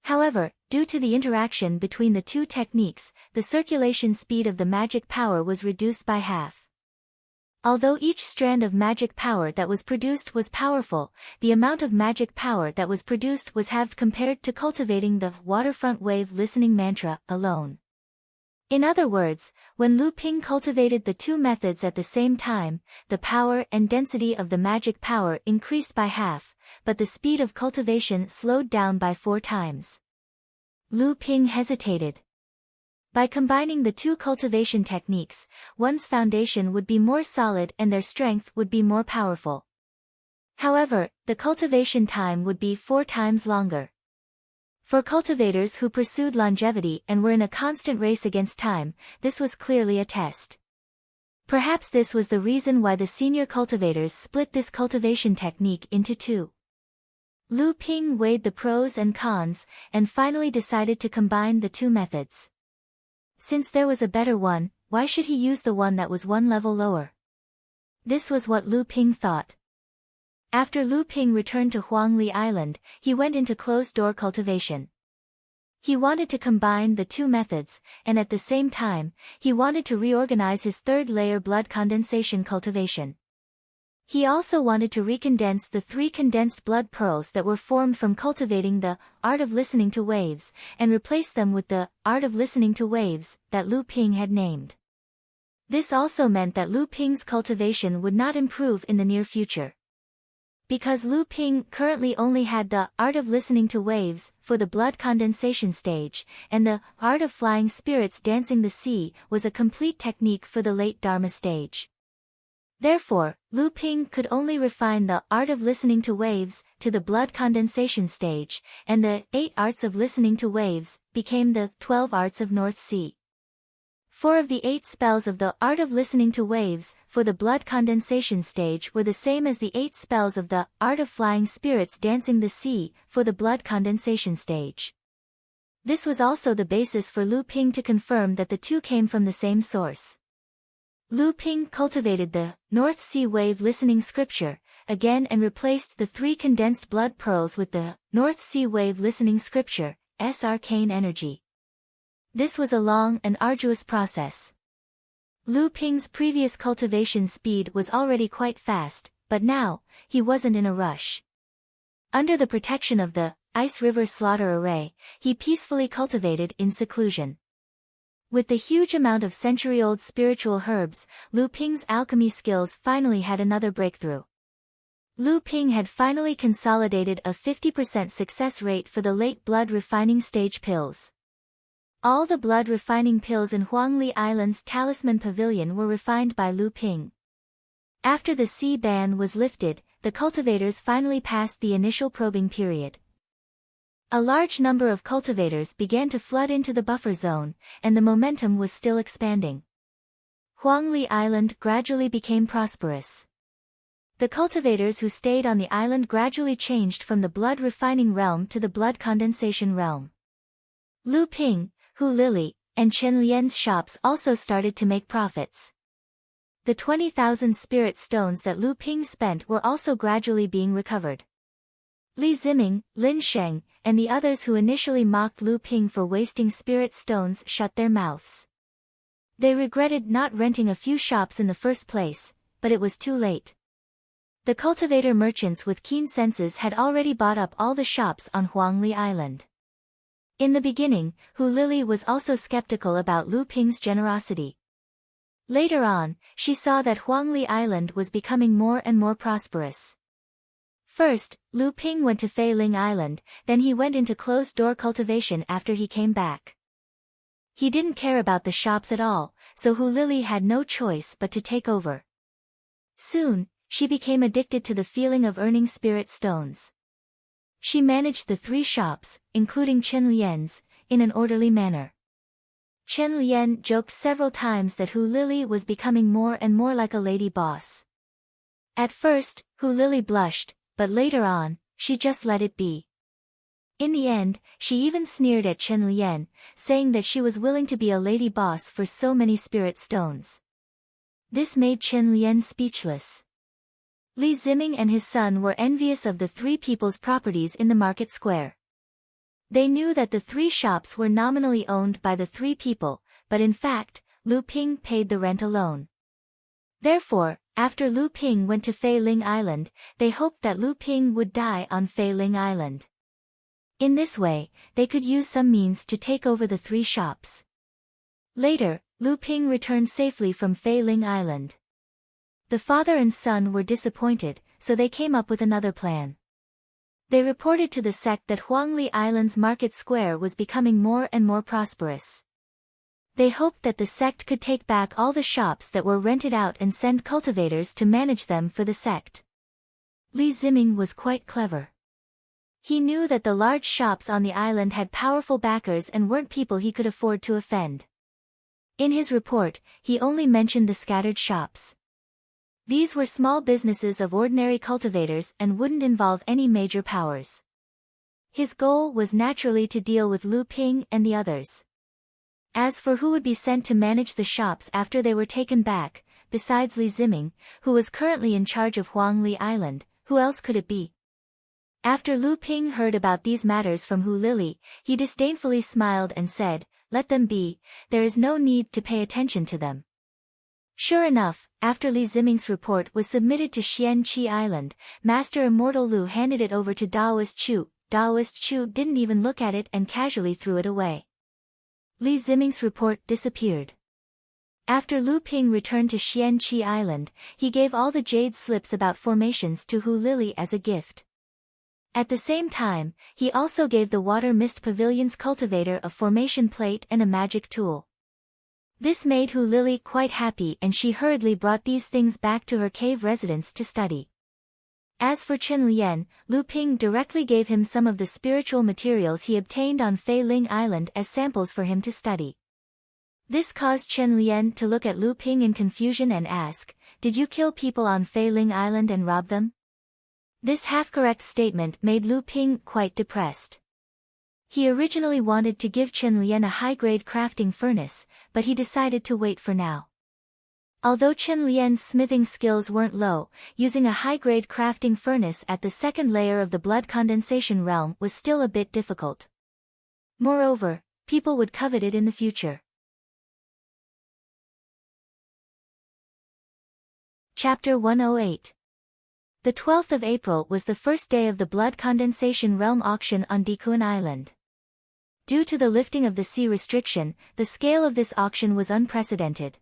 Speaker 1: However, due to the interaction between the two techniques, the circulation speed of the magic power was reduced by half. Although each strand of magic power that was produced was powerful, the amount of magic power that was produced was halved compared to cultivating the waterfront wave listening mantra alone. In other words, when Lu Ping cultivated the two methods at the same time, the power and density of the magic power increased by half, but the speed of cultivation slowed down by 4 times. Lu Ping hesitated. By combining the two cultivation techniques, one's foundation would be more solid and their strength would be more powerful. However, the cultivation time would be 4 times longer. For cultivators who pursued longevity and were in a constant race against time, this was clearly a test. Perhaps this was the reason why the senior cultivators split this cultivation technique into 2. Lu Ping weighed the pros and cons, and finally decided to combine the two methods. Since there was a better one, why should he use the one that was 1 level lower? This was what Lu Ping thought. After Lu Ping returned to Huangli Island, he went into closed-door cultivation. He wanted to combine the two methods, and at the same time, he wanted to reorganize his third-layer blood condensation cultivation. He also wanted to recondense the 3 condensed blood pearls that were formed from cultivating the art of listening to waves, and replace them with the art of listening to waves that Lu Ping had named. This also meant that Lu Ping's cultivation would not improve in the near future. Because Lu Ping currently only had the art of listening to waves for the blood condensation stage, and the art of flying spirits dancing the sea was a complete technique for the late Dharma stage. Therefore, Lu Ping could only refine the art of listening to waves to the blood condensation stage, and the 8 arts of listening to waves became the 12 arts of North Sea. 4 of the 8 spells of the art of listening to waves for the blood condensation stage were the same as the 8 spells of the art of flying spirits dancing the sea for the blood condensation stage. This was also the basis for Lu Ping to confirm that the two came from the same source. Lu Ping cultivated the North Sea wave listening scripture again and replaced the 3 condensed blood pearls with the North Sea wave listening scripture, arcane energy. This was a long and arduous process. Lu Ping's previous cultivation speed was already quite fast, but now, he wasn't in a rush. Under the protection of the Ice River Slaughter Array, he peacefully cultivated in seclusion. With the huge amount of century-old spiritual herbs, Lu Ping's alchemy skills finally had another breakthrough. Lu Ping had finally consolidated a 50% success rate for the late blood refining stage pills. All the blood refining pills in Huangli Island's Talisman Pavilion were refined by Lu Ping. After the sea ban was lifted, the cultivators finally passed the initial probing period. A large number of cultivators began to flood into the buffer zone, and the momentum was still expanding. Huangli Island gradually became prosperous. The cultivators who stayed on the island gradually changed from the blood refining realm to the blood condensation realm. Lu Ping, Hu Lili, and Chen Lian's shops also started to make profits. The 20,000 spirit stones that Lu Ping spent were also gradually being recovered. Li Ziming, Lin Sheng, and the others who initially mocked Lu Ping for wasting spirit stones shut their mouths. They regretted not renting a few shops in the first place, but it was too late. The cultivator merchants with keen senses had already bought up all the shops on Huangli Island. In the beginning, Hu Lili was also skeptical about Lu Ping's generosity. Later on, she saw that Huangli Island was becoming more and more prosperous. First, Lu Ping went to Fei Ling Island, then he went into closed-door cultivation after he came back. He didn't care about the shops at all, so Hu Lili had no choice but to take over. Soon, she became addicted to the feeling of earning spirit stones. She managed the 3 shops, including Chen Lian's, in an orderly manner. Chen Lian joked several times that Hu Lili was becoming more and more like a lady boss. At first, Hu Lili blushed, but later on, she just let it be. In the end, she even sneered at Chen Lian, saying that she was willing to be a lady boss for so many spirit stones. This made Chen Lian speechless. Li Ziming and his son were envious of the 3 people's properties in the market square. They knew that the 3 shops were nominally owned by the 3 people, but in fact, Lu Ping paid the rent alone. Therefore, after Lu Ping went to Fei Ling Island, they hoped that Lu Ping would die on Fei Ling Island. In this way, they could use some means to take over the 3 shops. Later, Lu Ping returned safely from Fei Ling Island. The father and son were disappointed, so they came up with another plan. They reported to the sect that Huangli Island's market square was becoming more and more prosperous. They hoped that the sect could take back all the shops that were rented out and send cultivators to manage them for the sect. Li Ziming was quite clever. He knew that the large shops on the island had powerful backers and weren't people he could afford to offend. In his report, he only mentioned the scattered shops. These were small businesses of ordinary cultivators and wouldn't involve any major powers. His goal was naturally to deal with Lu Ping and the others. As for who would be sent to manage the shops after they were taken back, besides Li Ziming, who was currently in charge of Huangli Island, who else could it be? After Lu Ping heard about these matters from Hu Lili, he disdainfully smiled and said, "Let them be, there is no need to pay attention to them." Sure enough, after Li Ziming's report was submitted to Xian Qi Island, Master Immortal Lu handed it over to Daoist Chu. Daoist Chu didn't even look at it and casually threw it away. Li Ziming's report disappeared. After Lu Ping returned to Xian Qi Island, he gave all the jade slips about formations to Hu Lili as a gift. At the same time, he also gave the Water Mist Pavilion's cultivator a formation plate and a magic tool. This made Hu Lili quite happy and she hurriedly brought these things back to her cave residence to study. As for Chen Lian, Lu Ping directly gave him some of the spiritual materials he obtained on Fei Ling Island as samples for him to study. This caused Chen Lian to look at Lu Ping in confusion and ask, "Did you kill people on Fei Ling Island and rob them?" This half-correct statement made Lu Ping quite depressed. He originally wanted to give Chen Lian a high-grade crafting furnace, but he decided to wait for now. Although Chen Lian's smithing skills weren't low, using a high-grade crafting furnace at the second layer of the blood condensation realm was still a bit difficult. Moreover, people would covet it in the future. Chapter 108. The 12th of April was the first day of the blood condensation realm auction on Dikuan Island. Due to the lifting of the sea restriction, the scale of this auction was unprecedented.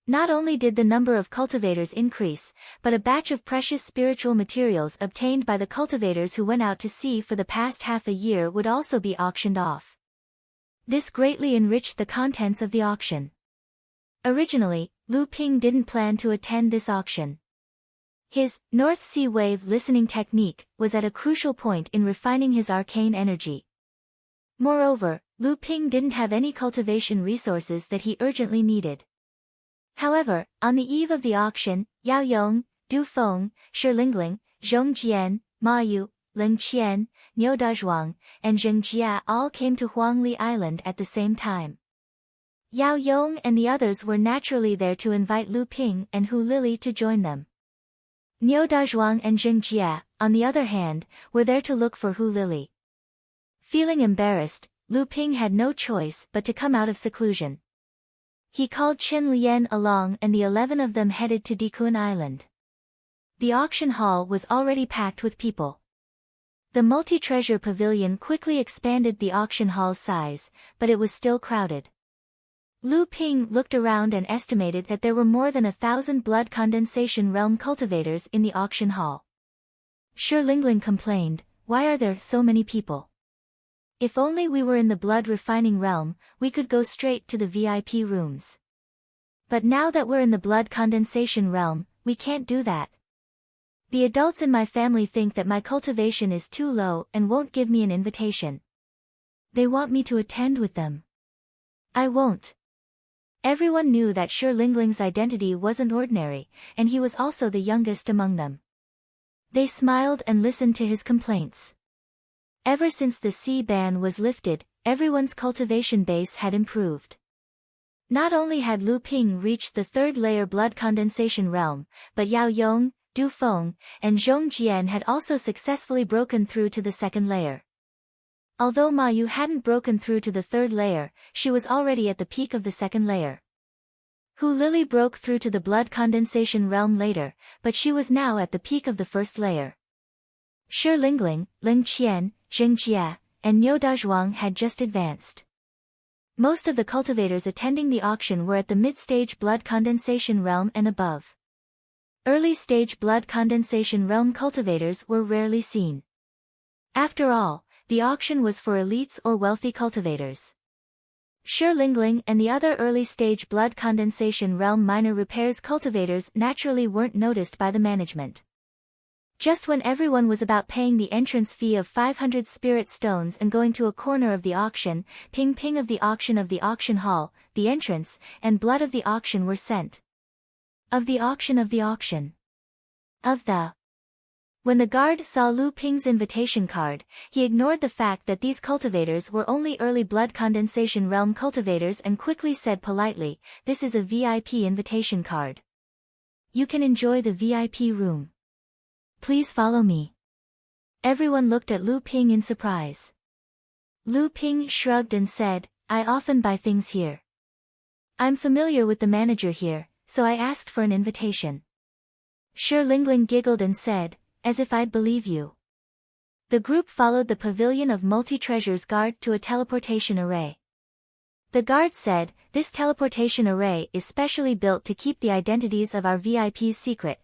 Speaker 1: Not only did the number of cultivators increase, but a batch of precious spiritual materials obtained by the cultivators who went out to sea for the past half a year would also be auctioned off. This greatly enriched the contents of the auction. Originally, Lu Ping didn't plan to attend this auction. His North Sea wave listening technique was at a crucial point in refining his arcane energy. Moreover, Lu Ping didn't have any cultivation resources that he urgently needed. However, on the eve of the auction, Yao Yong, Du Feng, Shi Lingling, Zhong Jian, Ma Yu, Ling Qian, Niu Dazhuang, and Zheng Jia all came to Huangli Island at the same time. Yao Yong and the others were naturally there to invite Lu Ping and Hu Lili to join them. Niu Dazhuang and Zheng Jia, on the other hand, were there to look for Hu Lili. Feeling embarrassed, Lu Ping had no choice but to come out of seclusion. He called Chen Lian along and the 11 of them headed to Dikuan Island. The auction hall was already packed with people. The multi-treasure pavilion quickly expanded the auction hall's size, but it was still crowded. Lu Ping looked around and estimated that there were more than 1,000 blood condensation realm cultivators in the auction hall. Shi Lingling complained, "Why are there so many people? If only we were in the blood refining realm, we could go straight to the VIP rooms. But now that we're in the blood condensation realm, we can't do that. The adults in my family think that my cultivation is too low and won't give me an invitation. They want me to attend with them. I won't." Everyone knew that Shi Lingling's identity wasn't ordinary, and he was also the youngest among them. They smiled and listened to his complaints. Ever since the sea ban was lifted, everyone's cultivation base had improved. Not only had Lu Ping reached the third layer blood condensation realm, but Yao Yong, Du Feng, and Zhong Jian had also successfully broken through to the second layer. Although Ma Yu hadn't broken through to the third layer, she was already at the peak of the second layer. Hu Lili broke through to the blood condensation realm later, but she was now at the peak of the first layer. Shi Lingling, Ling Qian, Zheng Jia, and Niu Dazhuang had just advanced. Most of the cultivators attending the auction were at the mid-stage blood condensation realm and above. Early-stage blood condensation realm cultivators were rarely seen. After all, the auction was for elites or wealthy cultivators. Shi Lingling and the other early-stage blood condensation realm minor repairs cultivators naturally weren't noticed by the management. Just when everyone was about paying the entrance fee of 500 spirit stones and going to a corner of the auction, ping ping of the auction hall, the entrance, and blood of the auction were sent. Of the auction. When the guard saw Lu Ping's invitation card, he ignored the fact that these cultivators were only early blood condensation realm cultivators and quickly said politely, "This is a VIP invitation card. You can enjoy the VIP room. Please follow me." Everyone looked at Lu Ping in surprise. Lu Ping shrugged and said, "I often buy things here. I'm familiar with the manager here, so I asked for an invitation." Shi Lingling giggled and said, "As if I'd believe you." The group followed the pavilion of multi-treasures guard to a teleportation array. The guard said, "This teleportation array is specially built to keep the identities of our VIPs secret.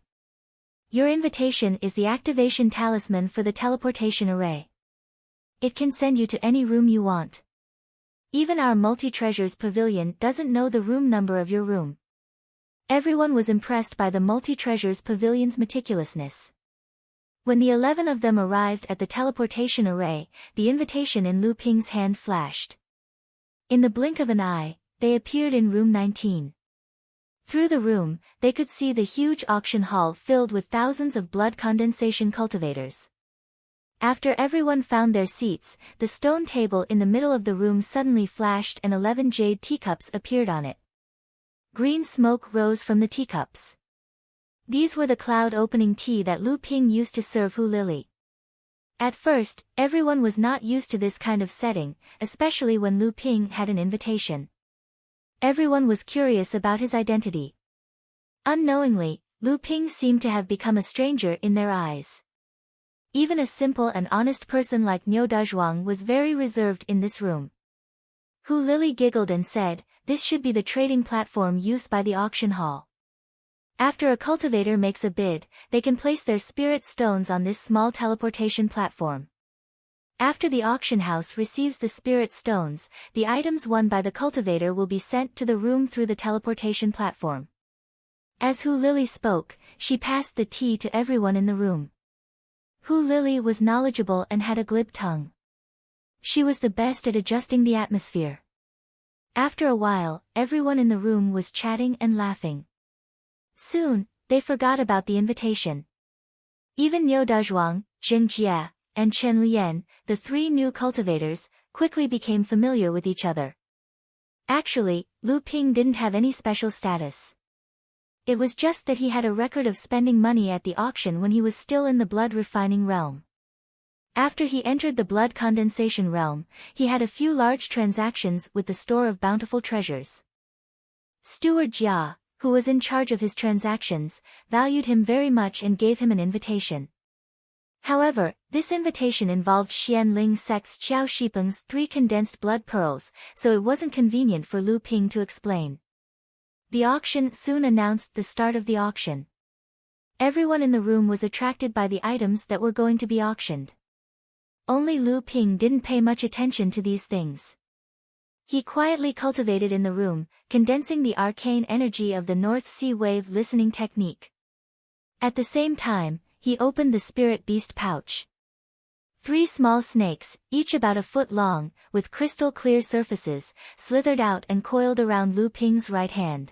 Speaker 1: Your invitation is the activation talisman for the teleportation array. It can send you to any room you want. Even our multi-treasures pavilion doesn't know the room number of your room." Everyone was impressed by the multi-treasures pavilion's meticulousness. When the 11 of them arrived at the teleportation array, the invitation in Lu Ping's hand flashed. In the blink of an eye, they appeared in room 19. Through the room, they could see the huge auction hall filled with thousands of blood condensation cultivators. After everyone found their seats, the stone table in the middle of the room suddenly flashed and 11 jade teacups appeared on it. Green smoke rose from the teacups. These were the cloud-opening tea that Lu Ping used to serve Hu Lili. At first, everyone was not used to this kind of setting, especially when Lu Ping had an invitation. Everyone was curious about his identity. Unknowingly, Lu Ping seemed to have become a stranger in their eyes. Even a simple and honest person like Niu Dazhuang was very reserved in this room. Hu Lili giggled and said, "This should be the trading platform used by the auction hall. After a cultivator makes a bid, they can place their spirit stones on this small teleportation platform. After the auction house receives the spirit stones, the items won by the cultivator will be sent to the room through the teleportation platform." As Hu Lili spoke, she passed the tea to everyone in the room. Hu Lili was knowledgeable and had a glib tongue. She was the best at adjusting the atmosphere. After a while, everyone in the room was chatting and laughing. Soon, they forgot about the invitation. Even Niu Dazhuang, Zheng Jia, and Chen Lian, the three new cultivators, quickly became familiar with each other. Actually, Lu Ping didn't have any special status. It was just that he had a record of spending money at the auction when he was still in the blood refining realm. After he entered the blood condensation realm, he had a few large transactions with the store of bountiful treasures. Steward Jia, who was in charge of his transactions, valued him very much and gave him an invitation. However, this invitation involved Xian Ling Sec's Qiao Shipeng's 3 condensed blood pearls, so it wasn't convenient for Lu Ping to explain. The auction soon announced the start of the auction. Everyone in the room was attracted by the items that were going to be auctioned. Only Lu Ping didn't pay much attention to these things. He quietly cultivated in the room, condensing the arcane energy of the North Sea wave listening technique. At the same time, he opened the spirit beast pouch. 3 small snakes, each about a foot long, with crystal-clear surfaces, slithered out and coiled around Lu Ping's right hand.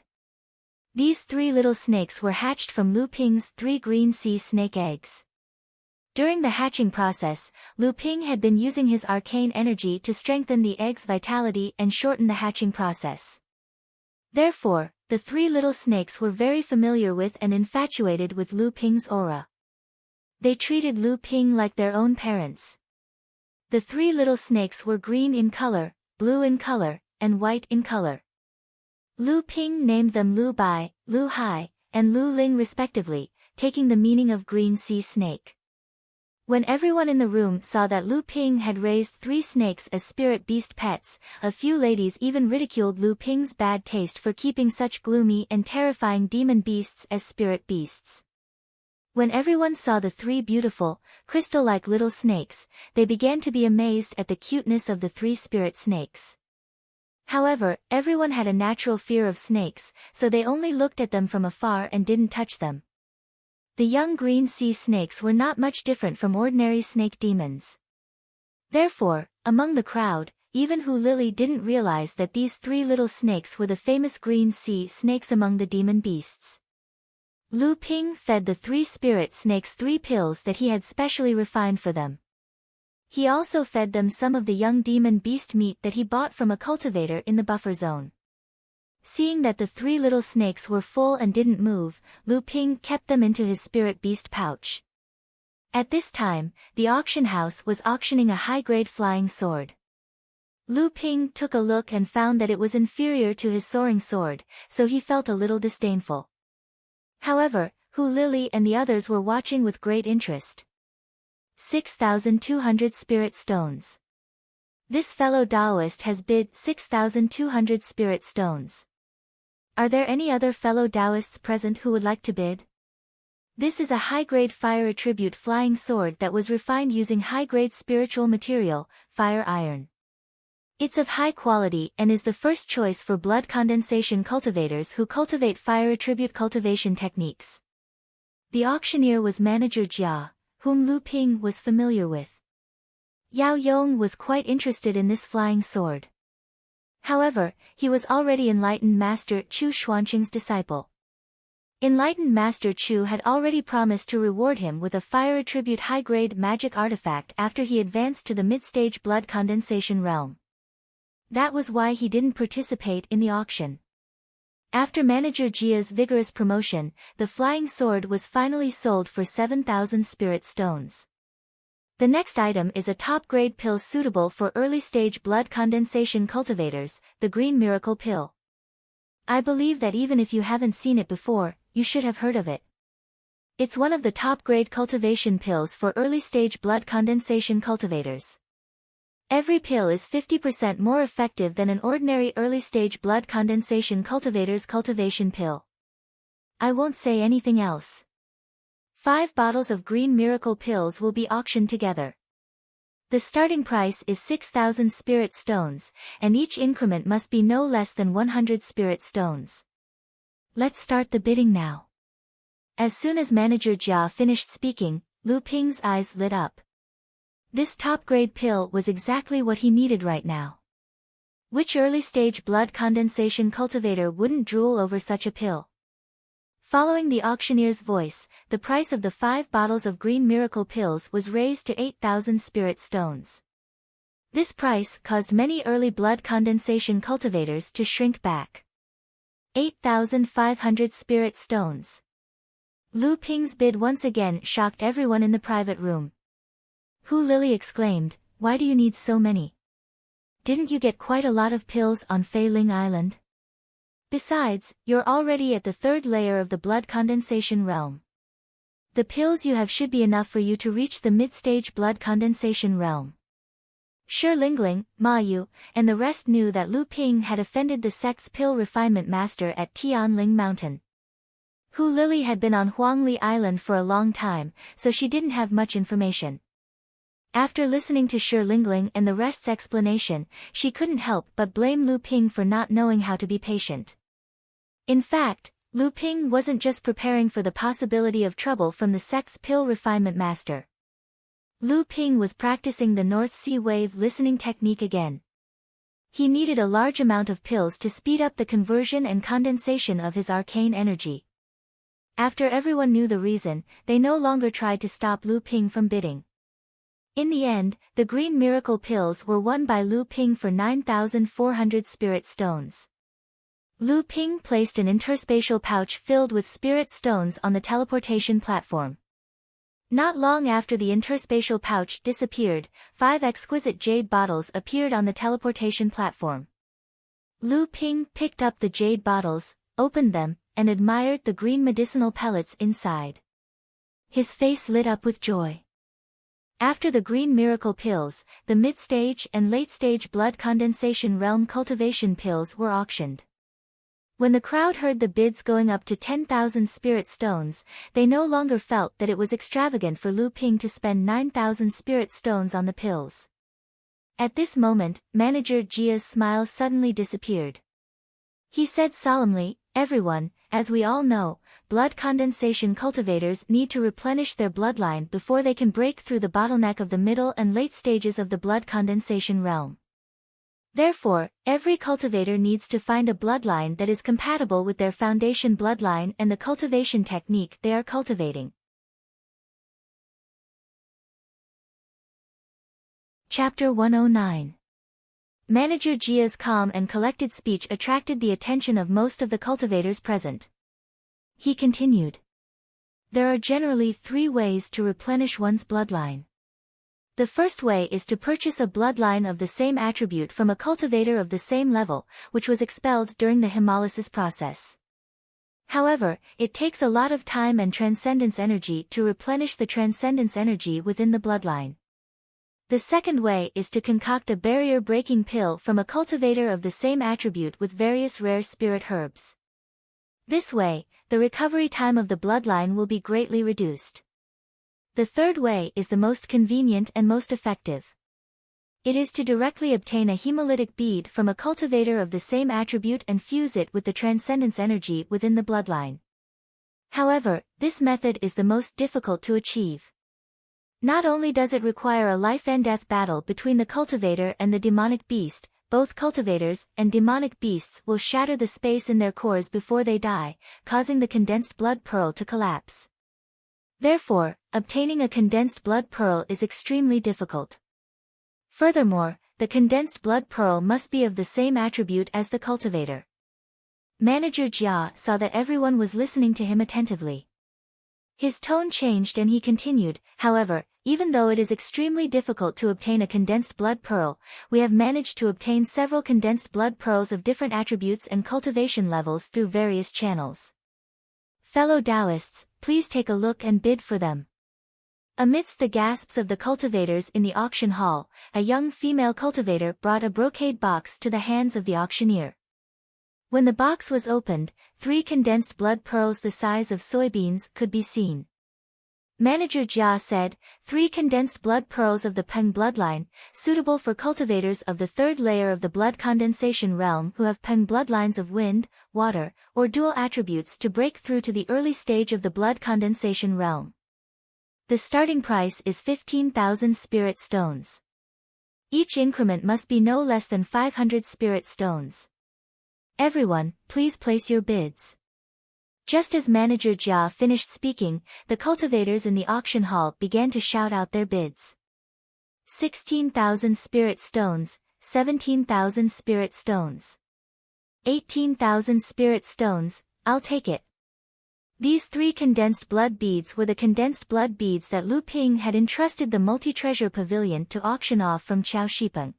Speaker 1: These 3 little snakes were hatched from Lu Ping's 3 green sea snake eggs. During the hatching process, Lu Ping had been using his arcane energy to strengthen the egg's vitality and shorten the hatching process. Therefore, the 3 little snakes were very familiar with and infatuated with Lu Ping's aura. They treated Lu Ping like their own parents. The 3 little snakes were green in color, blue in color, and white in color. Lu Ping named them Lu Bai, Lu Hai, and Lu Ling respectively, taking the meaning of green sea snake. When everyone in the room saw that Lu Ping had raised 3 snakes as spirit beast pets, a few ladies even ridiculed Lu Ping's bad taste for keeping such gloomy and terrifying demon beasts as spirit beasts. When everyone saw the 3 beautiful, crystal-like little snakes, they began to be amazed at the cuteness of the 3 spirit snakes. However, everyone had a natural fear of snakes, so they only looked at them from afar and didn't touch them. The young green sea snakes were not much different from ordinary snake demons. Therefore, among the crowd, even Hu Lily didn't realize that these 3 little snakes were the famous green sea snakes among the demon beasts. Lu Ping fed the 3 spirit snakes 3 pills that he had specially refined for them. He also fed them some of the young demon beast meat that he bought from a cultivator in the buffer zone. Seeing that the 3 little snakes were full and didn't move, Lu Ping kept them into his spirit beast pouch. At this time, the auction house was auctioning a high-grade flying sword. Lu Ping took a look and found that it was inferior to his soaring sword, so he felt a little disdainful. However, Hu Lily and the others were watching with great interest. 6,200 spirit stones. This fellow Taoist has bid 6,200 spirit stones. Are there any other fellow Taoists present who would like to bid? This is a high-grade fire attribute flying sword that was refined using high-grade spiritual material, fire iron. It's of high quality and is the first choice for blood condensation cultivators who cultivate fire attribute cultivation techniques. The auctioneer was Manager Jia, whom Lu Ping was familiar with. Yao Yong was quite interested in this flying sword. However, he was already enlightened Master Chu Xuanqing's disciple. Enlightened Master Chu had already promised to reward him with a fire attribute high-grade magic artifact after he advanced to the mid-stage blood condensation realm. That was why he didn't participate in the auction. After Manager Jia's vigorous promotion, the flying sword was finally sold for 7,000 spirit stones. The next item is a top-grade pill suitable for early-stage blood condensation cultivators, the Green Miracle Pill. I believe that even if you haven't seen it before, you should have heard of it. It's one of the top-grade cultivation pills for early-stage blood condensation cultivators. Every pill is 50% more effective than an ordinary early-stage blood condensation cultivator's cultivation pill. I won't say anything else. 5 bottles of Green Miracle pills will be auctioned together. The starting price is 6,000 spirit stones, and each increment must be no less than 100 spirit stones. Let's start the bidding now. As soon as Manager Jia finished speaking, Lu Ping's eyes lit up. This top-grade pill was exactly what he needed right now. Which early-stage blood condensation cultivator wouldn't drool over such a pill? Following the auctioneer's voice, the price of the 5 bottles of Green Miracle pills was raised to 8,000 spirit stones. This price caused many early blood condensation cultivators to shrink back. 8,500 spirit stones. Lu Ping's bid once again shocked everyone in the private room. Hu Lily exclaimed, "Why do you need so many? Didn't you get quite a lot of pills on Fei Ling Island?" Besides, you're already at the third layer of the blood condensation realm. The pills you have should be enough for you to reach the mid-stage blood condensation realm. Shi Lingling, Ma Yu, and the rest knew that Lu Ping had offended the sect's pill refinement master at Tianling Mountain. Hu Lily had been on Huangli Island for a long time, so she didn't have much information. After listening to Shi Lingling and the rest's explanation, she couldn't help but blame Lu Ping for not knowing how to be patient. In fact, Lu Ping wasn't just preparing for the possibility of trouble from the sect's pill refinement master. Lu Ping was practicing the North Sea wave listening technique again. He needed a large amount of pills to speed up the conversion and condensation of his arcane energy. After everyone knew the reason, they no longer tried to stop Lu Ping from bidding. In the end, the green miracle pills were won by Lu Ping for 9,400 spirit stones. Lu Ping placed an interspatial pouch filled with spirit stones on the teleportation platform. Not long after the interspatial pouch disappeared, 5 exquisite jade bottles appeared on the teleportation platform. Lu Ping picked up the jade bottles, opened them, and admired the green medicinal pellets inside. His face lit up with joy. After the green miracle pills, the mid-stage and late-stage blood condensation realm cultivation pills were auctioned. When the crowd heard the bids going up to 10,000 spirit stones, they no longer felt that it was extravagant for Lu Ping to spend 9,000 spirit stones on the pills. At this moment, Manager Jia's smile suddenly disappeared. He said solemnly, "Everyone, as we all know, blood condensation cultivators need to replenish their bloodline before they can break through the bottleneck of the middle and late stages of the blood condensation realm. Therefore, every cultivator needs to find a bloodline that is compatible with their foundation bloodline and the cultivation technique they are cultivating." Chapter 109. Manager Jia's calm and collected speech attracted the attention of most of the cultivators present. He continued. There are generally 3 ways to replenish one's bloodline. The first way is to purchase a bloodline of the same attribute from a cultivator of the same level, which was expelled during the hemolysis process. However, it takes a lot of time and transcendence energy to replenish the transcendence energy within the bloodline. The second way is to concoct a barrier-breaking pill from a cultivator of the same attribute with various rare spirit herbs. This way, the recovery time of the bloodline will be greatly reduced. The third way is the most convenient and most effective. It is to directly obtain a hemolytic bead from a cultivator of the same attribute and fuse it with the transcendence energy within the bloodline. However, this method is the most difficult to achieve. Not only does it require a life-and-death battle between the cultivator and the demonic beast, both cultivators and demonic beasts will shatter the space in their cores before they die, causing the condensed blood pearl to collapse. Therefore, obtaining a condensed blood pearl is extremely difficult. Furthermore, the condensed blood pearl must be of the same attribute as the cultivator. Manager Jia saw that everyone was listening to him attentively. His tone changed and he continued, "However, even though it is extremely difficult to obtain a condensed blood pearl, we have managed to obtain several condensed blood pearls of different attributes and cultivation levels through various channels. Fellow Taoists, please take a look and bid for them." Amidst the gasps of the cultivators in the auction hall, a young female cultivator brought a brocade box to the hands of the auctioneer. When the box was opened, 3 condensed blood pearls the size of soybeans could be seen. Manager Jia said, 3 condensed blood pearls of the Peng bloodline, suitable for cultivators of the third layer of the blood condensation realm who have Peng bloodlines of wind, water, or dual attributes to break through to the early stage of the blood condensation realm. The starting price is 15,000 spirit stones. Each increment must be no less than 500 spirit stones. Everyone, please place your bids. Just as Manager Jia finished speaking, the cultivators in the auction hall began to shout out their bids. 16,000 spirit stones, 17,000 spirit stones. 18,000 spirit stones, I'll take it. These 3 condensed blood beads were the condensed blood beads that Lu Ping had entrusted the multi-treasure pavilion to auction off from Chao Shipeng.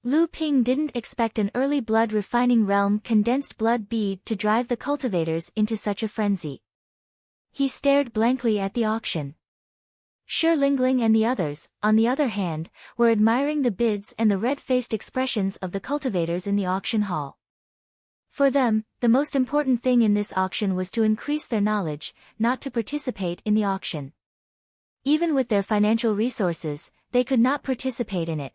Speaker 1: Lu Ping didn't expect an early blood refining realm condensed blood bead to drive the cultivators into such a frenzy. He stared blankly at the auction. Shi Lingling and the others, on the other hand, were admiring the bids and the red-faced expressions of the cultivators in the auction hall. For them, the most important thing in this auction was to increase their knowledge, not to participate in the auction. Even with their financial resources, they could not participate in it.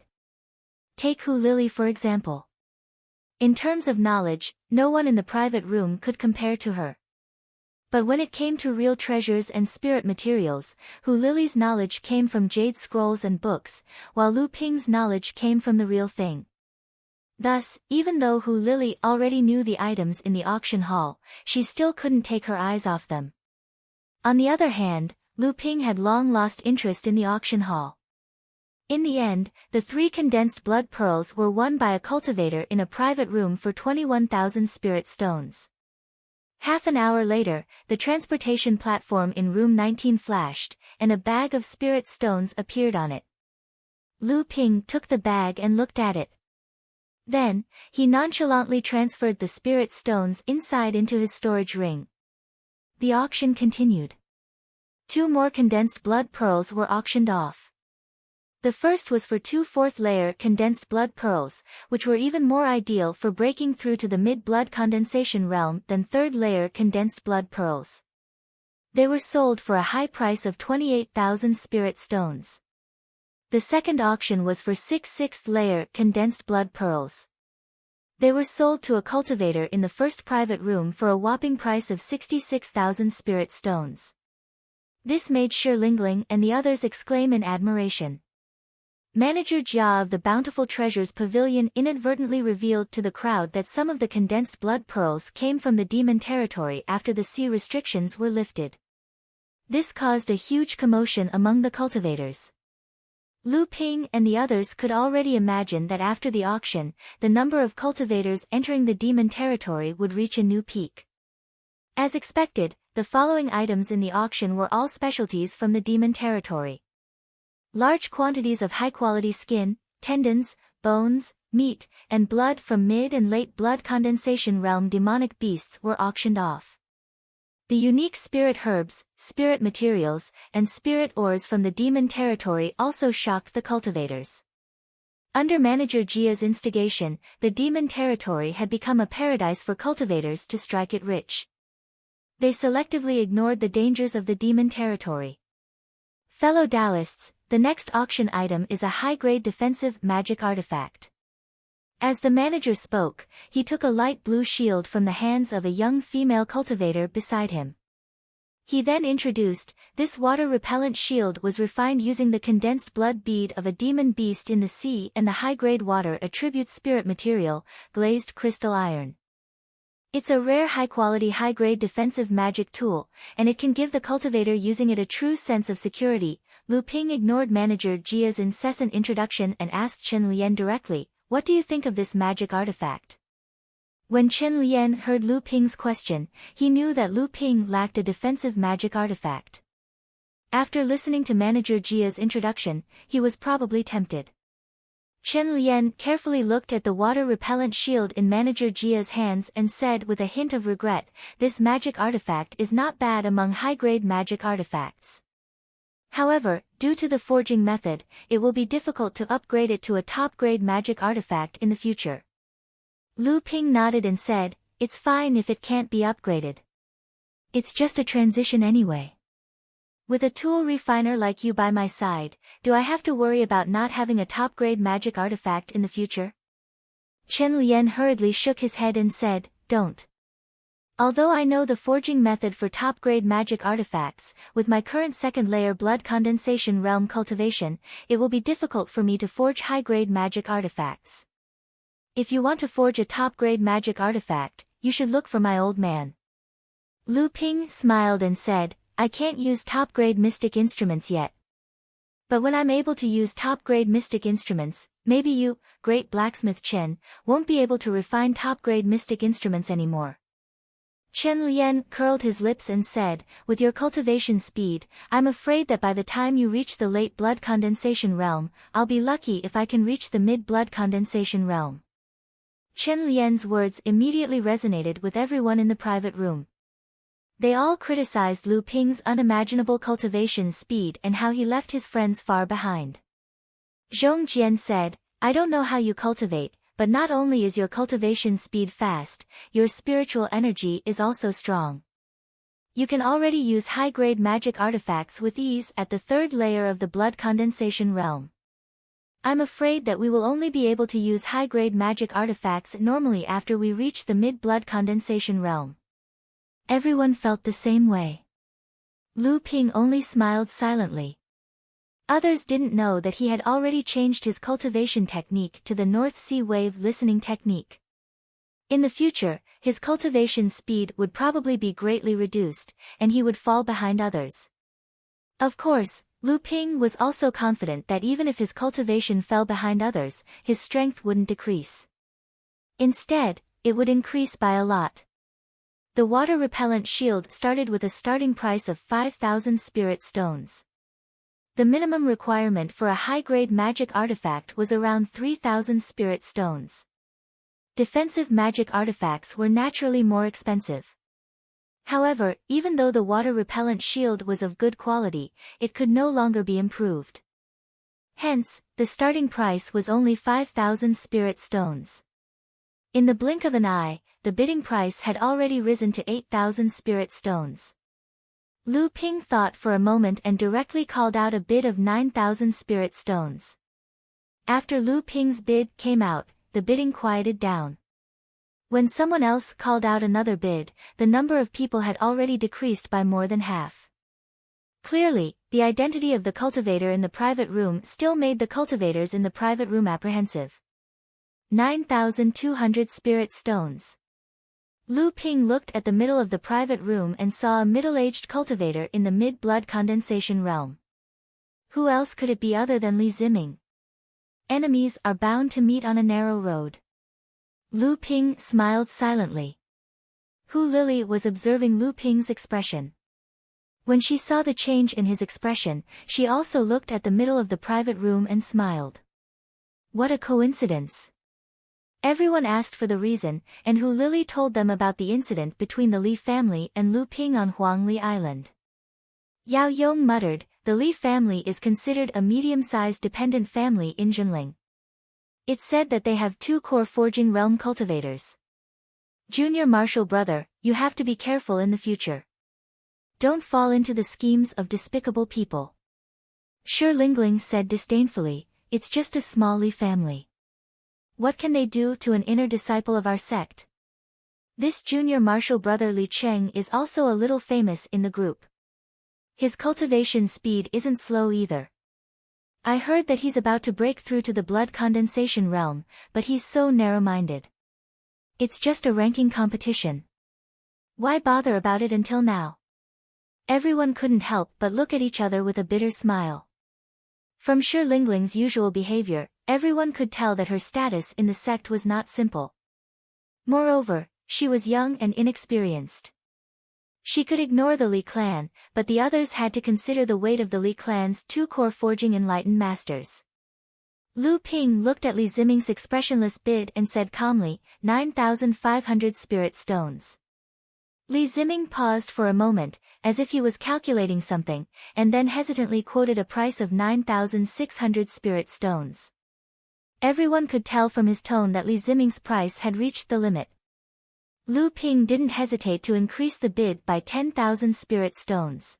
Speaker 1: Take Hu Lily for example. In terms of knowledge, no one in the private room could compare to her. But when it came to real treasures and spirit materials, Hu Lily's knowledge came from jade scrolls and books, while Lu Ping's knowledge came from the real thing. Thus, even though Hu Lily already knew the items in the auction hall, she still couldn't take her eyes off them. On the other hand, Lu Ping had long lost interest in the auction hall. In the end, the 3 condensed blood pearls were won by a cultivator in a private room for 21,000 spirit stones. Half an hour later, the transportation platform in room 19 flashed, and a bag of spirit stones appeared on it. Lu Ping took the bag and looked at it. Then, he nonchalantly transferred the spirit stones inside into his storage ring. The auction continued. 2 more condensed blood pearls were auctioned off. The first was for 2 fourth-layer condensed blood pearls, which were even more ideal for breaking through to the mid-blood condensation realm than third-layer condensed blood pearls. They were sold for a high price of 28,000 spirit stones. The second auction was for 6 sixth-layer condensed blood pearls. They were sold to a cultivator in the first private room for a whopping price of 66,000 spirit stones. This made Shi Lingling and the others exclaim in admiration. Manager Jia of the Bountiful Treasures Pavilion inadvertently revealed to the crowd that some of the condensed blood pearls came from the demon territory after the sea restrictions were lifted. This caused a huge commotion among the cultivators. Lu Ping and the others could already imagine that after the auction, the number of cultivators entering the demon territory would reach a new peak. As expected, the following items in the auction were all specialties from the demon territory. Large quantities of high-quality skin, tendons, bones, meat, and blood from mid and late blood condensation realm demonic beasts were auctioned off. The unique spirit herbs, spirit materials, and spirit ores from the demon territory also shocked the cultivators. Under Manager Jia's instigation, the demon territory had become a paradise for cultivators to strike it rich. They selectively ignored the dangers of the demon territory. Fellow Taoists, the next auction item is a high-grade defensive magic artifact. As the manager spoke, he took a light blue shield from the hands of a young female cultivator beside him. He then introduced, this water-repellent shield was refined using the condensed blood bead of a demon beast in the sea and the high-grade water attributes spirit material, glazed crystal iron. It's a rare high-quality high-grade defensive magic tool, and it can give the cultivator using it a true sense of security. Lu Ping ignored Manager Jia's incessant introduction and asked Chen Lian directly, what do you think of this magic artifact? When Chen Lian heard Lu Ping's question, he knew that Lu Ping lacked a defensive magic artifact. After listening to Manager Jia's introduction, he was probably tempted. Chen Lian carefully looked at the water-repellent shield in Manager Jia's hands and said with a hint of regret, this magic artifact is not bad among high-grade magic artifacts. However, due to the forging method, it will be difficult to upgrade it to a top-grade magic artifact in the future. Lu Ping nodded and said, it's fine if it can't be upgraded. It's just a transition anyway. With a tool refiner like you by my side, do I have to worry about not having a top-grade magic artifact in the future? Chen Lian hurriedly shook his head and said, don't. Although I know the forging method for top-grade magic artifacts, with my current second-layer blood condensation realm cultivation, it will be difficult for me to forge high-grade magic artifacts. If you want to forge a top-grade magic artifact, you should look for my old man. Lu Ping smiled and said, I can't use top-grade mystic instruments yet. But when I'm able to use top-grade mystic instruments, maybe you, great blacksmith Chen, won't be able to refine top-grade mystic instruments anymore. Chen Lian curled his lips and said, with your cultivation speed, I'm afraid that by the time you reach the late blood condensation realm, I'll be lucky if I can reach the mid-blood condensation realm. Chen Lian's words immediately resonated with everyone in the private room. They all criticized Lu Ping's unimaginable cultivation speed and how he left his friends far behind. Zhong Jian said, I don't know how you cultivate, but not only is your cultivation speed fast, your spiritual energy is also strong. You can already use high-grade magic artifacts with ease at the third layer of the blood condensation realm. I'm afraid that we will only be able to use high-grade magic artifacts normally after we reach the mid-blood condensation realm. Everyone felt the same way. Lu Ping only smiled silently. Others didn't know that he had already changed his cultivation technique to the North Sea wave listening technique. In the future, his cultivation speed would probably be greatly reduced, and he would fall behind others. Of course, Lu Ping was also confident that even if his cultivation fell behind others, his strength wouldn't decrease. Instead, it would increase by a lot. The water-repellent shield started with a starting price of 5,000 spirit stones. The minimum requirement for a high-grade magic artifact was around 3,000 spirit stones. Defensive magic artifacts were naturally more expensive. However, even though the water-repellent shield was of good quality, it could no longer be improved. Hence, the starting price was only 5,000 spirit stones. In the blink of an eye, the bidding price had already risen to 8,000 spirit stones. Lu Ping thought for a moment and directly called out a bid of 9,000 spirit stones. After Lu Ping's bid came out, the bidding quieted down. When someone else called out another bid, the number of people had already decreased by more than half. Clearly, the identity of the cultivator in the private room still made the cultivators in the private room apprehensive. 9,200 spirit stones. Lu Ping looked at the middle of the private room and saw a middle-aged cultivator in the mid-blood condensation realm. Who else could it be other than Li Ziming? Enemies are bound to meet on a narrow road. Lu Ping smiled silently. Hu Lily was observing Lu Ping's expression. When she saw the change in his expression, she also looked at the middle of the private room and smiled. What a coincidence! Everyone asked for the reason, and Hu Lily told them about the incident between the Li family and Lu Ping on Huangli Island. Yao Yong muttered, the Li family is considered a medium-sized dependent family in Jinling. It's said that they have 2 core forging realm cultivators. Junior martial brother, you have to be careful in the future. Don't fall into the schemes of despicable people. Shi Lingling said disdainfully, it's just a small Li family. What can they do to an inner disciple of our sect? This junior martial brother Li Cheng is also a little famous in the group. His cultivation speed isn't slow either. I heard that he's about to break through to the blood condensation realm, but he's so narrow-minded. It's just a ranking competition. Why bother about it until now? Everyone couldn't help but look at each other with a bitter smile. From Shi Lingling's usual behavior, everyone could tell that her status in the sect was not simple. Moreover, she was young and inexperienced. She could ignore the Li clan, but the others had to consider the weight of the Li clan's 2 core forging enlightened masters. Lu Ping looked at Li Ziming's expressionless bid and said calmly, 9,500 spirit stones. Li Ziming paused for a moment, as if he was calculating something, and then hesitantly quoted a price of 9,600 spirit stones. Everyone could tell from his tone that Li Ziming's price had reached the limit. Lu Ping didn't hesitate to increase the bid by 10,000 spirit stones.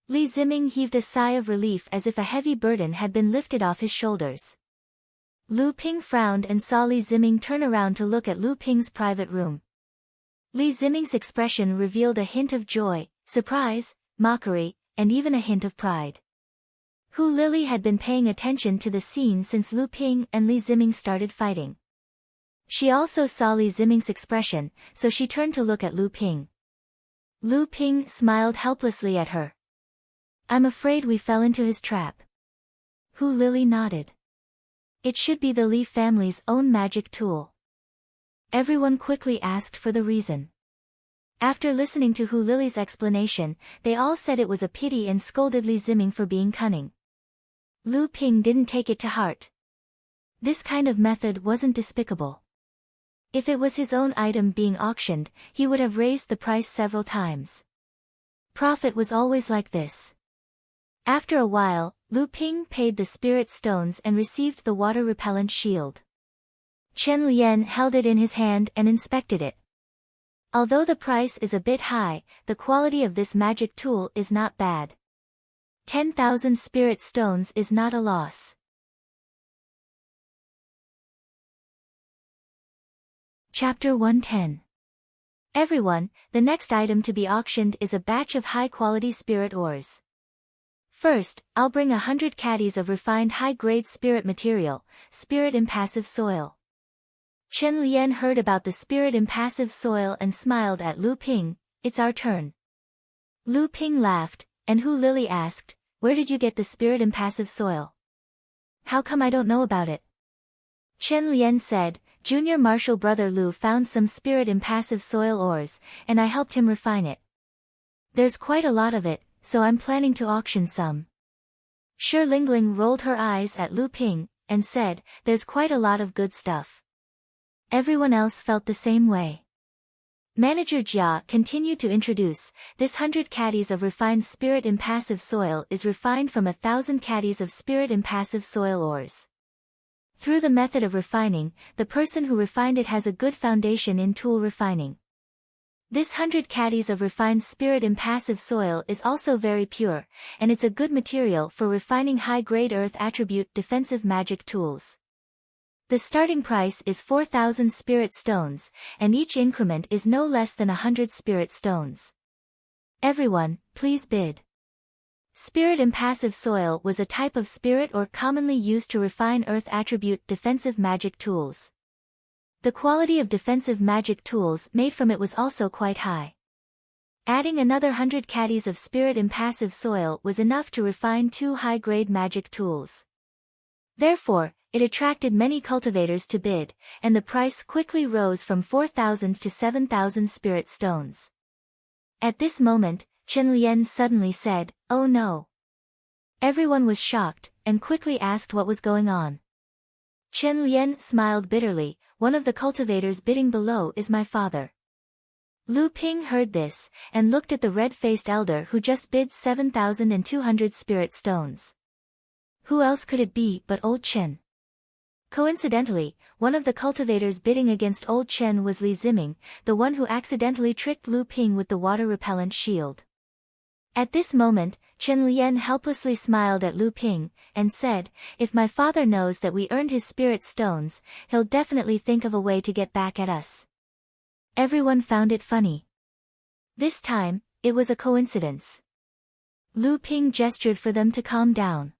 Speaker 1: Li Ziming heaved a sigh of relief as if a heavy burden had been lifted off his shoulders. Lu Ping frowned and saw Li Ziming turn around to look at Lu Ping's private room. Li Ziming's expression revealed a hint of joy, surprise, mockery, and even a hint of pride. Hu Lily had been paying attention to the scene since Lu Ping and Li Ziming started fighting. She also saw Li Ziming's expression, so she turned to look at Lu Ping. Lu Ping smiled helplessly at her. I'm afraid we fell into his trap. Hu Lily nodded. It should be the Li family's own magic tool. Everyone quickly asked for the reason. After listening to Hu Lily's explanation, they all said it was a pity and scolded Li Ziming for being cunning. Lu Ping didn't take it to heart. This kind of method wasn't despicable. If it was his own item being auctioned, he would have raised the price several times. Profit was always like this. After a while, Lu Ping paid the spirit stones and received the water-repellent shield. Chen Lian held it in his hand and inspected it. Although the price is a bit high, the quality of this magic tool is not bad. 10,000 spirit stones is not a loss. Chapter 110. Everyone, the next item to be auctioned is a batch of high-quality spirit ores. First, I'll bring 100 caddies of refined high-grade spirit material, spirit impassive soil. Chen Lian heard about the spirit impassive soil and smiled at Lu Ping. It's our turn. Lu Ping laughed, and Hu Lily asked, where did you get the spirit impassive soil? How come I don't know about it? Chen Lian said, Junior Marshal Brother Lu found some spirit impassive soil ores, and I helped him refine it. There's quite a lot of it, so I'm planning to auction some. Shi Lingling rolled her eyes at Lu Ping, and said, there's quite a lot of good stuff. Everyone else felt the same way. Manager Jia continued to introduce, this 100 caddies of refined spirit impassive soil is refined from 1,000 caddies of spirit impassive soil ores. Through the method of refining, the person who refined it has a good foundation in tool refining. This 100 caddies of refined spirit impassive soil is also very pure, and it's a good material for refining high-grade earth attribute defensive magic tools. The starting price is 4,000 spirit stones, and each increment is no less than 100 spirit stones. Everyone, please bid. Spirit impassive soil was a type of spirit ore commonly used to refine earth attribute defensive magic tools. The quality of defensive magic tools made from it was also quite high. Adding another 100 caddies of spirit impassive soil was enough to refine 2 high-grade magic tools. Therefore, it attracted many cultivators to bid, and the price quickly rose from 4,000 to 7,000 spirit stones. At this moment, Chen Lian suddenly said, oh no. Everyone was shocked, and quickly asked what was going on. Chen Lian smiled bitterly, one of the cultivators bidding below is my father. Lu Ping heard this, and looked at the red-faced elder who just bid 7,200 spirit stones. Who else could it be but old Chen? Coincidentally, one of the cultivators bidding against old Chen was Li Ziming, the one who accidentally tricked Lu Ping with the water-repellent shield. At this moment, Chen Lian helplessly smiled at Lu Ping, and said, if my father knows that we earned his spirit stones, he'll definitely think of a way to get back at us. Everyone found it funny. This time, it was a coincidence. Lu Ping gestured for them to calm down.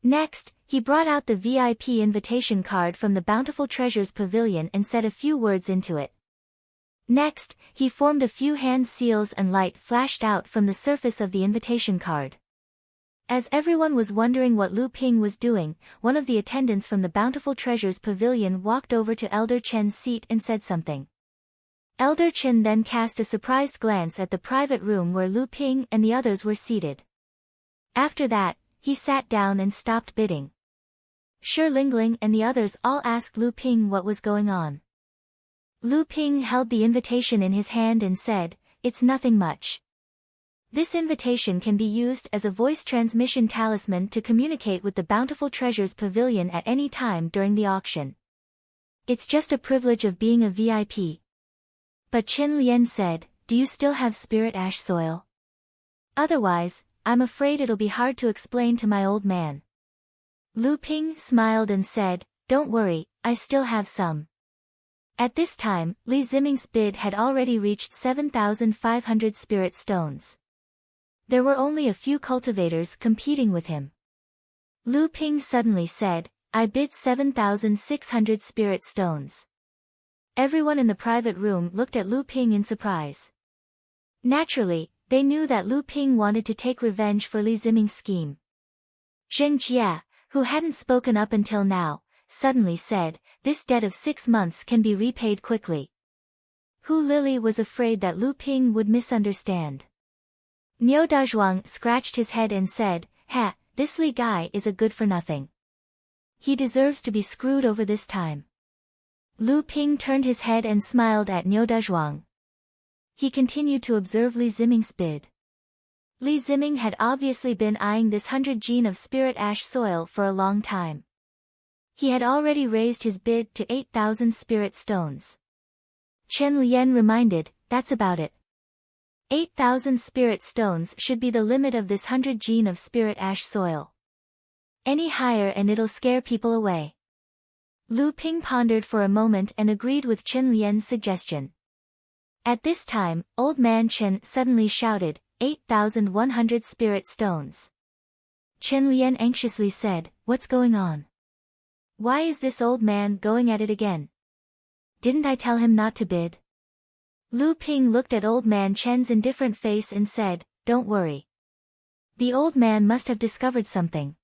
Speaker 1: Next, he brought out the VIP invitation card from the Bountiful Treasures Pavilion and said a few words into it. Next, he formed a few hand seals and light flashed out from the surface of the invitation card. As everyone was wondering what Lu Ping was doing, one of the attendants from the Bountiful Treasures Pavilion walked over to Elder Chen's seat and said something. Elder Chen then cast a surprised glance at the private room where Lu Ping and the others were seated. After that, he sat down and stopped bidding. Shi Lingling and the others all asked Lu Ping what was going on. Lu Ping held the invitation in his hand and said, it's nothing much. This invitation can be used as a voice transmission talisman to communicate with the Bountiful Treasures Pavilion at any time during the auction. It's just a privilege of being a VIP. But Chen Lian said, do you still have spirit ash soil? Otherwise, I'm afraid it'll be hard to explain to my old man. Lu Ping smiled and said, don't worry, I still have some. At this time, Li Ziming's bid had already reached 7,500 spirit stones. There were only a few cultivators competing with him. Lu Ping suddenly said, I bid 7,600 spirit stones. Everyone in the private room looked at Lu Ping in surprise. Naturally, they knew that Lu Ping wanted to take revenge for Li Ziming's scheme. Zheng Jia, who hadn't spoken up until now, suddenly said, this debt of 6 months can be repaid quickly. Hu Lili was afraid that Lu Ping would misunderstand. Niu Dazhuang scratched his head and said, "Ha, this Li guy is a good-for-nothing. He deserves to be screwed over this time." Lu Ping turned his head and smiled at Niu Dazhuang. He continued to observe Li Ziming's bid. Li Ziming had obviously been eyeing this 100 gene of spirit ash soil for a long time. He had already raised his bid to 8,000 spirit stones. Chen Lian reminded, "That's about it. 8,000 spirit stones should be the limit of this 100 gene of spirit ash soil. Any higher and it'll scare people away." Lu Ping pondered for a moment and agreed with Chen Lian's suggestion. At this time, Old Man Chen suddenly shouted, 8,100 spirit stones. Chen Lian anxiously said, "What's going on? Why is this old man going at it again? Didn't I tell him not to bid?" Lu Ping looked at Old Man Chen's indifferent face and said, "Don't worry. The old man must have discovered something.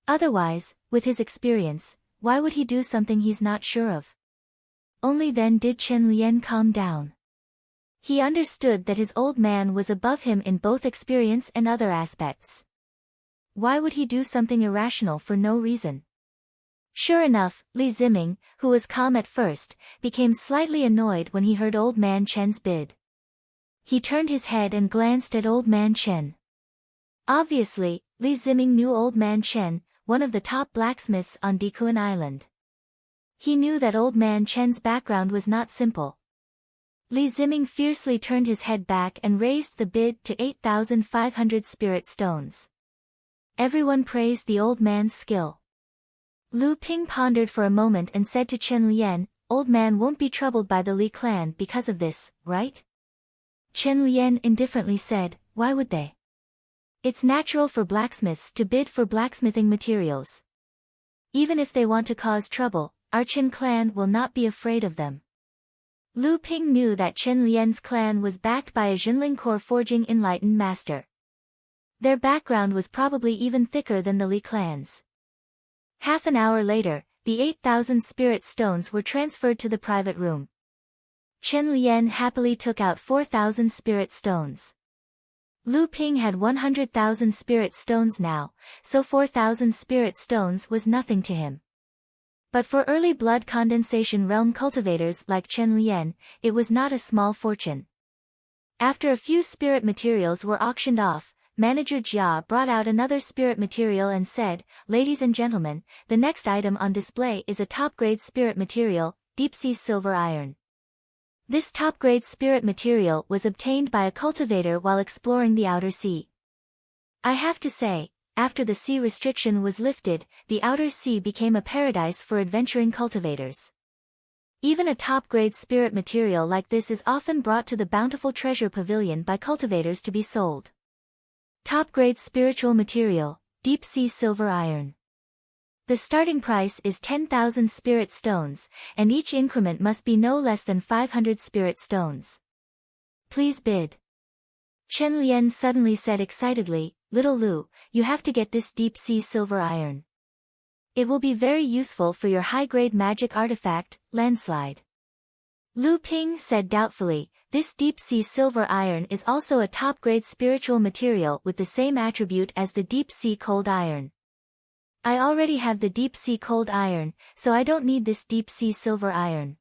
Speaker 1: Otherwise, with his experience, why would he do something he's not sure of?" Only then did Chen Lian calm down. He understood that his old man was above him in both experience and other aspects. Why would he do something irrational for no reason? Sure enough, Li Ziming, who was calm at first, became slightly annoyed when he heard Old Man Chen's bid. He turned his head and glanced at Old Man Chen. Obviously, Li Ziming knew Old Man Chen, one of the top blacksmiths on Dikuan Island. He knew that Old Man Chen's background was not simple. Li Ziming fiercely turned his head back and raised the bid to 8,500 spirit stones. Everyone praised the old man's skill. Lu Ping pondered for a moment and said to Chen Lian, "Old man won't be troubled by the Li clan because of this, right?" Chen Lian indifferently said, "Why would they? It's natural for blacksmiths to bid for blacksmithing materials. Even if they want to cause trouble, our Chen clan will not be afraid of them." Lu Ping knew that Chen Lian's clan was backed by a Jinling core forging enlightened master. Their background was probably even thicker than the Li clan's. Half an hour later, the 8,000 spirit stones were transferred to the private room. Chen Lian happily took out 4,000 spirit stones. Lu Ping had 100,000 spirit stones now, so 4,000 spirit stones was nothing to him. But for early blood condensation realm cultivators like Chen Lian, it was not a small fortune. After a few spirit materials were auctioned off, Manager Jia brought out another spirit material and said, "Ladies and gentlemen, the next item on display is a top-grade spirit material, deep-sea silver iron." This top-grade spirit material was obtained by a cultivator while exploring the outer sea. I have to say, after the sea restriction was lifted, the outer sea became a paradise for adventuring cultivators. Even a top-grade spirit material like this is often brought to the bountiful treasure pavilion by cultivators to be sold. Top-grade spiritual material, deep-sea silver iron. The starting price is 10,000 spirit stones, and each increment must be no less than 500 spirit stones. Please bid. Chen Lian suddenly said excitedly, "Little Lu, you have to get this deep-sea silver iron. It will be very useful for your high-grade magic artifact, landslide." Lu Ping said doubtfully, "This deep-sea silver iron is also a top-grade spiritual material with the same attribute as the deep-sea cold iron. I already have the deep-sea cold iron, so I don't need this deep-sea silver iron."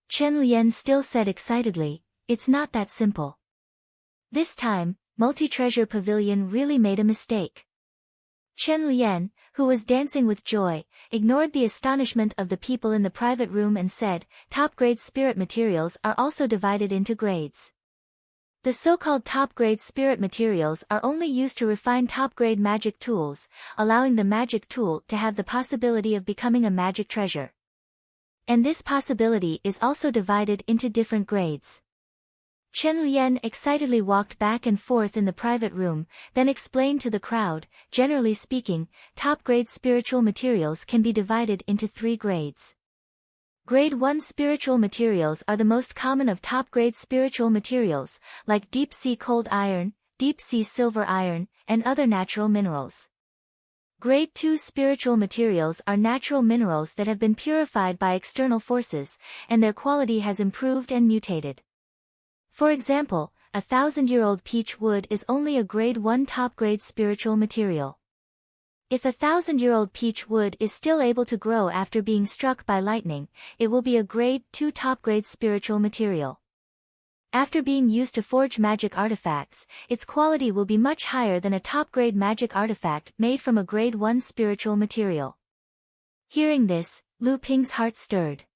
Speaker 1: Chen Lian still said excitedly, "It's not that simple." This time, Multi-Treasure Pavilion really made a mistake. Chen Lian, who was dancing with joy, ignored the astonishment of the people in the private room and said, "Top-grade spirit materials are also divided into grades. The so-called top-grade spirit materials are only used to refine top-grade magic tools, allowing the magic tool to have the possibility of becoming a magic treasure. And this possibility is also divided into different grades." Chen Lian excitedly walked back and forth in the private room, then explained to the crowd, "Generally speaking, top-grade spiritual materials can be divided into 3 grades. Grade 1 spiritual materials are the most common of top-grade spiritual materials, like deep-sea cold iron, deep-sea silver iron, and other natural minerals. Grade 2 spiritual materials are natural minerals that have been purified by external forces, and their quality has improved and mutated. For example, 1,000-year-old peach wood is only a grade 1 top-grade spiritual material. If 1,000-year-old peach wood is still able to grow after being struck by lightning, it will be a grade 2 top-grade spiritual material. After being used to forge magic artifacts, its quality will be much higher than a top-grade magic artifact made from a grade 1 spiritual material. Hearing this, Lu Ping's heart stirred.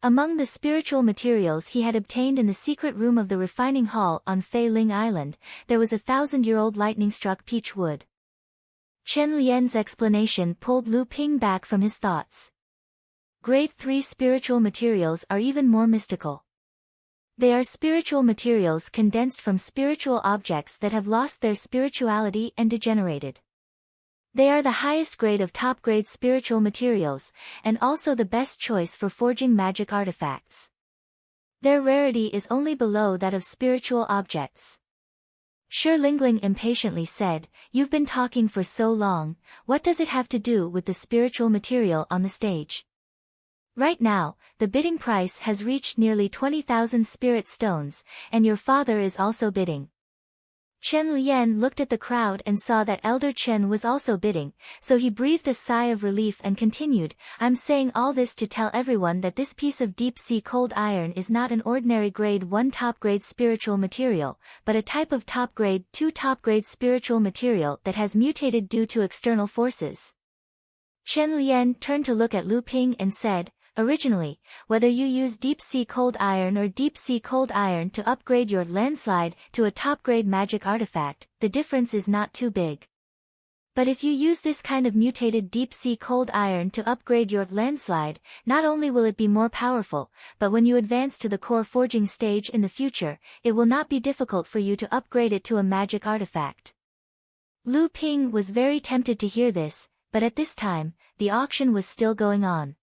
Speaker 1: Among the spiritual materials he had obtained in the secret room of the refining hall on Fei Ling Island, there was 1,000-year-old lightning-struck peach wood. Chen Lian's explanation pulled Lu Ping back from his thoughts. Grade 3 spiritual materials are even more mystical. They are spiritual materials condensed from spiritual objects that have lost their spirituality and degenerated. They are the highest grade of top-grade spiritual materials, and also the best choice for forging magic artifacts. Their rarity is only below that of spiritual objects. Shi Lingling impatiently said, "You've been talking for so long, what does it have to do with the spiritual material on the stage?" Right now, the bidding price has reached nearly 20,000 spirit stones, and your father is also bidding. Chen Lian looked at the crowd and saw that Elder Chen was also bidding, so he breathed a sigh of relief and continued, "I'm saying all this to tell everyone that this piece of deep-sea cold iron is not an ordinary grade 1 top-grade spiritual material, but a type of top-grade 2 top-grade spiritual material that has mutated due to external forces." Chen Lian turned to look at Lu Ping and said, "Originally, whether you use deep-sea cold iron or deep-sea cold iron to upgrade your landslide to a top-grade magic artifact, the difference is not too big. But if you use this kind of mutated deep-sea cold iron to upgrade your landslide, not only will it be more powerful, but when you advance to the core forging stage in the future, it will not be difficult for you to upgrade it to a magic artifact." Lu Ping was very tempted to hear this, but at this time, the auction was still going on.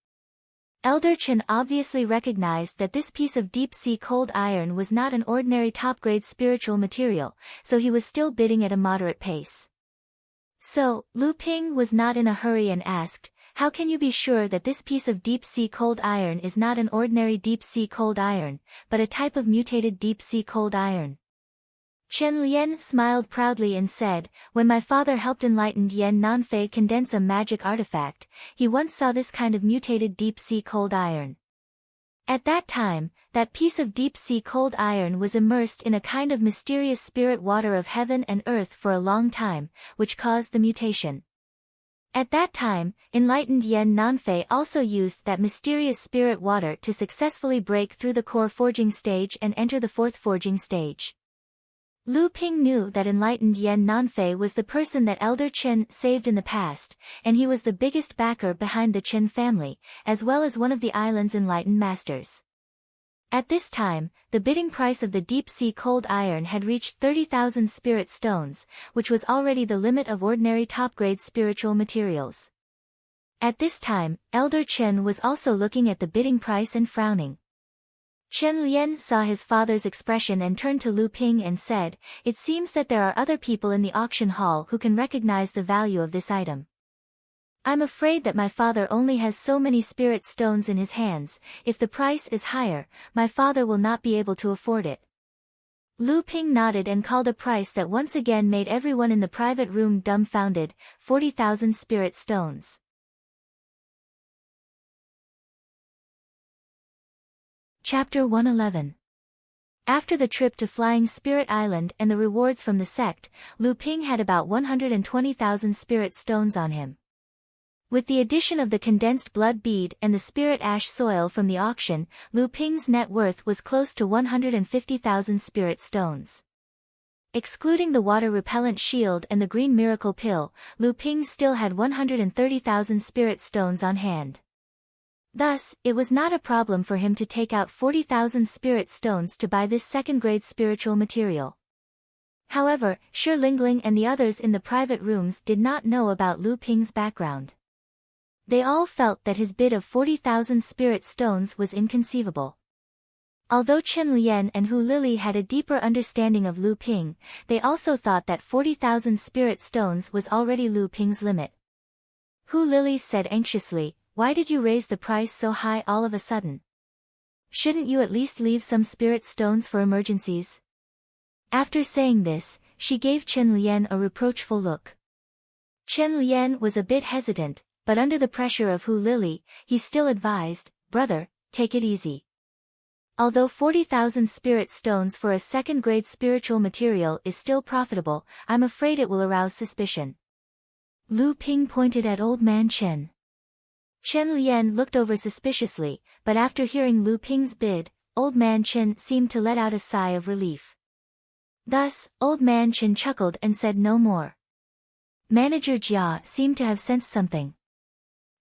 Speaker 1: Elder Chen obviously recognized that this piece of deep-sea cold iron was not an ordinary top-grade spiritual material, so he was still bidding at a moderate pace. So, Lu Ping was not in a hurry and asked, "How can you be sure that this piece of deep-sea cold iron is not an ordinary deep-sea cold iron, but a type of mutated deep-sea cold iron?" Chen Lian smiled proudly and said, "When my father helped enlightened Yan Nanfei condense a magic artifact, he once saw this kind of mutated deep-sea cold iron. At that time, that piece of deep-sea cold iron was immersed in a kind of mysterious spirit water of heaven and earth for a long time, which caused the mutation. At that time, enlightened Yan Nanfei also used that mysterious spirit water to successfully break through the core forging stage and enter the fourth forging stage." Lu Ping knew that enlightened Yan Nanfei was the person that Elder Chen saved in the past, and he was the biggest backer behind the Chen family, as well as one of the island's enlightened masters. At this time, the bidding price of the deep-sea cold iron had reached 30,000 spirit stones, which was already the limit of ordinary top-grade spiritual materials. At this time, Elder Chen was also looking at the bidding price and frowning. Chen Lian saw his father's expression and turned to Lu Ping and said, "It seems that there are other people in the auction hall who can recognize the value of this item. I'm afraid that my father only has so many spirit stones in his hands. If the price is higher, my father will not be able to afford it." Lu Ping nodded and called a price that once again made everyone in the private room dumbfounded, 40,000 spirit stones. Chapter 111. After the trip to Flying Spirit Island and the rewards from the sect, Lu Ping had about 120,000 spirit stones on him. With the addition of the condensed blood bead and the spirit ash soil from the auction, Lu Ping's net worth was close to 150,000 spirit stones. Excluding the water-repellent shield and the green miracle pill, Lu Ping still had 130,000 spirit stones on hand. Thus, it was not a problem for him to take out 40,000 spirit stones to buy this second-grade spiritual material. However, Shi Lingling and the others in the private rooms did not know about Lu Ping's background. They all felt that his bid of 40,000 spirit stones was inconceivable. Although Chen Lian and Hu Lili had a deeper understanding of Lu Ping, they also thought that 40,000 spirit stones was already Lu Ping's limit. Hu Lili said anxiously, "Why did you raise the price so high all of a sudden? Shouldn't you at least leave some spirit stones for emergencies?" After saying this, she gave Chen Lian a reproachful look. Chen Lian was a bit hesitant, but under the pressure of Hu Lili, he still advised, "Brother, take it easy. Although 40,000 spirit stones for a second-grade spiritual material is still profitable, I'm afraid it will arouse suspicion." Lu Ping pointed at Old Man Chen. Chen Lian looked over suspiciously, but after hearing Lu Ping's bid, Old Man Chen seemed to let out a sigh of relief. Thus, Old Man Chen chuckled and said no more. Manager Jia seemed to have sensed something.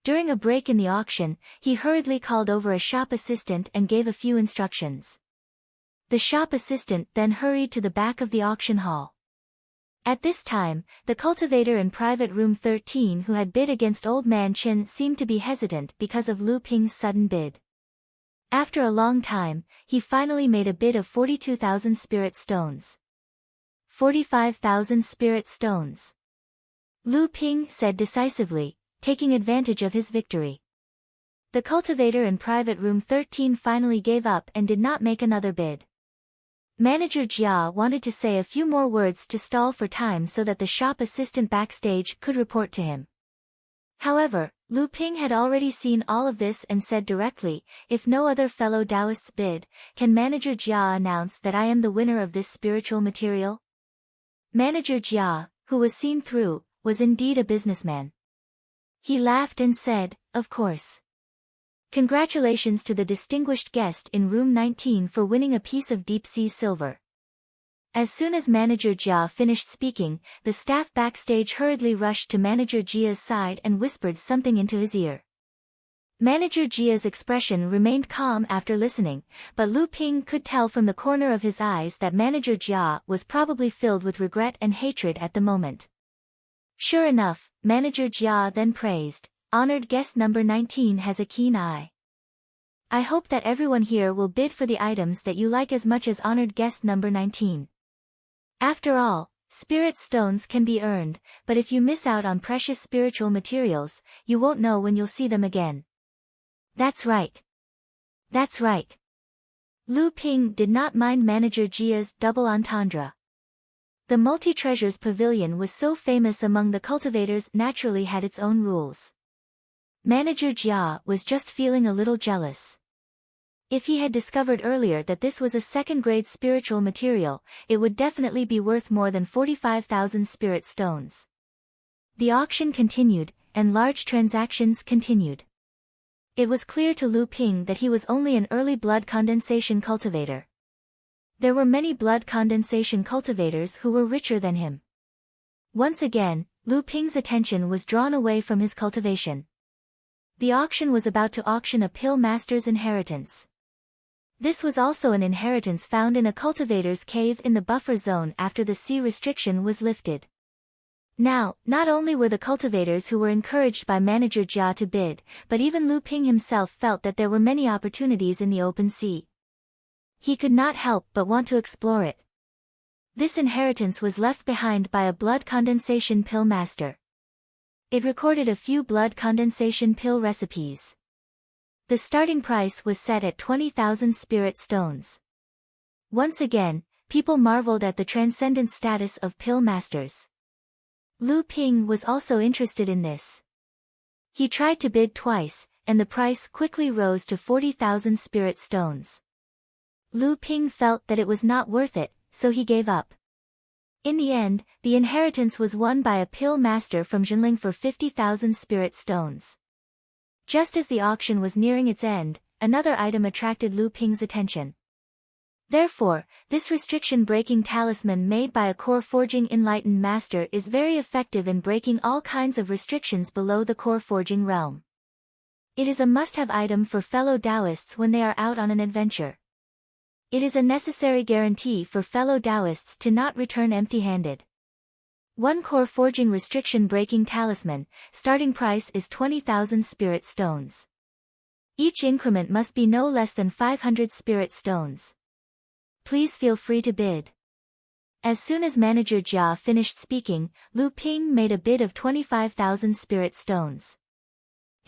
Speaker 1: During a break in the auction, he hurriedly called over a shop assistant and gave a few instructions. The shop assistant then hurried to the back of the auction hall. At this time, the cultivator in private room 13 who had bid against Old Man Chen seemed to be hesitant because of Lu Ping's sudden bid. After a long time, he finally made a bid of 42,000 spirit stones. 45,000 spirit stones. Lu Ping said decisively, taking advantage of his victory. The cultivator in private room 13 finally gave up and did not make another bid. Manager Jia wanted to say a few more words to stall for time so that the shop assistant backstage could report to him. However, Lu Ping had already seen all of this and said directly, "If no other fellow Taoists bid, can Manager Jia announce that I am the winner of this spiritual material?" Manager Jia, who was seen through, was indeed a businessman. He laughed and said, "Of course. Congratulations to the distinguished guest in room 19 for winning a piece of deep-sea silver." As soon as Manager Jia finished speaking, the staff backstage hurriedly rushed to Manager Jia's side and whispered something into his ear. Manager Jia's expression remained calm after listening, but Lu Ping could tell from the corner of his eyes that Manager Jia was probably filled with regret and hatred at the moment. Sure enough, Manager Jia then praised, "Honored guest number 19 has a keen eye. I hope that everyone here will bid for the items that you like as much as honored guest number 19. After all, spirit stones can be earned, but if you miss out on precious spiritual materials, you won't know when you'll see them again." "That's right. That's right." Lu Ping did not mind Manager Jia's double entendre. The multi-treasures pavilion was so famous among the cultivators naturally had its own rules. Manager Jia was just feeling a little jealous. If he had discovered earlier that this was a second-grade spiritual material, it would definitely be worth more than 45,000 spirit stones. The auction continued, and large transactions continued. It was clear to Lu Ping that he was only an early blood condensation cultivator. There were many blood condensation cultivators who were richer than him. Once again, Lu Ping's attention was drawn away from his cultivation. The auction was about to auction a pill master's inheritance. This was also an inheritance found in a cultivator's cave in the buffer zone after the sea restriction was lifted. Now, not only were the cultivators who were encouraged by Manager Jia to bid, but even Lu Ping himself felt that there were many opportunities in the open sea. He could not help but want to explore it. This inheritance was left behind by a blood condensation pill master. It recorded a few blood condensation pill recipes. The starting price was set at 20,000 spirit stones. Once again, people marveled at the transcendent status of pill masters. Lu Ping was also interested in this. He tried to bid twice, and the price quickly rose to 40,000 spirit stones. Lu Ping felt that it was not worth it, so he gave up. In the end, the inheritance was won by a pill master from Jinling for 50,000 spirit stones. Just as the auction was nearing its end, another item attracted Lu Ping's attention. Therefore, this restriction-breaking talisman made by a core forging enlightened master is very effective in breaking all kinds of restrictions below the core forging realm. It is a must-have item for fellow Taoists when they are out on an adventure. It is a necessary guarantee for fellow Taoists to not return empty-handed. One core forging restriction-breaking talisman, starting price is 20,000 spirit stones. Each increment must be no less than 500 spirit stones. Please feel free to bid. As soon as Manager Jia finished speaking, Lu Ping made a bid of 25,000 spirit stones.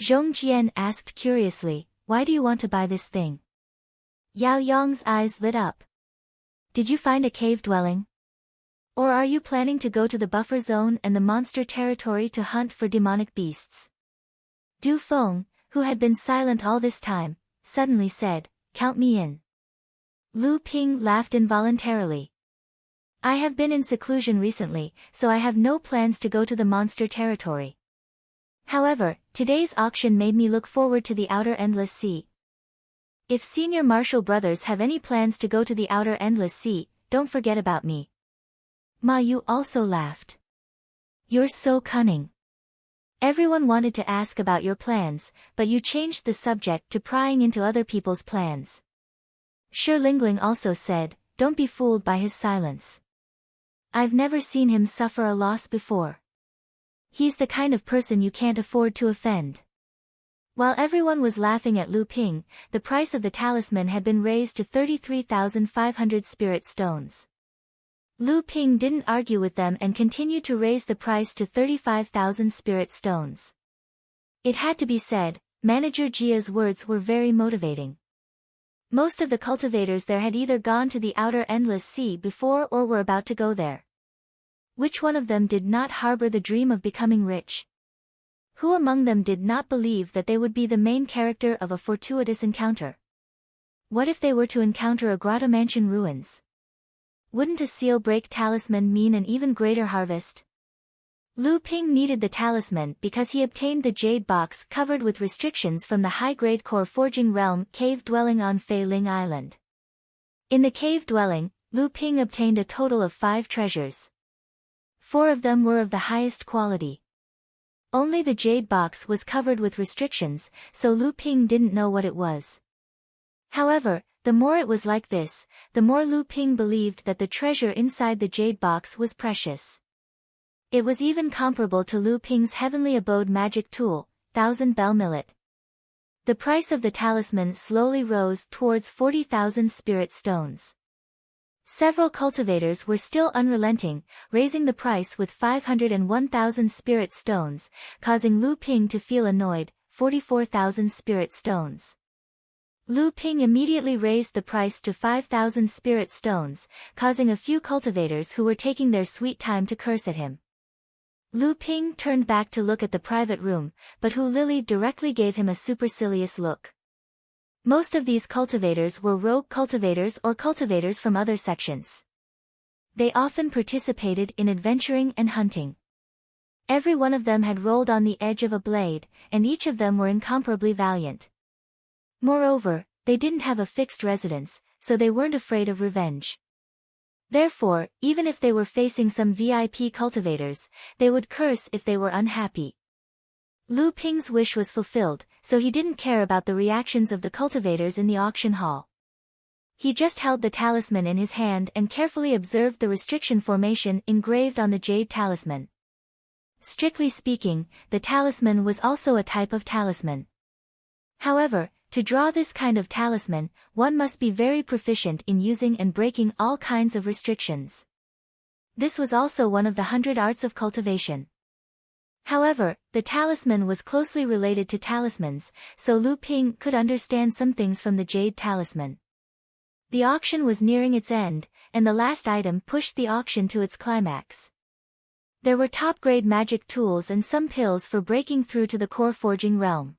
Speaker 1: Zhongjian asked curiously, "Why do you want to buy this thing?" Yao Yong's eyes lit up. "Did you find a cave dwelling? Or are you planning to go to the buffer zone and the monster territory to hunt for demonic beasts?" Du Feng, who had been silent all this time, suddenly said, "Count me in." Lu Ping laughed involuntarily. "I have been in seclusion recently, so I have no plans to go to the monster territory. However, today's auction made me look forward to the outer endless sea. If senior Marshall brothers have any plans to go to the outer endless sea, don't forget about me." Ma Yu also laughed. "You're so cunning. Everyone wanted to ask about your plans, but you changed the subject to prying into other people's plans." Shi Lingling also said, "Don't be fooled by his silence. I've never seen him suffer a loss before. He's the kind of person you can't afford to offend." While everyone was laughing at Lu Ping, the price of the talisman had been raised to 33,500 spirit stones. Lu Ping didn't argue with them and continued to raise the price to 35,000 spirit stones. It had to be said, Manager Jia's words were very motivating. Most of the cultivators there had either gone to the outer endless sea before or were about to go there. Which one of them did not harbor the dream of becoming rich? Who among them did not believe that they would be the main character of a fortuitous encounter? What if they were to encounter a grotto mansion ruins? Wouldn't a seal break talisman mean an even greater harvest? Lu Ping needed the talisman because he obtained the jade box covered with restrictions from the high-grade core forging realm cave dwelling on Fei Ling Island. In the cave dwelling, Lu Ping obtained a total of 5 treasures. 4 of them were of the highest quality. Only the jade box was covered with restrictions, so Lu Ping didn't know what it was. However, the more it was like this, the more Lu Ping believed that the treasure inside the jade box was precious. It was even comparable to Lu Ping's heavenly abode magic tool, 1000 bell millet. The price of the talisman slowly rose towards 40,000 spirit stones. Several cultivators were still unrelenting, raising the price with 501,000 spirit stones, causing Lu Ping to feel annoyed, 44,000 spirit stones. Lu Ping immediately raised the price to 5,000 spirit stones, causing a few cultivators who were taking their sweet time to curse at him. Lu Ping turned back to look at the private room, but Hu Lily directly gave him a supercilious look. Most of these cultivators were rogue cultivators or cultivators from other sections. They often participated in adventuring and hunting. Every one of them had rolled on the edge of a blade, and each of them were incomparably valiant. Moreover, they didn't have a fixed residence, so they weren't afraid of revenge. Therefore, even if they were facing some VIP cultivators, they would curse if they were unhappy. Lu Ping's wish was fulfilled, so he didn't care about the reactions of the cultivators in the auction hall. He just held the talisman in his hand and carefully observed the restriction formation engraved on the jade talisman. Strictly speaking, the talisman was also a type of talisman. However, to draw this kind of talisman, one must be very proficient in using and breaking all kinds of restrictions. This was also one of the 100 arts of cultivation. However, the talisman was closely related to talismans, so Lu Ping could understand some things from the jade talisman. The auction was nearing its end, and the last item pushed the auction to its climax. There were top-grade magic tools and some pills for breaking through to the core forging realm.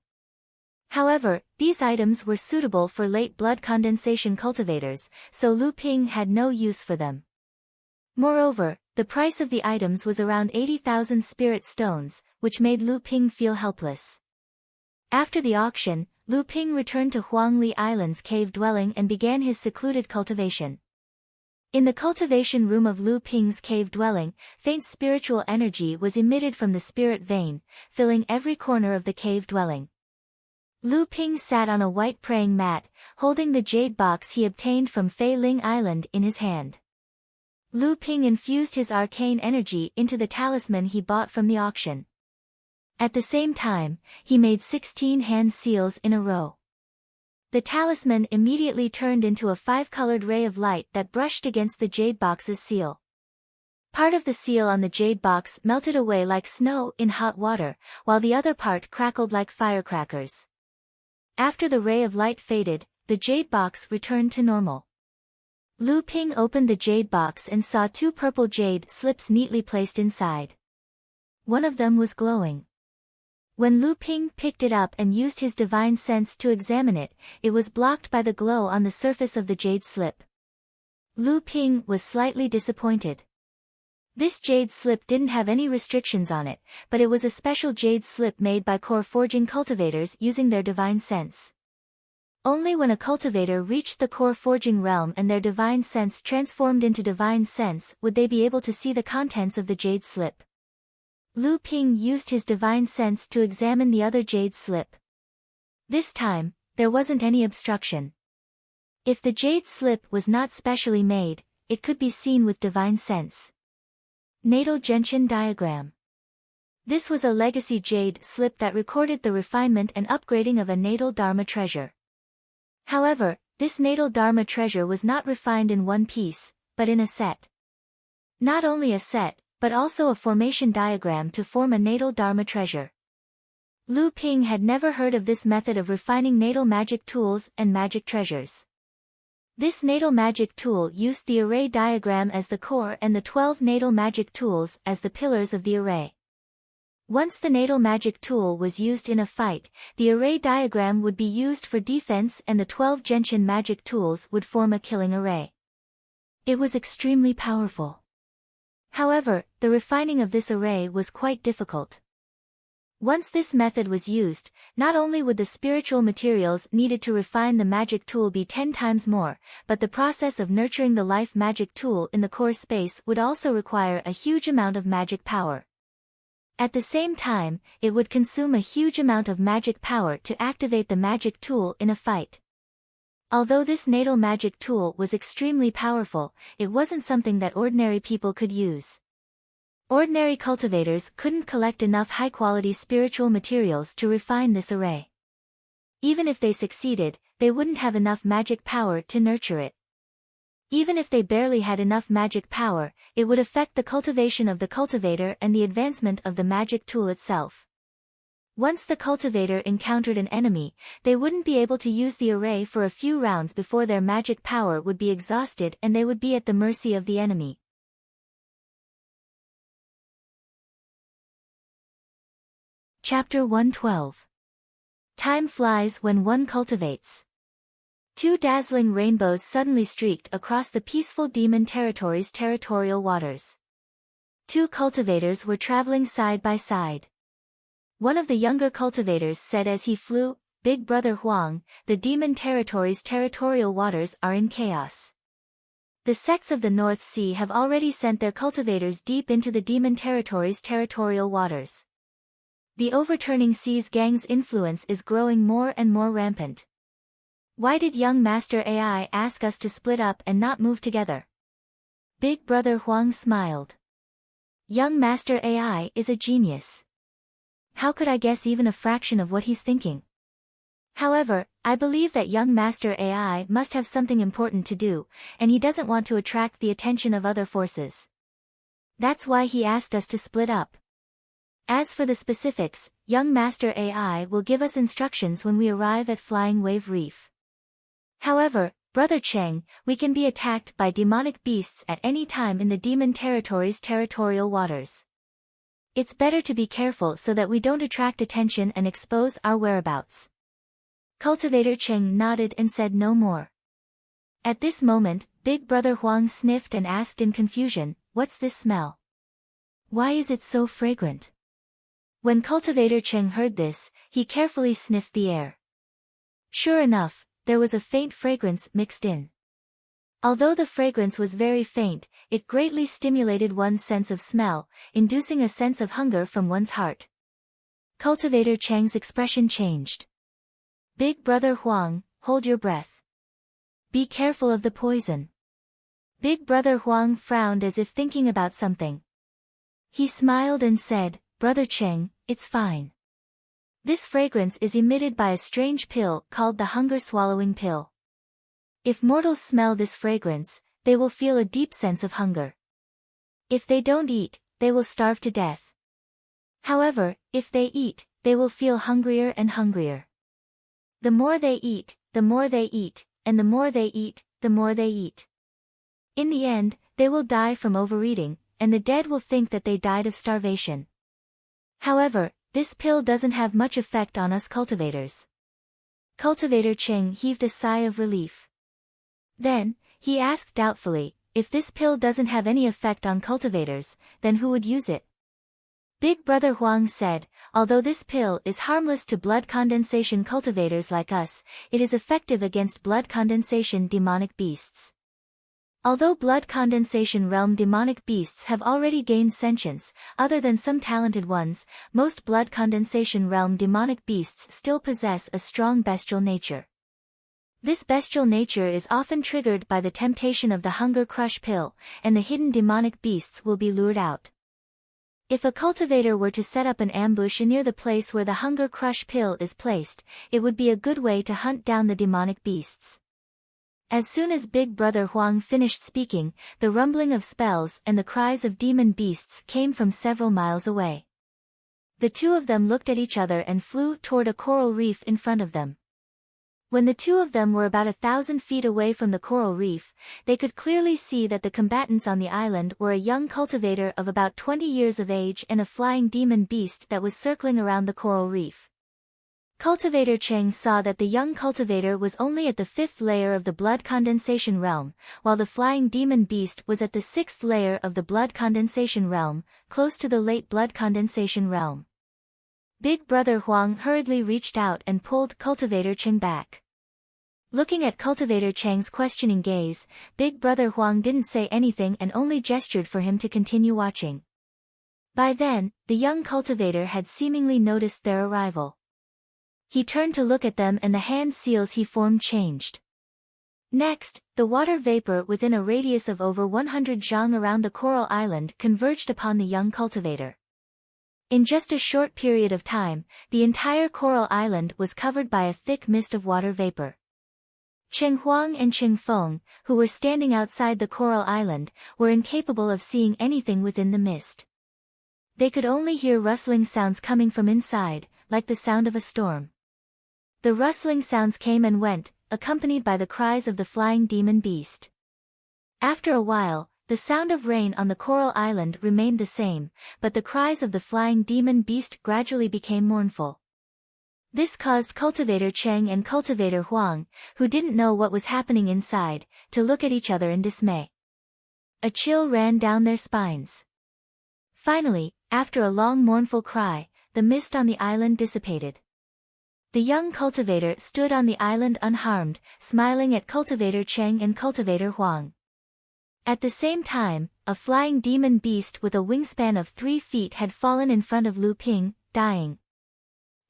Speaker 1: However, these items were suitable for late blood condensation cultivators, so Lu Ping had no use for them. Moreover, the price of the items was around 80,000 spirit stones, which made Lu Ping feel helpless. After the auction, Lu Ping returned to Huangli Island's cave dwelling and began his secluded cultivation. In the cultivation room of Lu Ping's cave dwelling, faint spiritual energy was emitted from the spirit vein, filling every corner of the cave dwelling. Lu Ping sat on a white praying mat, holding the jade box he obtained from Fei Ling Island in his hand. Lu Ping infused his arcane energy into the talisman he bought from the auction. At the same time, he made 16 hand seals in a row. The talisman immediately turned into a 5-colored ray of light that brushed against the jade box's seal. Part of the seal on the jade box melted away like snow in hot water, while the other part crackled like firecrackers. After the ray of light faded, the jade box returned to normal. Lu Ping opened the jade box and saw 2 purple jade slips neatly placed inside. One of them was glowing. When Lu Ping picked it up and used his divine sense to examine it, it was blocked by the glow on the surface of the jade slip. Lu Ping was slightly disappointed. This jade slip didn't have any restrictions on it, but it was a special jade slip made by core forging cultivators using their divine sense. Only when a cultivator reached the core forging realm and their divine sense transformed into divine sense would they be able to see the contents of the jade slip. Lu Ping used his divine sense to examine the other jade slip. This time, there wasn't any obstruction. If the jade slip was not specially made, it could be seen with divine sense. Natal Gentian Diagram. This was a legacy jade slip that recorded the refinement and upgrading of a natal Dharma treasure. However, this natal Dharma treasure was not refined in one piece, but in a set. Not only a set, but also a formation diagram to form a natal Dharma treasure. Lu Ping had never heard of this method of refining natal magic tools and magic treasures. This natal magic tool used the array diagram as the core and the 12 natal magic tools as the pillars of the array. Once the natal magic tool was used in a fight, the array diagram would be used for defense and the 12 gentian magic tools would form a killing array. It was extremely powerful. However, the refining of this array was quite difficult. Once this method was used, not only would the spiritual materials needed to refine the magic tool be 10 times more, but the process of nurturing the life magic tool in the core space would also require a huge amount of magic power. At the same time, it would consume a huge amount of magic power to activate the magic tool in a fight. Although this natal magic tool was extremely powerful, it wasn't something that ordinary people could use. Ordinary cultivators couldn't collect enough high-quality spiritual materials to refine this array. Even if they succeeded, they wouldn't have enough magic power to nurture it. Even if they barely had enough magic power, it would affect the cultivation of the cultivator and the advancement of the magic tool itself. Once the cultivator encountered an enemy, they wouldn't be able to use the array for a few rounds before their magic power would be exhausted and they would be at the mercy of the enemy. Chapter 112. Time flies when one cultivates. 2 dazzling rainbows suddenly streaked across the peaceful demon territory's territorial waters. 2 cultivators were traveling side by side. One of the younger cultivators said as he flew, "Big Brother Huang, the demon territory's territorial waters are in chaos. The sects of the North Sea have already sent their cultivators deep into the demon territory's territorial waters. The overturning seas gang's influence is growing more and more rampant. Why did young Master AI ask us to split up and not move together?" Big Brother Huang smiled. Young Master AI is a genius. How could I guess even a fraction of what he's thinking? However, I believe that young Master AI must have something important to do, and he doesn't want to attract the attention of other forces. That's why he asked us to split up. As for the specifics, young Master AI will give us instructions when we arrive at Flying Wave Reef. However, Brother Cheng, we can be attacked by demonic beasts at any time in the demon territory's territorial waters. It's better to be careful so that we don't attract attention and expose our whereabouts. Cultivator Cheng nodded and said no more. At this moment, Big Brother Huang sniffed and asked in confusion, "What's this smell? Why is it so fragrant?" When Cultivator Cheng heard this, he carefully sniffed the air. Sure enough, there was a faint fragrance mixed in. Although the fragrance was very faint, it greatly stimulated one's sense of smell, inducing a sense of hunger from one's heart. Cultivator Cheng's expression changed. "Big Brother Huang, hold your breath. Be careful of the poison." Big Brother Huang frowned as if thinking about something. He smiled and said, "Brother Cheng, it's fine. This fragrance is emitted by a strange pill called the hunger-swallowing pill. If mortals smell this fragrance, they will feel a deep sense of hunger. If they don't eat, they will starve to death. However, if they eat, they will feel hungrier and hungrier. The more they eat, the more they eat, and the more they eat, the more they eat. In the end, they will die from overeating, and the dead will think that they died of starvation. However, this pill doesn't have much effect on us cultivators. Cultivator Cheng heaved a sigh of relief. Then, he asked doubtfully, if this pill doesn't have any effect on cultivators, then who would use it? Big Brother Huang said, although this pill is harmless to blood condensation cultivators like us, it is effective against blood condensation demonic beasts. Although blood condensation realm demonic beasts have already gained sentience, other than some talented ones, most blood condensation realm demonic beasts still possess a strong bestial nature. This bestial nature is often triggered by the temptation of the hunger crush pill, and the hidden demonic beasts will be lured out. If a cultivator were to set up an ambush near the place where the hunger crush pill is placed, it would be a good way to hunt down the demonic beasts. As soon as Big Brother Huang finished speaking, the rumbling of spells and the cries of demon beasts came from several miles away. The two of them looked at each other and flew toward a coral reef in front of them. When the two of them were about 1,000 feet away from the coral reef, they could clearly see that the combatants on the island were a young cultivator of about 20 years of age and a flying demon beast that was circling around the coral reef. Cultivator Cheng saw that the young cultivator was only at the 5th layer of the blood condensation realm, while the flying demon beast was at the 6th layer of the blood condensation realm, close to the late blood condensation realm. Big Brother Huang hurriedly reached out and pulled Cultivator Cheng back. Looking at Cultivator Cheng's questioning gaze, Big Brother Huang didn't say anything and only gestured for him to continue watching. By then, the young cultivator had seemingly noticed their arrival. He turned to look at them and the hand seals he formed changed. Next, the water vapor within a radius of over 100 zhang around the coral island converged upon the young cultivator. In just a short period of time, the entire coral island was covered by a thick mist of water vapor. Cheng Huang and Cheng Feng, who were standing outside the coral island, were incapable of seeing anything within the mist. They could only hear rustling sounds coming from inside, like the sound of a storm. The rustling sounds came and went, accompanied by the cries of the flying demon beast. After a while, the sound of rain on the coral island remained the same, but the cries of the flying demon beast gradually became mournful. This caused Cultivator Cheng and Cultivator Huang, who didn't know what was happening inside, to look at each other in dismay. A chill ran down their spines. Finally, after a long mournful cry, the mist on the island dissipated. The young cultivator stood on the island unharmed, smiling at Cultivator Cheng and Cultivator Huang. At the same time, a flying demon beast with a wingspan of 3 feet had fallen in front of Lu Ping, dying.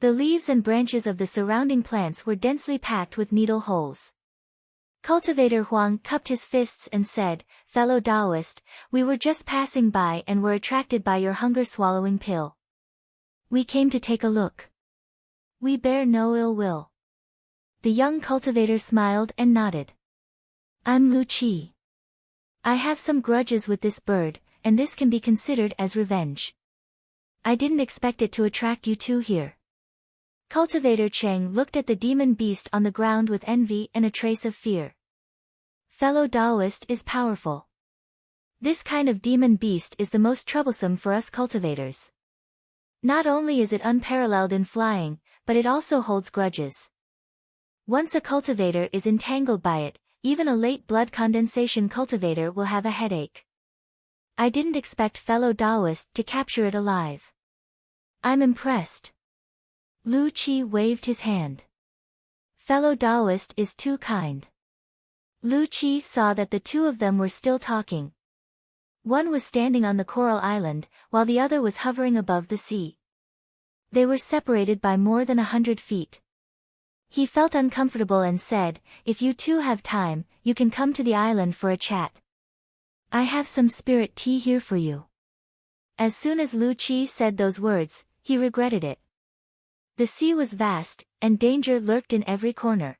Speaker 1: The leaves and branches of the surrounding plants were densely packed with needle holes. Cultivator Huang cupped his fists and said, "Fellow Taoist, we were just passing by and were attracted by your hunger-swallowing pill. We came to take a look. We bear no ill will." The young cultivator smiled and nodded. "I'm Lu Qi. I have some grudges with this bird, and this can be considered as revenge. I didn't expect it to attract you two here." Cultivator Cheng looked at the demon beast on the ground with envy and a trace of fear. "Fellow Taoist is powerful. This kind of demon beast is the most troublesome for us cultivators. Not only is it unparalleled in flying, but it also holds grudges. Once a cultivator is entangled by it, even a late blood condensation cultivator will have a headache. I didn't expect fellow Taoist to capture it alive. I'm impressed." Lu Qi waved his hand. "Fellow Taoist is too kind." Lu Qi saw that the two of them were still talking. One was standing on the coral island, while the other was hovering above the sea. They were separated by more than 100 feet. He felt uncomfortable and said, "If you two have time, you can come to the island for a chat. I have some spirit tea here for you." As soon as Lu Qi said those words, he regretted it. The sea was vast, and danger lurked in every corner.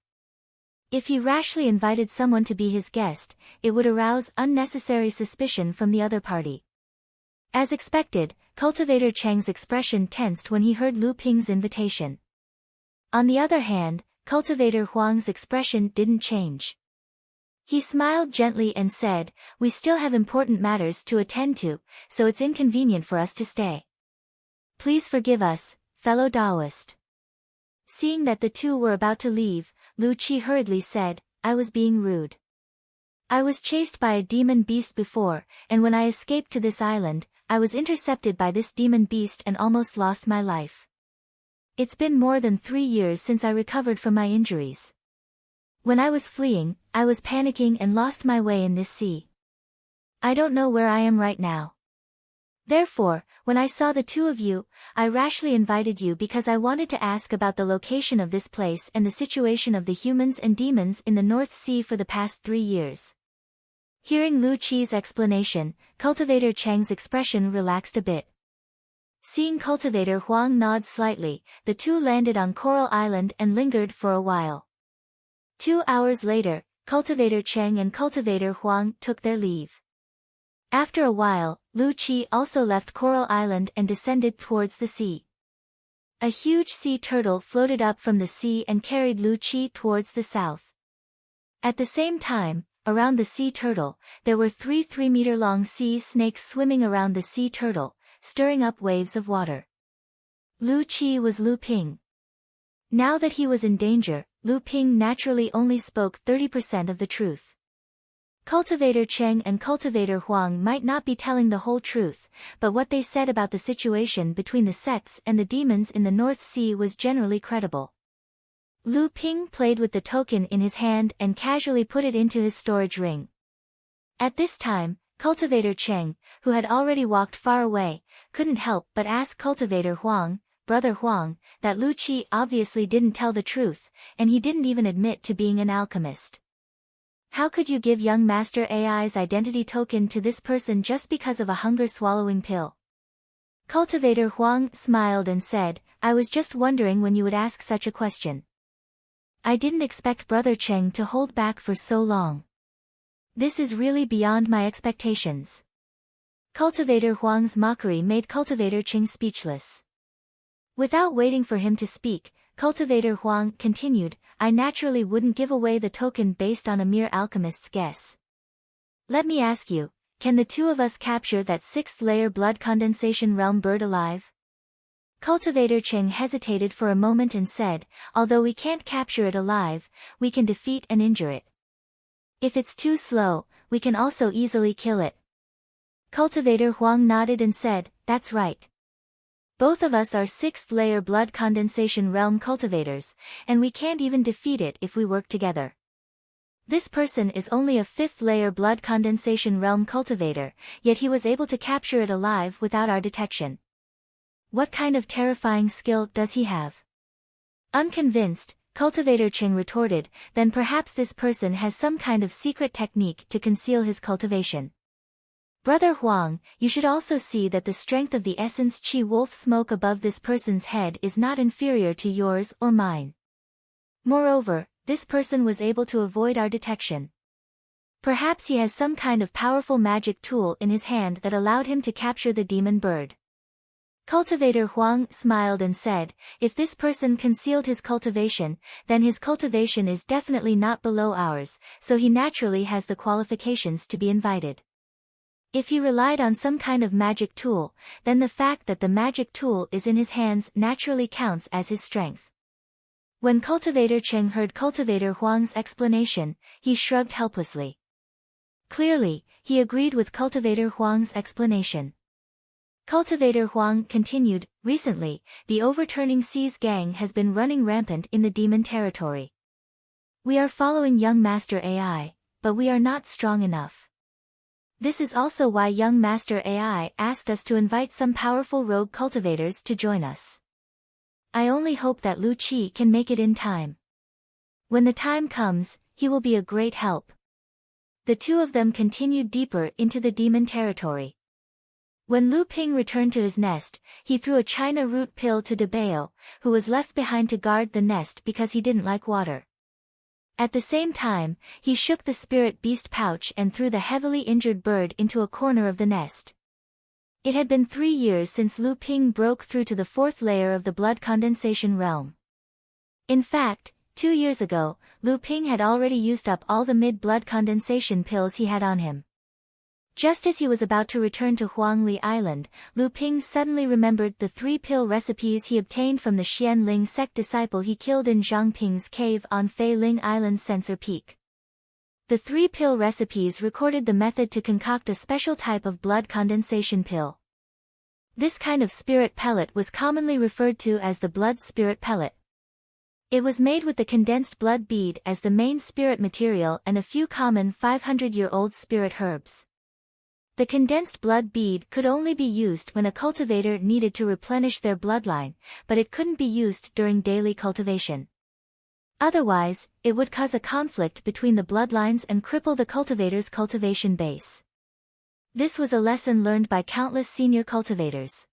Speaker 1: If he rashly invited someone to be his guest, it would arouse unnecessary suspicion from the other party. As expected, Cultivator Cheng's expression tensed when he heard Lu Ping's invitation. On the other hand, Cultivator Huang's expression didn't change. He smiled gently and said, "We still have important matters to attend to, so it's inconvenient for us to stay. Please forgive us, fellow Taoist." Seeing that the two were about to leave, Lu Qi hurriedly said, "I was being rude. I was chased by a demon beast before, and when I escaped to this island, I was intercepted by this demon beast and almost lost my life. It's been more than 3 years since I recovered from my injuries. When I was fleeing, I was panicking and lost my way in this sea. I don't know where I am right now. Therefore, when I saw the two of you, I rashly invited you because I wanted to ask about the location of this place and the situation of the humans and demons in the North Sea for the past 3 years." Hearing Lu Qi's explanation, Cultivator Cheng's expression relaxed a bit. Seeing Cultivator Huang nod slightly, the two landed on Coral Island and lingered for a while. 2 hours later, Cultivator Cheng and Cultivator Huang took their leave. After a while, Lu Qi also left Coral Island and descended towards the sea. A huge sea turtle floated up from the sea and carried Lu Qi towards the south. At the same time, around the sea turtle, there were 3 3-meter-long sea snakes swimming around the sea turtle, stirring up waves of water. Lu Qi was Lu Ping. Now that he was in danger, Lu Ping naturally only spoke 30% of the truth. Cultivator Cheng and Cultivator Huang might not be telling the whole truth, but what they said about the situation between the sects and the demons in the North Sea was generally credible. Lu Ping played with the token in his hand and casually put it into his storage ring. At this time, Cultivator Cheng, who had already walked far away, couldn't help but ask Cultivator Huang, "Brother Huang, that Lu Qi obviously didn't tell the truth, and he didn't even admit to being an alchemist. How could you give young Master AI's identity token to this person just because of a hunger-swallowing pill?" Cultivator Huang smiled and said, "I was just wondering when you would ask such a question. I didn't expect Brother Cheng to hold back for so long. This is really beyond my expectations." Cultivator Huang's mockery made Cultivator Cheng speechless. Without waiting for him to speak, Cultivator Huang continued, "I naturally wouldn't give away the token based on a mere alchemist's guess. Let me ask you, can the two of us capture that 6th-layer blood condensation realm bird alive?" Cultivator Cheng hesitated for a moment and said, "Although we can't capture it alive, we can defeat and injure it. If it's too slow, we can also easily kill it." Cultivator Huang nodded and said, "That's right. Both of us are 6th-layer blood condensation realm cultivators, and we can't even defeat it if we work together. This person is only a 5th-layer blood condensation realm cultivator, yet he was able to capture it alive without our detection. What kind of terrifying skill does he have?" Unconvinced, Cultivator Cheng retorted, "Then perhaps this person has some kind of secret technique to conceal his cultivation. Brother Huang, you should also see that the strength of the essence Qi Wolf smoke above this person's head is not inferior to yours or mine. Moreover, this person was able to avoid our detection. Perhaps he has some kind of powerful magic tool in his hand that allowed him to capture the demon bird." Cultivator Huang smiled and said, "If this person concealed his cultivation, then his cultivation is definitely not below ours, so he naturally has the qualifications to be invited. If he relied on some kind of magic tool, then the fact that the magic tool is in his hands naturally counts as his strength." When Cultivator Cheng heard Cultivator Huang's explanation, he shrugged helplessly. Clearly, he agreed with Cultivator Huang's explanation. Cultivator Huang continued, "Recently, the Overturning Seas gang has been running rampant in the demon territory. We are following young Master AI, but we are not strong enough. This is also why young Master AI asked us to invite some powerful rogue cultivators to join us. I only hope that Lu Qi can make it in time. When the time comes, he will be a great help." The two of them continued deeper into the demon territory. When Lu Ping returned to his nest, he threw a China root pill to Debao, who was left behind to guard the nest because he didn't like water. At the same time, he shook the spirit beast pouch and threw the heavily injured bird into a corner of the nest. It had been 3 years since Lu Ping broke through to the 4th layer of the blood condensation realm. In fact, 2 years ago, Lu Ping had already used up all the mid-blood condensation pills he had on him. Just as he was about to return to Huangli Island, Lu Ping suddenly remembered the 3-pill recipes he obtained from the Xianling sect disciple he killed in Zhangping's cave on Feiling Island's Sensor Peak. The 3-pill recipes recorded the method to concoct a special type of blood condensation pill. This kind of spirit pellet was commonly referred to as the blood spirit pellet. It was made with the condensed blood bead as the main spirit material and a few common 500-year-old spirit herbs. The condensed blood bead could only be used when a cultivator needed to replenish their bloodline, but it couldn't be used during daily cultivation. Otherwise, it would cause a conflict between the bloodlines and cripple the cultivator's cultivation base. This was a lesson learned by countless senior cultivators.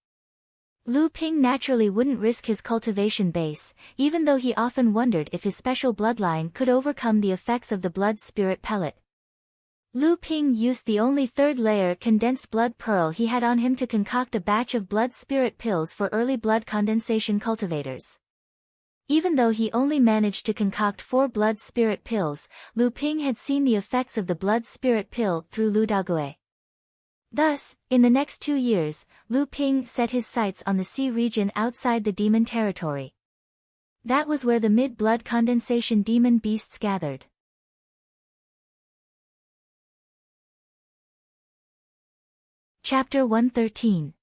Speaker 1: Lu Ping naturally wouldn't risk his cultivation base, even though he often wondered if his special bloodline could overcome the effects of the blood spirit pellet. Lu Ping used the only 3rd-layer condensed blood pearl he had on him to concoct a batch of blood spirit pills for early blood condensation cultivators. Even though he only managed to concoct 4 blood spirit pills, Lu Ping had seen the effects of the blood spirit pill through Lu Dague. Thus, in the next 2 years, Lu Ping set his sights on the sea region outside the demon territory. That was where the mid-blood condensation demon beasts gathered. Chapter 113.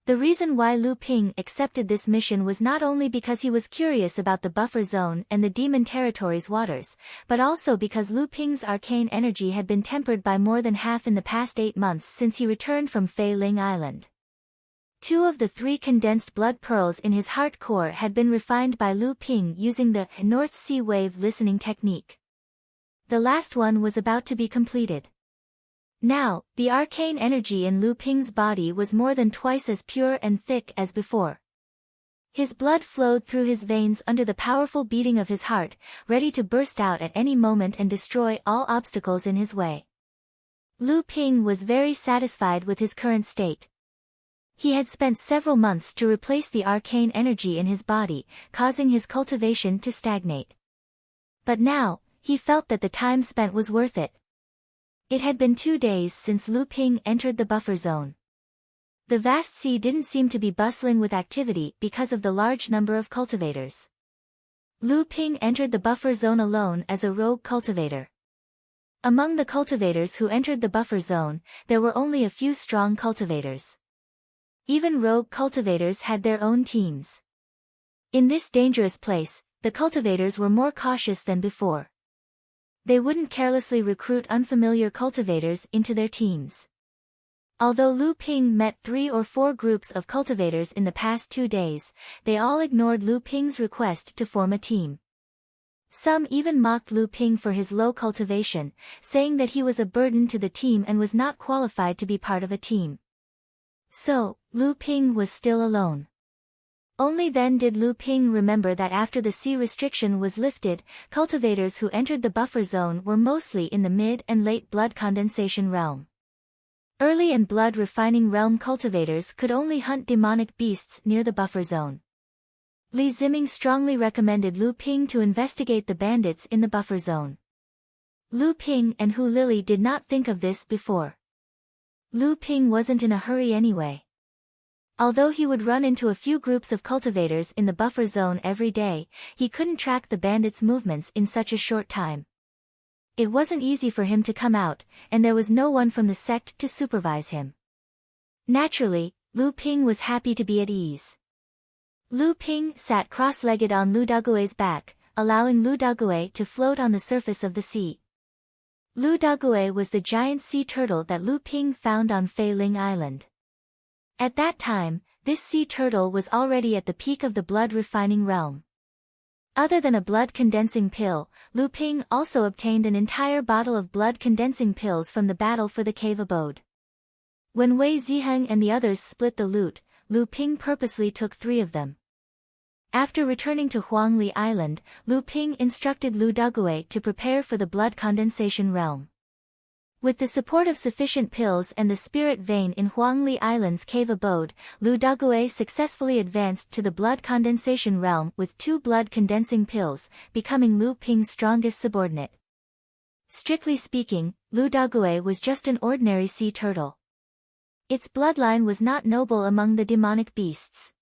Speaker 1: The reason why Lu Ping accepted this mission was not only because he was curious about the buffer zone and the demon territory's waters, but also because Lu Ping's arcane energy had been tempered by more than half in the past 8 months since he returned from Feiling Island. 2 of the 3 condensed blood pearls in his heart core had been refined by Lu Ping using the North Sea Wave listening technique. The last one was about to be completed. Now, the arcane energy in Lu Ping's body was more than twice as pure and thick as before. His blood flowed through his veins under the powerful beating of his heart, ready to burst out at any moment and destroy all obstacles in his way. Lu Ping was very satisfied with his current state. He had spent several months to replace the arcane energy in his body, causing his cultivation to stagnate. But now, he felt that the time spent was worth it. It had been 2 days since Lu Ping entered the buffer zone. The vast sea didn't seem to be bustling with activity because of the large number of cultivators. Lu Ping entered the buffer zone alone as a rogue cultivator. Among the cultivators who entered the buffer zone, there were only a few strong cultivators. Even rogue cultivators had their own teams. In this dangerous place, the cultivators were more cautious than before. They wouldn't carelessly recruit unfamiliar cultivators into their teams. Although Lu Ping met 3 or 4 groups of cultivators in the past 2 days, they all ignored Lu Ping's request to form a team. Some even mocked Lu Ping for his low cultivation, saying that he was a burden to the team and was not qualified to be part of a team. So, Lu Ping was still alone. Only then did Lu Ping remember that after the sea restriction was lifted, cultivators who entered the buffer zone were mostly in the mid and late blood condensation realm. Early and blood refining realm cultivators could only hunt demonic beasts near the buffer zone. Li Ziming strongly recommended Lu Ping to investigate the bandits in the buffer zone. Lu Ping and Hu Lili did not think of this before. Lu Ping wasn't in a hurry anyway. Although he would run into a few groups of cultivators in the buffer zone every day, he couldn't track the bandits' movements in such a short time. It wasn't easy for him to come out, and there was no one from the sect to supervise him. Naturally, Lu Ping was happy to be at ease. Lu Ping sat cross-legged on Lu Dague's back, allowing Lu Dague to float on the surface of the sea. Lu Dague was the giant sea turtle that Lu Ping found on Feiling Island. At that time, this sea turtle was already at the peak of the blood-refining realm. Other than a blood-condensing pill, Lu Ping also obtained an entire bottle of blood-condensing pills from the battle for the cave abode. When Wei Ziheng and the others split the loot, Lu Ping purposely took 3 of them. After returning to Huangli Island, Lu Ping instructed Lu Dague to prepare for the blood condensation realm. With the support of sufficient pills and the spirit vein in Huangli Island's cave abode, Lu Dagui successfully advanced to the blood condensation realm with 2 blood-condensing pills, becoming Lu Ping's strongest subordinate. Strictly speaking, Lu Dagui was just an ordinary sea turtle. Its bloodline was not noble among the demonic beasts.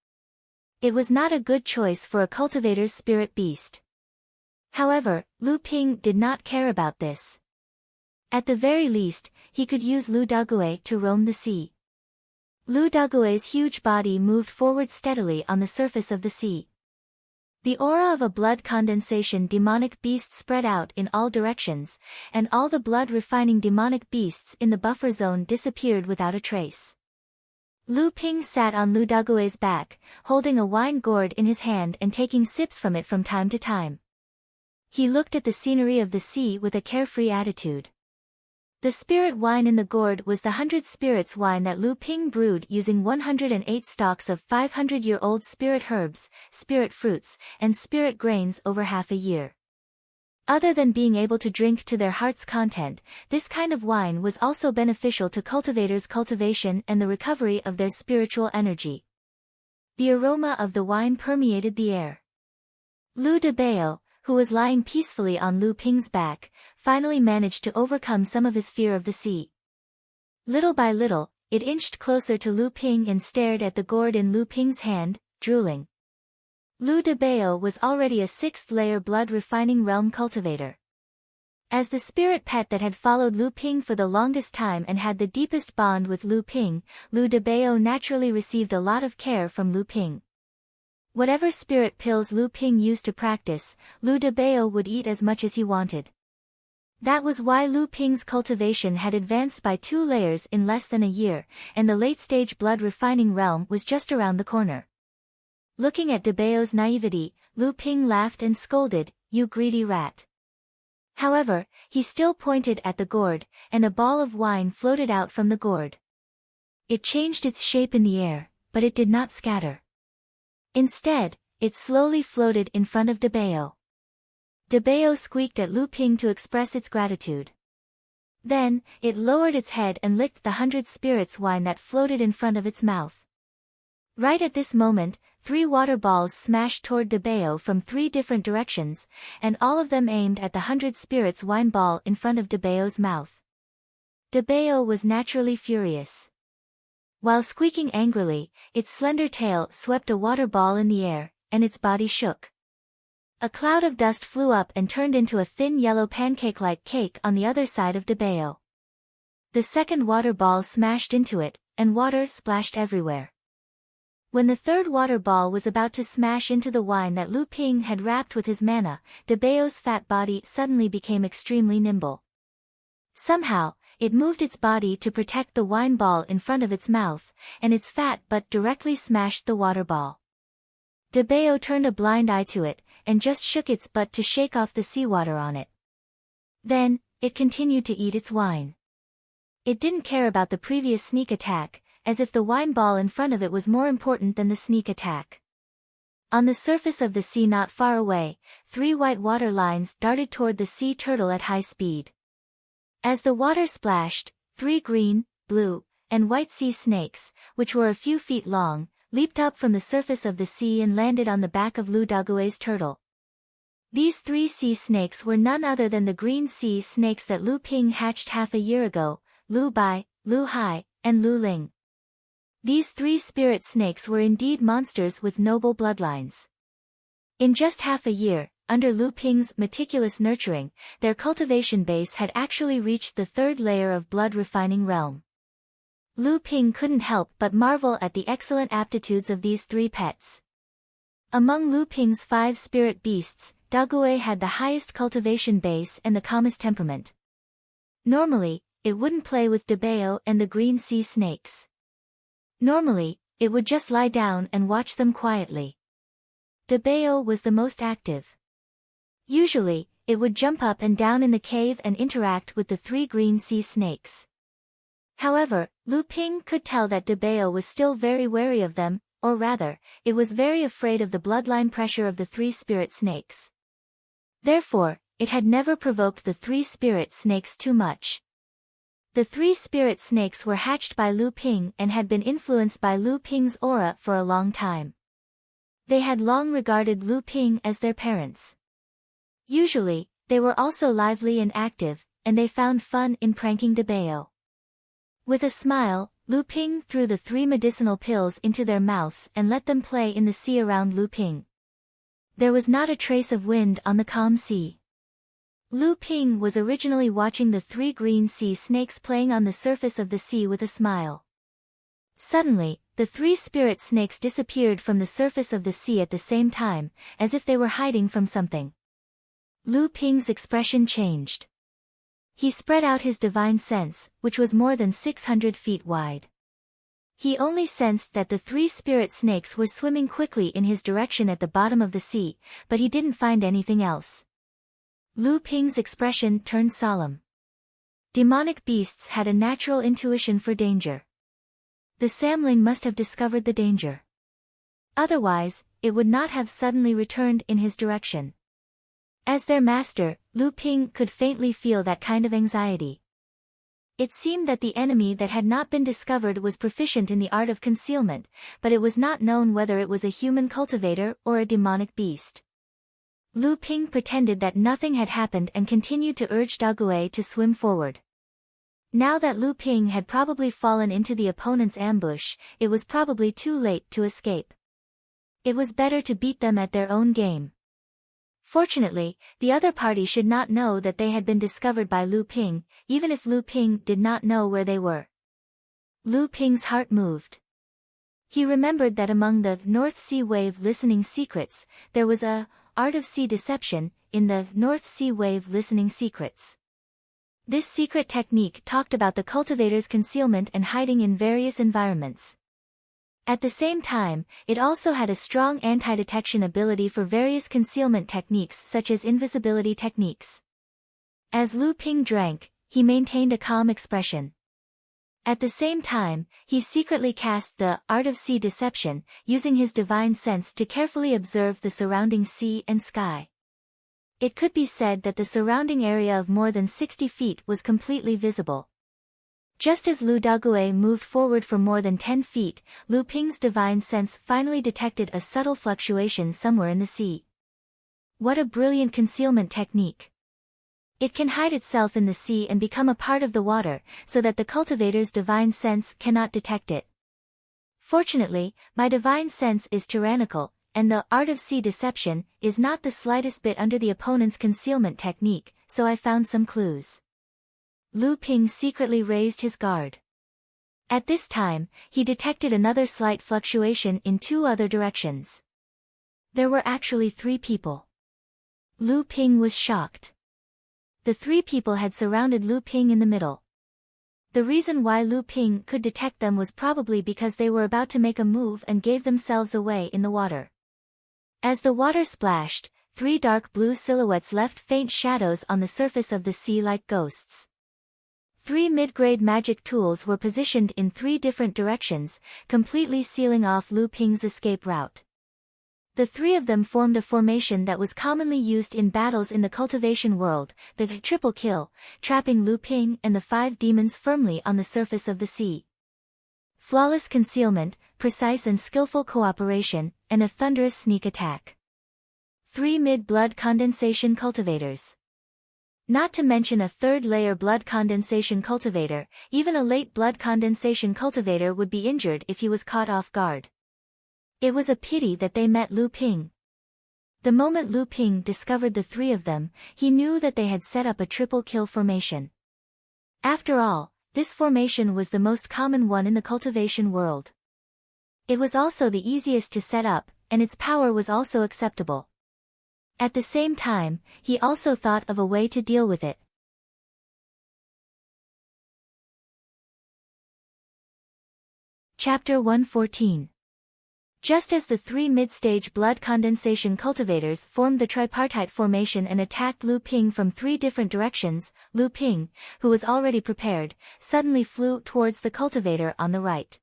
Speaker 1: It was not a good choice for a cultivator's spirit beast. However, Lu Ping did not care about this. At the very least, he could use Lu Dagui to roam the sea. Lu Dagui's huge body moved forward steadily on the surface of the sea. The aura of a blood condensation demonic beast spread out in all directions, and all the blood-refining demonic beasts in the buffer zone disappeared without a trace. Lu Ping sat on Lu Dagui's back, holding a wine gourd in his hand and taking sips from it from time to time. He looked at the scenery of the sea with a carefree attitude. The spirit wine in the gourd was the 100 spirits wine that Lu Ping brewed using 108 stalks of 500-year-old spirit herbs, spirit fruits, and spirit grains over half a year. Other than being able to drink to their heart's content, this kind of wine was also beneficial to cultivators' cultivation and the recovery of their spiritual energy. The aroma of the wine permeated the air. Lu Debao, who was lying peacefully on Lu Ping's back, finally managed to overcome some of his fear of the sea. Little by little, it inched closer to Lu Ping and stared at the gourd in Lu Ping's hand, drooling. Lu Debao was already a 6th-layer blood-refining realm cultivator. As the spirit pet that had followed Lu Ping for the longest time and had the deepest bond with Lu Ping, Lu Debao naturally received a lot of care from Lu Ping. Whatever spirit pills Lu Ping used to practice, Lu Debao would eat as much as he wanted. That was why Lu Ping's cultivation had advanced by 2 layers in less than a year, and the late-stage blood-refining realm was just around the corner. Looking at Debao's naivety, Lu Ping laughed and scolded, "You greedy rat." However, he still pointed at the gourd, and a ball of wine floated out from the gourd. It changed its shape in the air, but it did not scatter. Instead, it slowly floated in front of Debao. Debao squeaked at Lu Ping to express its gratitude. Then, it lowered its head and licked the 100 spirits wine that floated in front of its mouth. Right at this moment, 3 water balls smashed toward Debao from 3 different directions, and all of them aimed at the 100 spirits wine ball in front of Debao's mouth. Debao was naturally furious. While squeaking angrily, its slender tail swept a water ball in the air, and its body shook. A cloud of dust flew up and turned into a thin yellow pancake-like cake on the other side of Debao. The second water ball smashed into it, and water splashed everywhere. When the third water ball was about to smash into the wine that Lu Ping had wrapped with his mana, Debao's fat body suddenly became extremely nimble. Somehow, it moved its body to protect the wine ball in front of its mouth, and its fat butt directly smashed the water ball. Debao turned a blind eye to it, and just shook its butt to shake off the seawater on it. Then, it continued to eat its wine. It didn't care about the previous sneak attack, as if the wine ball in front of it was more important than the sneak attack. On the surface of the sea not far away, 3 white water lines darted toward the sea turtle at high speed. As the water splashed, 3 green, blue, and white sea snakes, which were a few feet long, leaped up from the surface of the sea and landed on the back of Lu Dagui's turtle. These 3 sea snakes were none other than the green sea snakes that Lu Ping hatched half a year ago, Lu Bai, Lu Hai, and Lu Ling. These 3 spirit snakes were indeed monsters with noble bloodlines. In just half a year, under Lu Ping's meticulous nurturing, their cultivation base had actually reached the 3rd layer of blood-refining realm. Lu Ping couldn't help but marvel at the excellent aptitudes of these 3 pets. Among Lu Ping's 5 spirit beasts, Dagui had the highest cultivation base and the calmest temperament. Normally, it wouldn't play with Debao and the green sea snakes. Normally, it would just lie down and watch them quietly. Debao was the most active. Usually, it would jump up and down in the cave and interact with the 3 green sea snakes. However, Lu Ping could tell that Debao was still very wary of them, or rather, it was very afraid of the bloodline pressure of the 3 spirit snakes. Therefore, it had never provoked the 3 spirit snakes too much. The 3 spirit snakes were hatched by Lu Ping and had been influenced by Lu Ping's aura for a long time. They had long regarded Lu Ping as their parents. Usually, they were also lively and active, and they found fun in pranking Debeo. With a smile, Lu Ping threw the 3 medicinal pills into their mouths and let them play in the sea around Lu Ping. There was not a trace of wind on the calm sea. Lu Ping was originally watching the 3 green sea snakes playing on the surface of the sea with a smile. Suddenly, the 3 spirit snakes disappeared from the surface of the sea at the same time, as if they were hiding from something. Lu Ping's expression changed. He spread out his divine sense, which was more than 600 feet wide. He only sensed that the 3 spirit snakes were swimming quickly in his direction at the bottom of the sea, but he didn't find anything else. Lu Ping's expression turned solemn. Demonic beasts had a natural intuition for danger. The Samling must have discovered the danger. Otherwise, it would not have suddenly returned in his direction. As their master, Lu Ping could faintly feel that kind of anxiety. It seemed that the enemy that had not been discovered was proficient in the art of concealment, but it was not known whether it was a human cultivator or a demonic beast. Lu Ping pretended that nothing had happened and continued to urge Daguet to swim forward. Now that Lu Ping had probably fallen into the opponent's ambush, it was probably too late to escape. It was better to beat them at their own game. Fortunately, the other party should not know that they had been discovered by Lu Ping, even if Lu Ping did not know where they were. Lu Ping's heart moved. He remembered that among the North Sea Wave listening secrets, there was a art of sea deception in the North Sea Wave listening secrets. This secret technique talked about the cultivator's concealment and hiding in various environments. At the same time, it also had a strong anti-detection ability for various concealment techniques such as invisibility techniques. As Lu Ping drank, he maintained a calm expression. At the same time, he secretly cast the art of sea deception, using his divine sense to carefully observe the surrounding sea and sky. It could be said that the surrounding area of more than 60 feet was completely visible. Just as Lu Daguet moved forward for more than 10 feet, Lu Ping's divine sense finally detected a subtle fluctuation somewhere in the sea. What a brilliant concealment technique! It can hide itself in the sea and become a part of the water, so that the cultivator's divine sense cannot detect it. Fortunately, my divine sense is tyrannical, and the art of sea deception is not the slightest bit under the opponent's concealment technique, so I found some clues. Lu Ping secretly raised his guard. At this time, he detected another slight fluctuation in 2 other directions. There were actually 3 people. Lu Ping was shocked. The 3 people had surrounded Lu Ping in the middle. The reason why Lu Ping could detect them was probably because they were about to make a move and gave themselves away in the water. As the water splashed, 3 dark blue silhouettes left faint shadows on the surface of the sea like ghosts. 3 mid-grade magic tools were positioned in 3 different directions, completely sealing off Lu Ping's escape route. The 3 of them formed a formation that was commonly used in battles in the cultivation world, the triple kill, trapping Lu Ping and the 5 demons firmly on the surface of the sea. Flawless concealment, precise and skillful cooperation, and a thunderous sneak attack. 3 mid-blood condensation cultivators. Not to mention a 3rd-layer blood condensation cultivator, even a late blood condensation cultivator would be injured if he was caught off guard. It was a pity that they met Lu Ping. The moment Lu Ping discovered the 3 of them, he knew that they had set up a triple kill formation. After all, this formation was the most common one in the cultivation world. It was also the easiest to set up, and its power was also acceptable. At the same time, he also thought of a way to deal with it. Chapter 114. Just as the 3 mid-stage blood condensation cultivators formed the tripartite formation and attacked Lu Ping from 3 different directions, Lu Ping, who was already prepared, suddenly flew towards the cultivator on the right.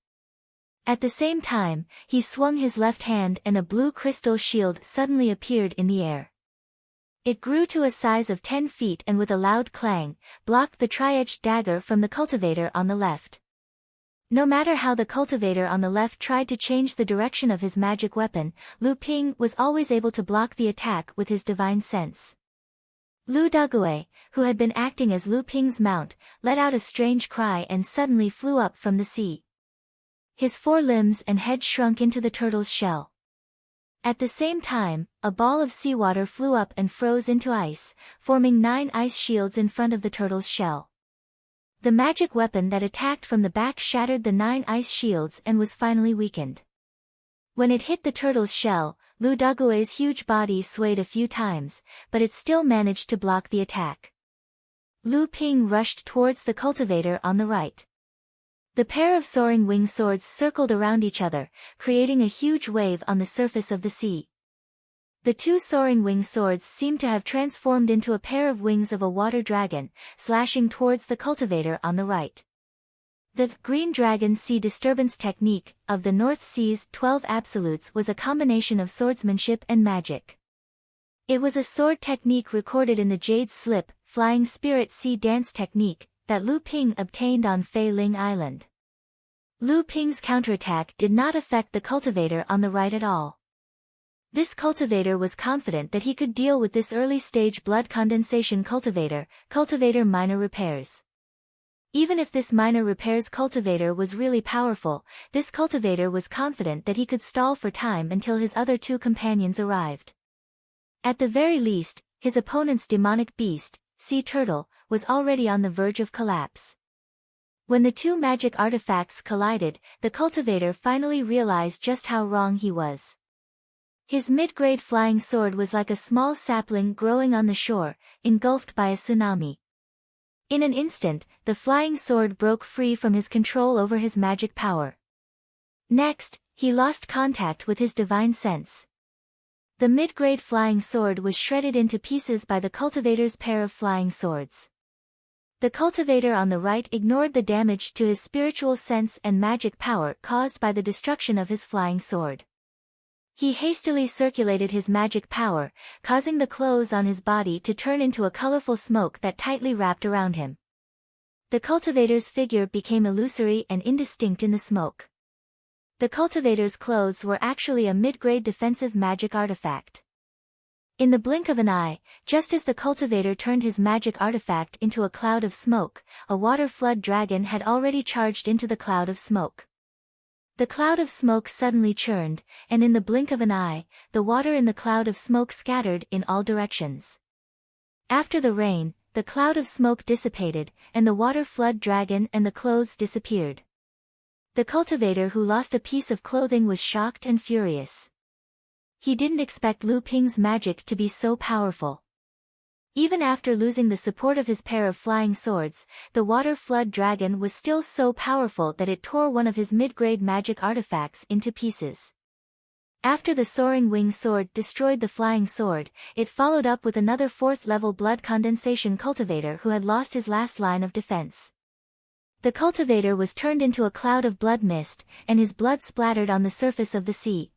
Speaker 1: At the same time, he swung his left hand and a blue crystal shield suddenly appeared in the air. It grew to a size of 10 feet and with a loud clang, blocked the tri-edged dagger from the cultivator on the left. No matter how the cultivator on the left tried to change the direction of his magic weapon, Lu Ping was always able to block the attack with his divine sense. Lu Dugui, who had been acting as Lu Ping's mount, let out a strange cry and suddenly flew up from the sea. His 4 limbs and head shrunk into the turtle's shell. At the same time, a ball of seawater flew up and froze into ice, forming 9 ice shields in front of the turtle's shell. The magic weapon that attacked from the back shattered the 9 ice shields and was finally weakened. When it hit the turtle's shell, Lu Dugui's huge body swayed a few times, but it still managed to block the attack. Lu Ping rushed towards the cultivator on the right. The pair of soaring wing swords circled around each other, creating a huge wave on the surface of the sea. The 2 soaring wing swords seemed to have transformed into a pair of wings of a water dragon, slashing towards the cultivator on the right. The Green Dragon Sea Disturbance technique of the North Sea's 12 Absolutes was a combination of swordsmanship and magic. It was a sword technique recorded in the Jade Slip, Flying Spirit Sea Dance technique, that Lu Ping obtained on Fei Ling Island. Lu Ping's counterattack did not affect the cultivator on the right at all. This cultivator was confident that he could deal with this early-stage blood condensation cultivator minor repairs. Even if this minor repairs cultivator was really powerful, this cultivator was confident that he could stall for time until his other 2 companions arrived. At the very least, his opponent's demonic beast, Sea Turtle, was already on the verge of collapse. When the 2 magic artifacts collided, the cultivator finally realized just how wrong he was. His mid-grade flying sword was like a small sapling growing on the shore, engulfed by a tsunami. In an instant, the flying sword broke free from his control over his magic power. Next, he lost contact with his divine sense. The mid-grade flying sword was shredded into pieces by the cultivator's pair of flying swords. The cultivator on the right ignored the damage to his spiritual sense and magic power caused by the destruction of his flying sword. He hastily circulated his magic power, causing the clothes on his body to turn into a colorful smoke that tightly wrapped around him. The cultivator's figure became illusory and indistinct in the smoke. The cultivator's clothes were actually a mid-grade defensive magic artifact. In the blink of an eye, just as the cultivator turned his magic artifact into a cloud of smoke, a water flood dragon had already charged into the cloud of smoke. The cloud of smoke suddenly churned, and in the blink of an eye, the water in the cloud of smoke scattered in all directions. After the rain, the cloud of smoke dissipated, and the water flood dragon and the clothes disappeared. The cultivator who lost a piece of clothing was shocked and furious. He didn't expect Lu Ping's magic to be so powerful. Even after losing the support of his pair of flying swords, the water flood dragon was still so powerful that it tore one of his mid-grade magic artifacts into pieces. After the soaring wing sword destroyed the flying sword, it followed up with another 4th-level blood condensation cultivator who had lost his last line of defense. The cultivator was turned into a cloud of blood mist, and his blood splattered on the surface of the sea.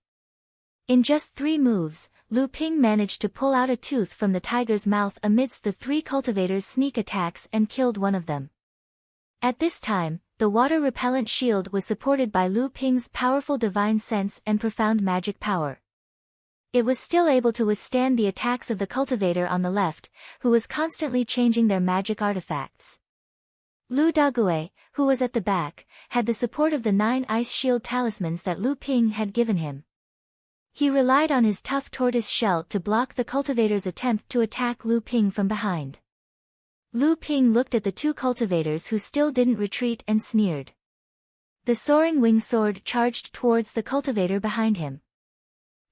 Speaker 1: In just 3 moves, Lu Ping managed to pull out a tooth from the tiger's mouth amidst the 3 cultivators' sneak attacks and killed one of them. At this time, the water-repellent shield was supported by Lu Ping's powerful divine sense and profound magic power. It was still able to withstand the attacks of the cultivator on the left, who was constantly changing their magic artifacts. Lu Dagui, who was at the back, had the support of the 9 ice shield talismans that Lu Ping had given him. He relied on his tough tortoise shell to block the cultivator's attempt to attack Lu Ping from behind. Lu Ping looked at the 2 cultivators who still didn't retreat and sneered. The soaring wing sword charged towards the cultivator behind him.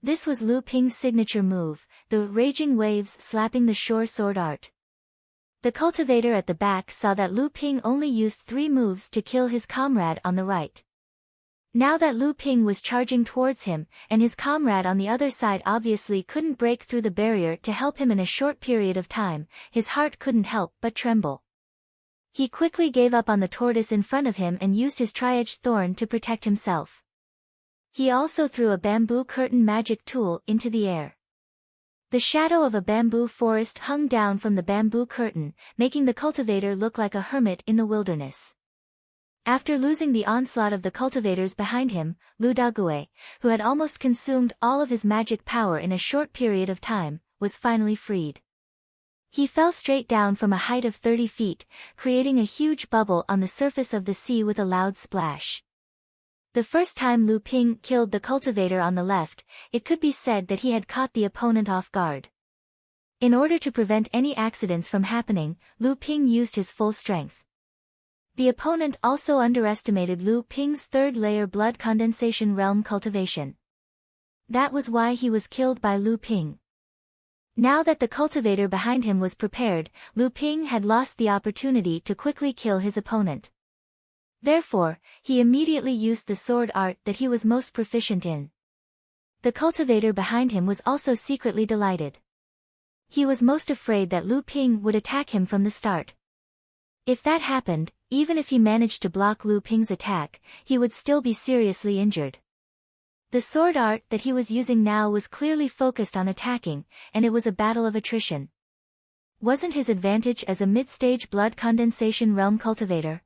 Speaker 1: This was Lu Ping's signature move, the raging waves slapping the shore sword art. The cultivator at the back saw that Lu Ping only used 3 moves to kill his comrade on the right. Now that Lu Ping was charging towards him, and his comrade on the other side obviously couldn't break through the barrier to help him in a short period of time, his heart couldn't help but tremble. He quickly gave up on the tortoise in front of him and used his tri-edged thorn to protect himself. He also threw a bamboo curtain magic tool into the air. The shadow of a bamboo forest hung down from the bamboo curtain, making the cultivator look like a hermit in the wilderness. After losing the onslaught of the cultivators behind him, Lu Dague, who had almost consumed all of his magic power in a short period of time, was finally freed. He fell straight down from a height of 30 feet, creating a huge bubble on the surface of the sea with a loud splash. The first time Lu Ping killed the cultivator on the left, it could be said that he had caught the opponent off guard. In order to prevent any accidents from happening, Lu Ping used his full strength. The opponent also underestimated Lu Ping's third-layer blood condensation realm cultivation. That was why he was killed by Lu Ping. Now that the cultivator behind him was prepared, Lu Ping had lost the opportunity to quickly kill his opponent. Therefore, he immediately used the sword art that he was most proficient in. The cultivator behind him was also secretly delighted. He was most afraid that Lu Ping would attack him from the start. If that happened, even if he managed to block Lu Ping's attack, he would still be seriously injured. The sword art that he was using now was clearly focused on attacking, and it was a battle of attrition. Wasn't his advantage as a mid-stage blood condensation realm cultivator?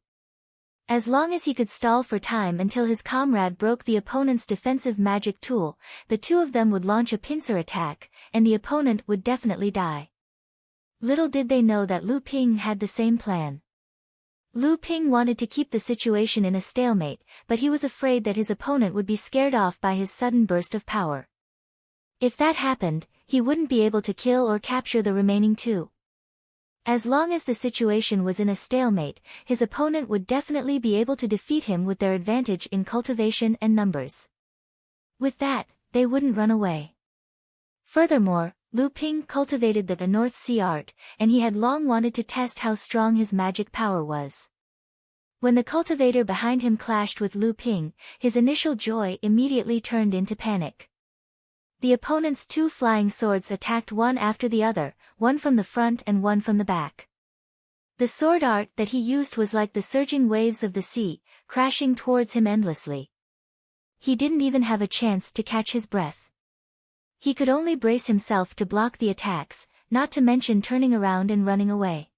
Speaker 1: As long as he could stall for time until his comrade broke the opponent's defensive magic tool, the two of them would launch a pincer attack, and the opponent would definitely die. Little did they know that Lu Ping had the same plan. Lu Ping wanted to keep the situation in a stalemate, but he was afraid that his opponent would be scared off by his sudden burst of power. If that happened, he wouldn't be able to kill or capture the remaining two. As long as the situation was in a stalemate, his opponent would definitely be able to defeat him with their advantage in cultivation and numbers. With that, they wouldn't run away. Furthermore, Lu Ping cultivated the North Sea art, and he had long wanted to test how strong his magic power was. When the cultivator behind him clashed with Lu Ping, his initial joy immediately turned into panic. The opponent's two flying swords attacked one after the other, one from the front and one from the back. The sword art that he used was like the surging waves of the sea, crashing towards him endlessly. He didn't even have a chance to catch his breath. He could only brace himself to block the attacks, not to mention turning around and running away.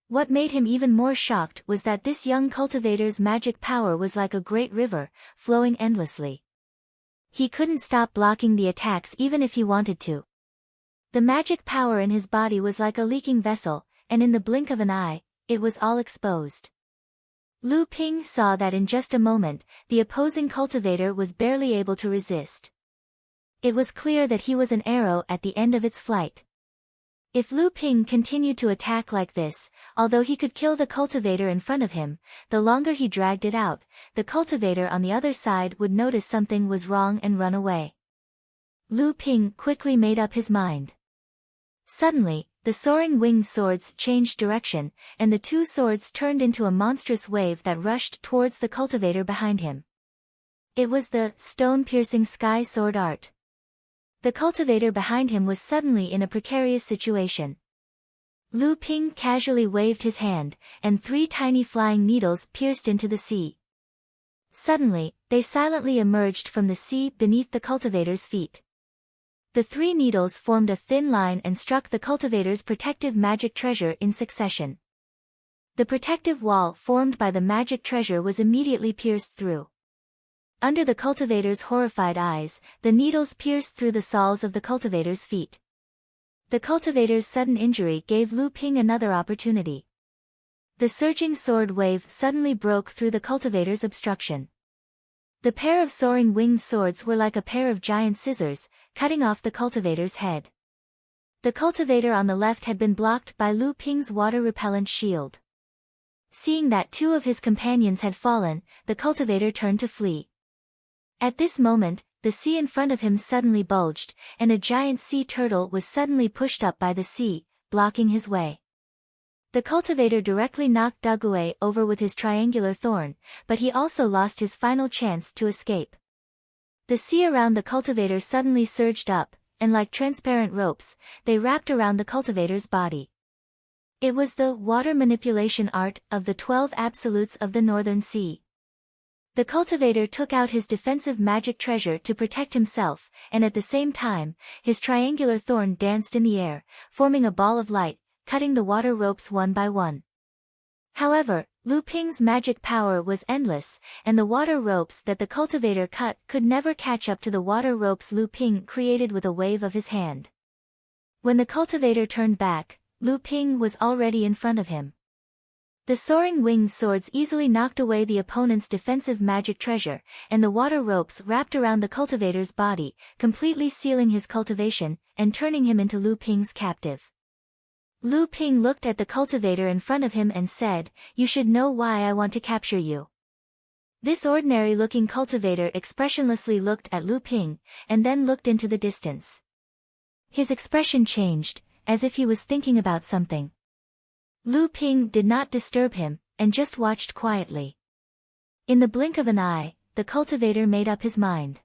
Speaker 1: What made him even more shocked was that this young cultivator's magic power was like a great river, flowing endlessly. He couldn't stop blocking the attacks even if he wanted to. The magic power in his body was like a leaking vessel, and in the blink of an eye, it was all exposed. Lu Ping saw that in just a moment, the opposing cultivator was barely able to resist. It was clear that he was an arrow at the end of its flight. If Lu Ping continued to attack like this, although he could kill the cultivator in front of him, the longer he dragged it out, the cultivator on the other side would notice something was wrong and run away. Lu Ping quickly made up his mind. Suddenly, the soaring winged swords changed direction, and the two swords turned into a monstrous wave that rushed towards the cultivator behind him. It was the stone-piercing sky sword art. The cultivator behind him was suddenly in a precarious situation. Lu Ping casually waved his hand, and three tiny flying needles pierced into the sea. Suddenly, they silently emerged from the sea beneath the cultivator's feet. The three needles formed a thin line and struck the cultivator's protective magic treasure in succession. The protective wall formed by the magic treasure was immediately pierced through. Under the cultivator's horrified eyes, the needles pierced through the soles of the cultivator's feet. The cultivator's sudden injury gave Lu Ping another opportunity. The surging sword wave suddenly broke through the cultivator's obstruction. The pair of soaring winged swords were like a pair of giant scissors, cutting off the cultivator's head. The cultivator on the left had been blocked by Lu Ping's water-repellent shield. Seeing that two of his companions had fallen, the cultivator turned to flee. At this moment, the sea in front of him suddenly bulged, and a giant sea turtle was suddenly pushed up by the sea, blocking his way. The cultivator directly knocked Dague over with his triangular thorn, but he also lost his final chance to escape. The sea around the cultivator suddenly surged up, and like transparent ropes, they wrapped around the cultivator's body. It was the water manipulation art of the 12 absolutes of the Northern Sea. The cultivator took out his defensive magic treasure to protect himself, and at the same time, his triangular thorn danced in the air, forming a ball of light, cutting the water ropes one by one. However, Lu Ping's magic power was endless, and the water ropes that the cultivator cut could never catch up to the water ropes Lu Ping created with a wave of his hand. When the cultivator turned back, Lu Ping was already in front of him. The soaring winged swords easily knocked away the opponent's defensive magic treasure, and the water ropes wrapped around the cultivator's body, completely sealing his cultivation, and turning him into Lu Ping's captive. Lu Ping looked at the cultivator in front of him and said, "You should know why I want to capture you." This ordinary-looking cultivator expressionlessly looked at Lu Ping, and then looked into the distance. His expression changed, as if he was thinking about something. Lu Ping did not disturb him, and just watched quietly. In the blink of an eye, the cultivator made up his mind.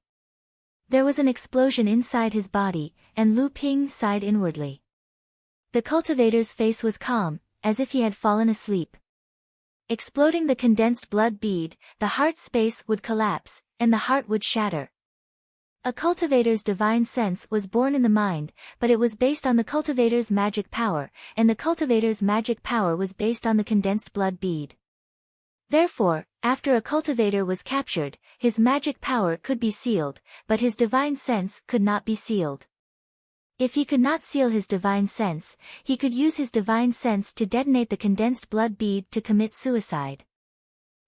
Speaker 1: There was an explosion inside his body, and Lu Ping sighed inwardly. The cultivator's face was calm, as if he had fallen asleep. Exploding the condensed blood bead, the heart space would collapse, and the heart would shatter. A cultivator's divine sense was born in the mind, but it was based on the cultivator's magic power, and the cultivator's magic power was based on the condensed blood bead. Therefore, after a cultivator was captured, his magic power could be sealed, but his divine sense could not be sealed. If he could not seal his divine sense, he could use his divine sense to detonate the condensed blood bead to commit suicide.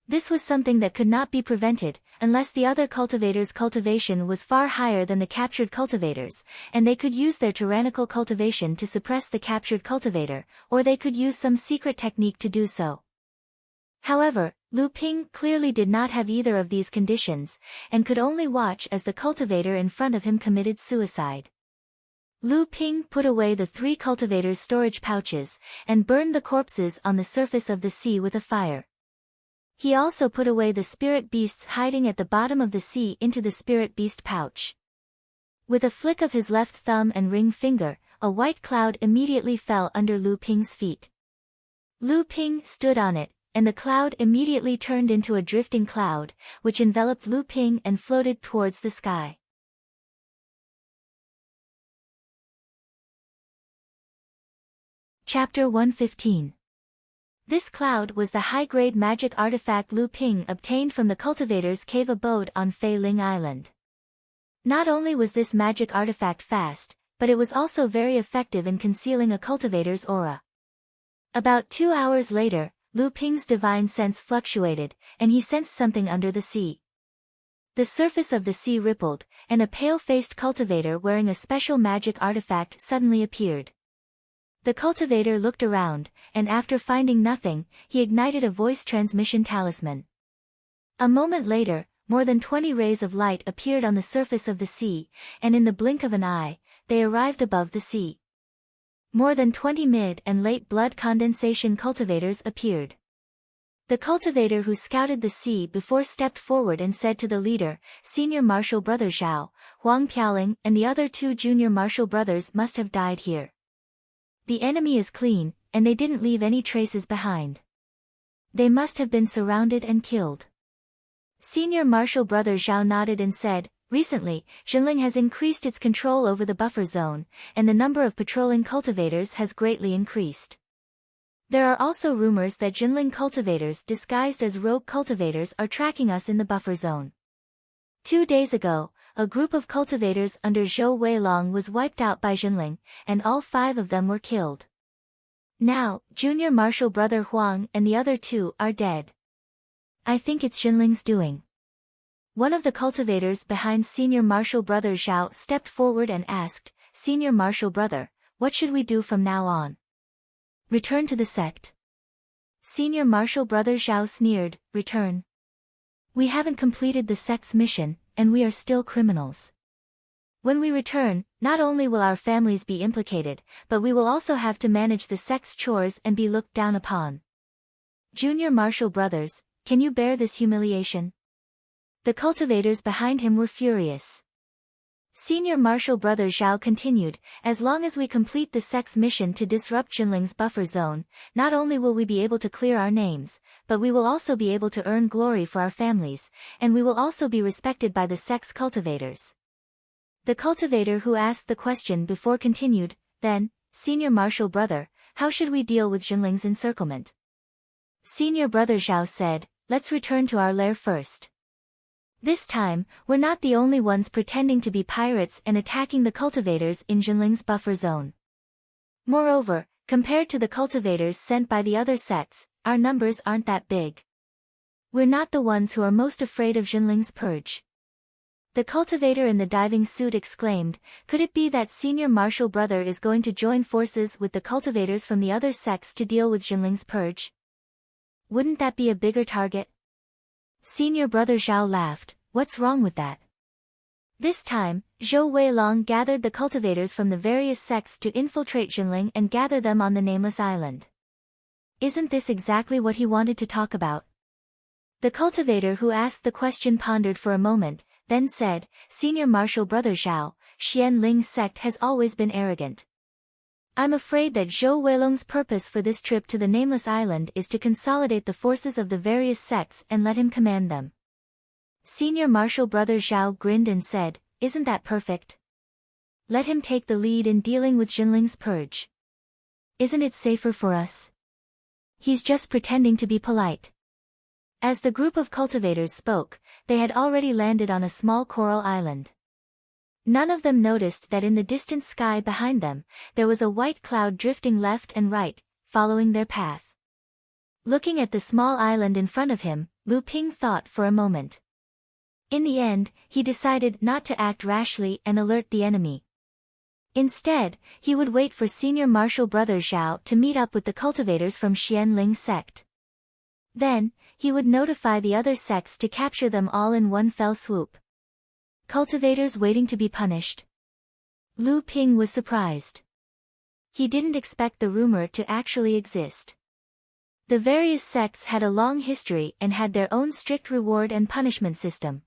Speaker 1: This was something that could not be prevented, unless the other cultivator's cultivation was far higher than the captured cultivator's, and they could use their tyrannical cultivation to suppress the captured cultivator, or they could use some secret technique to do so. However, Lu Ping clearly did not have either of these conditions, and could only watch as the cultivator in front of him committed suicide. Lu Ping put away the 3 cultivators' storage pouches, and burned the corpses on the surface of the sea with a fire. He also put away the spirit beasts hiding at the bottom of the sea into the spirit beast pouch. With a flick of his left thumb and ring finger, a white cloud immediately fell under Lu Ping's feet. Lu Ping stood on it, and the cloud immediately turned into a drifting cloud, which enveloped Lu Ping and floated towards the sky. Chapter 115. This cloud was the high-grade magic artifact Lu Ping obtained from the cultivator's cave abode on Fei Ling Island. Not only was this magic artifact fast, but it was also very effective in concealing a cultivator's aura. About 2 hours later, Lu Ping's divine sense fluctuated, and he sensed something under the sea. The surface of the sea rippled, and a pale-faced cultivator wearing a special magic artifact suddenly appeared. The cultivator looked around, and after finding nothing, he ignited a voice transmission talisman. A moment later, more than 20 rays of light appeared on the surface of the sea, and in the blink of an eye, they arrived above the sea. More than 20 mid and late blood condensation cultivators appeared. The cultivator who scouted the sea before stepped forward and said to the leader, "Senior Marshal Brother Zhao, Huang Piaoling and the other 2 junior Marshal brothers must have died here. The enemy is clean, and they didn't leave any traces behind. They must have been surrounded and killed." Senior Marshal Brother Zhao nodded and said, "Recently, Jinling has increased its control over the buffer zone, and the number of patrolling cultivators has greatly increased. There are also rumors that Jinling cultivators disguised as rogue cultivators are tracking us in the buffer zone. 2 days ago, a group of cultivators under Zhou Weilong was wiped out by Jinling, and all 5 of them were killed. Now, Junior Marshal Brother Huang and the other 2 are dead. I think it's Jinling's doing." One of the cultivators behind Senior Marshal Brother Zhao stepped forward and asked, "Senior Marshal Brother, what should we do from now on? Return to the sect?" Senior Marshal Brother Zhao sneered, "Return? We haven't completed the sect's mission, and we are still criminals. When we return, not only will our families be implicated, but we will also have to manage the sect's chores and be looked down upon. Junior Marshal brothers, can you bear this humiliation?" The cultivators behind him were furious. Senior Marshal Brother Zhao continued, as long as we complete the sect's mission to disrupt Jinling's buffer zone, not only will we be able to clear our names, but we will also be able to earn glory for our families, and we will also be respected by the sect's cultivators. The cultivator who asked the question before continued, then, Senior Marshal Brother, how should we deal with Jinling's encirclement? Senior Brother Zhao said, let's return to our lair first. This time, we're not the only ones pretending to be pirates and attacking the cultivators in Jinling's buffer zone. Moreover, compared to the cultivators sent by the other sects, our numbers aren't that big. We're not the ones who are most afraid of Jinling's purge. The cultivator in the diving suit exclaimed, could it be that Senior Marshal Brother is going to join forces with the cultivators from the other sects to deal with Jinling's purge? Wouldn't that be a bigger target? Senior Brother Zhao laughed, what's wrong with that? This time, Zhou Weilong gathered the cultivators from the various sects to infiltrate Jinling and gather them on the Nameless Island. Isn't this exactly what he wanted to talk about? The cultivator who asked the question pondered for a moment, then said, Senior Marshal Brother Zhao, Xian Ling's sect has always been arrogant. I'm afraid that Zhou Weilong's purpose for this trip to the Nameless Island is to consolidate the forces of the various sects and let him command them. Senior Marshal Brother Zhao grinned and said, isn't that perfect? Let him take the lead in dealing with Jinling's purge. Isn't it safer for us? He's just pretending to be polite. As the group of cultivators spoke, they had already landed on a small coral island. None of them noticed that in the distant sky behind them, there was a white cloud drifting left and right, following their path. Looking at the small island in front of him, Lu Ping thought for a moment. In the end, he decided not to act rashly and alert the enemy. Instead, he would wait for Senior Marshal Brother Zhao to meet up with the cultivators from Xian Ling's sect. Then, he would notify the other sects to capture them all in one fell swoop. Cultivators waiting to be punished. Lu Ping was surprised. He didn't expect the rumor to actually exist. The various sects had a long history and had their own strict reward and punishment system.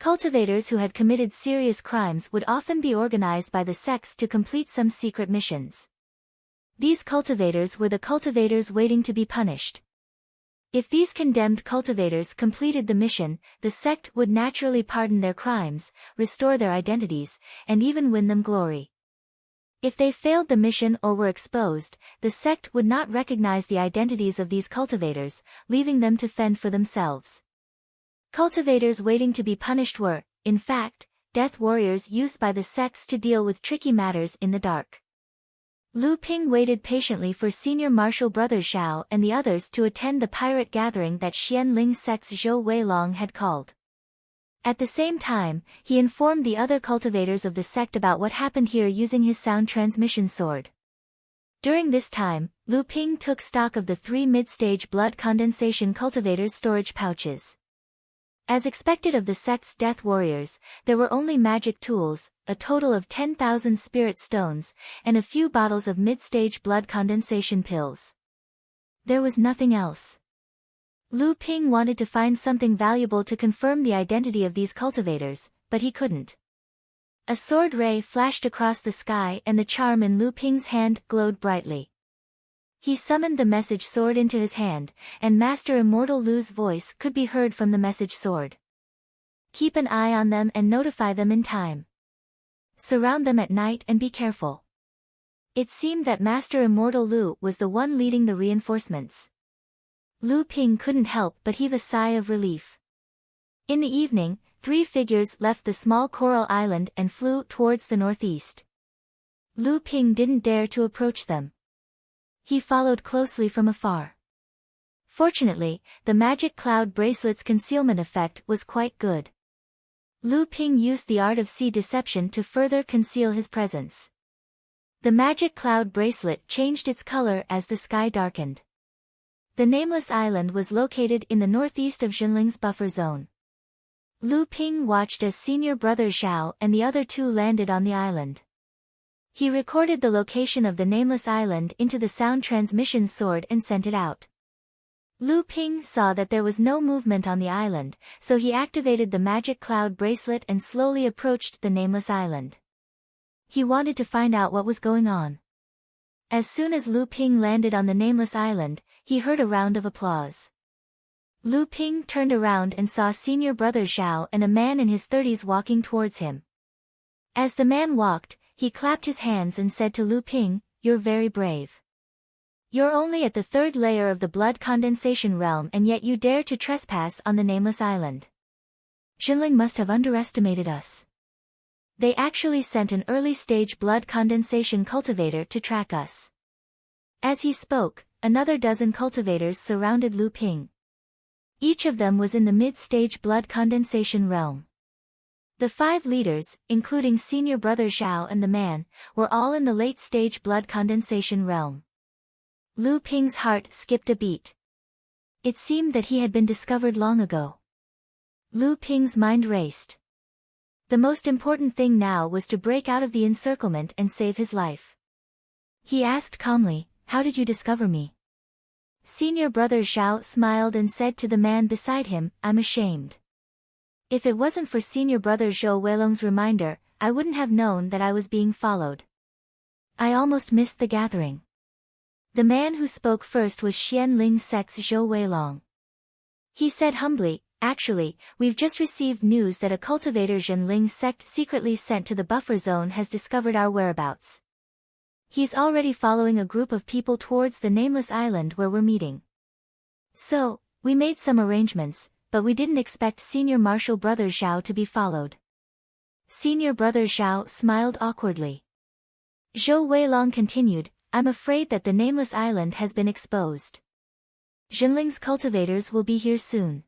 Speaker 1: Cultivators who had committed serious crimes would often be organized by the sects to complete some secret missions. These cultivators were the cultivators waiting to be punished. If these condemned cultivators completed the mission, the sect would naturally pardon their crimes, restore their identities, and even win them glory. If they failed the mission or were exposed, the sect would not recognize the identities of these cultivators, leaving them to fend for themselves. Cultivators waiting to be punished were, in fact, death warriors used by the sects to deal with tricky matters in the dark. Lu Ping waited patiently for Senior Marshal Brother Zhao and the others to attend the pirate gathering that Xian Ling sect's Zhou Weilong had called. At the same time, he informed the other cultivators of the sect about what happened here using his sound transmission sword. During this time, Lu Ping took stock of the 3 mid-stage blood condensation cultivators' storage pouches. As expected of the sect's death warriors, there were only magic tools, a total of 10,000 spirit stones, and a few bottles of mid-stage blood condensation pills. There was nothing else. Lu Ping wanted to find something valuable to confirm the identity of these cultivators, but he couldn't. A sword ray flashed across the sky and the charm in Lu Ping's hand glowed brightly. He summoned the message sword into his hand, and Master Immortal Lu's voice could be heard from the message sword. Keep an eye on them and notify them in time. Surround them at night and be careful. It seemed that Master Immortal Lu was the one leading the reinforcements. Lu Ping couldn't help but heave a sigh of relief. In the evening, 3 figures left the small coral island and flew towards the northeast. Lu Ping didn't dare to approach them. He followed closely from afar. Fortunately, the magic cloud bracelet's concealment effect was quite good. Lu Ping used the art of sea deception to further conceal his presence. The magic cloud bracelet changed its color as the sky darkened. The Nameless Island was located in the northeast of Jinling's buffer zone. Lu Ping watched as Senior Brother Zhao and the other 2 landed on the island. He recorded the location of the Nameless Island into the sound transmission sword and sent it out. Lu Ping saw that there was no movement on the island, so he activated the magic cloud bracelet and slowly approached the nameless island. He wanted to find out what was going on. As soon as Lu Ping landed on the nameless island, he heard a round of applause. Lu Ping turned around and saw senior brother Zhao and a man in his 30s walking towards him. As the man walked, he clapped his hands and said to Lu Ping, "You're very brave. You're only at the 3rd layer of the blood condensation realm and yet you dare to trespass on the nameless island. Jinling must have underestimated us. They actually sent an early-stage blood condensation cultivator to track us." As he spoke, another dozen cultivators surrounded Lu Ping. Each of them was in the mid-stage blood condensation realm. The 5 leaders, including senior brother Zhao and the man, were all in the late-stage blood condensation realm. Lu Ping's heart skipped a beat. It seemed that he had been discovered long ago. Lu Ping's mind raced. The most important thing now was to break out of the encirclement and save his life. He asked calmly, "How did you discover me?" Senior brother Zhao smiled and said to the man beside him, "I'm ashamed. If it wasn't for senior brother Zhou Weilong's reminder, I wouldn't have known that I was being followed. I almost missed the gathering." The man who spoke first was Xianling Sect's Zhou Weilong. He said humbly, "Actually, we've just received news that a cultivator Zhenling Sect secretly sent to the buffer zone has discovered our whereabouts. He's already following a group of people towards the nameless island where we're meeting. So, we made some arrangements, but we didn't expect senior marshal brother Zhao to be followed." Senior brother Zhao smiled awkwardly. Zhou Weilong continued, "I'm afraid that the nameless island has been exposed. Zhenling's cultivators will be here soon.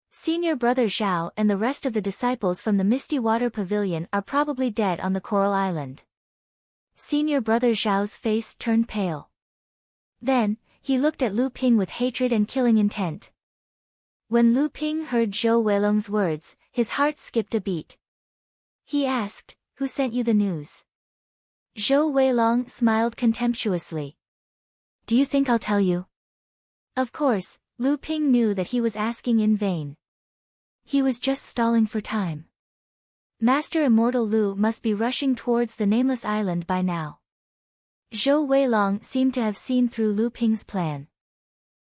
Speaker 1: Senior brother Zhao and the rest of the disciples from the Misty Water Pavilion are probably dead on the Coral Island." Senior brother Zhao's face turned pale. Then, he looked at Lu Ping with hatred and killing intent. When Lu Ping heard Zhou Weilong's words, his heart skipped a beat. He asked, "Who sent you the news?" Zhou Weilong smiled contemptuously. "Do you think I'll tell you?" Of course, Lu Ping knew that he was asking in vain. He was just stalling for time. Master Immortal Lu must be rushing towards the nameless island by now. Zhou Weilong seemed to have seen through Lu Ping's plan.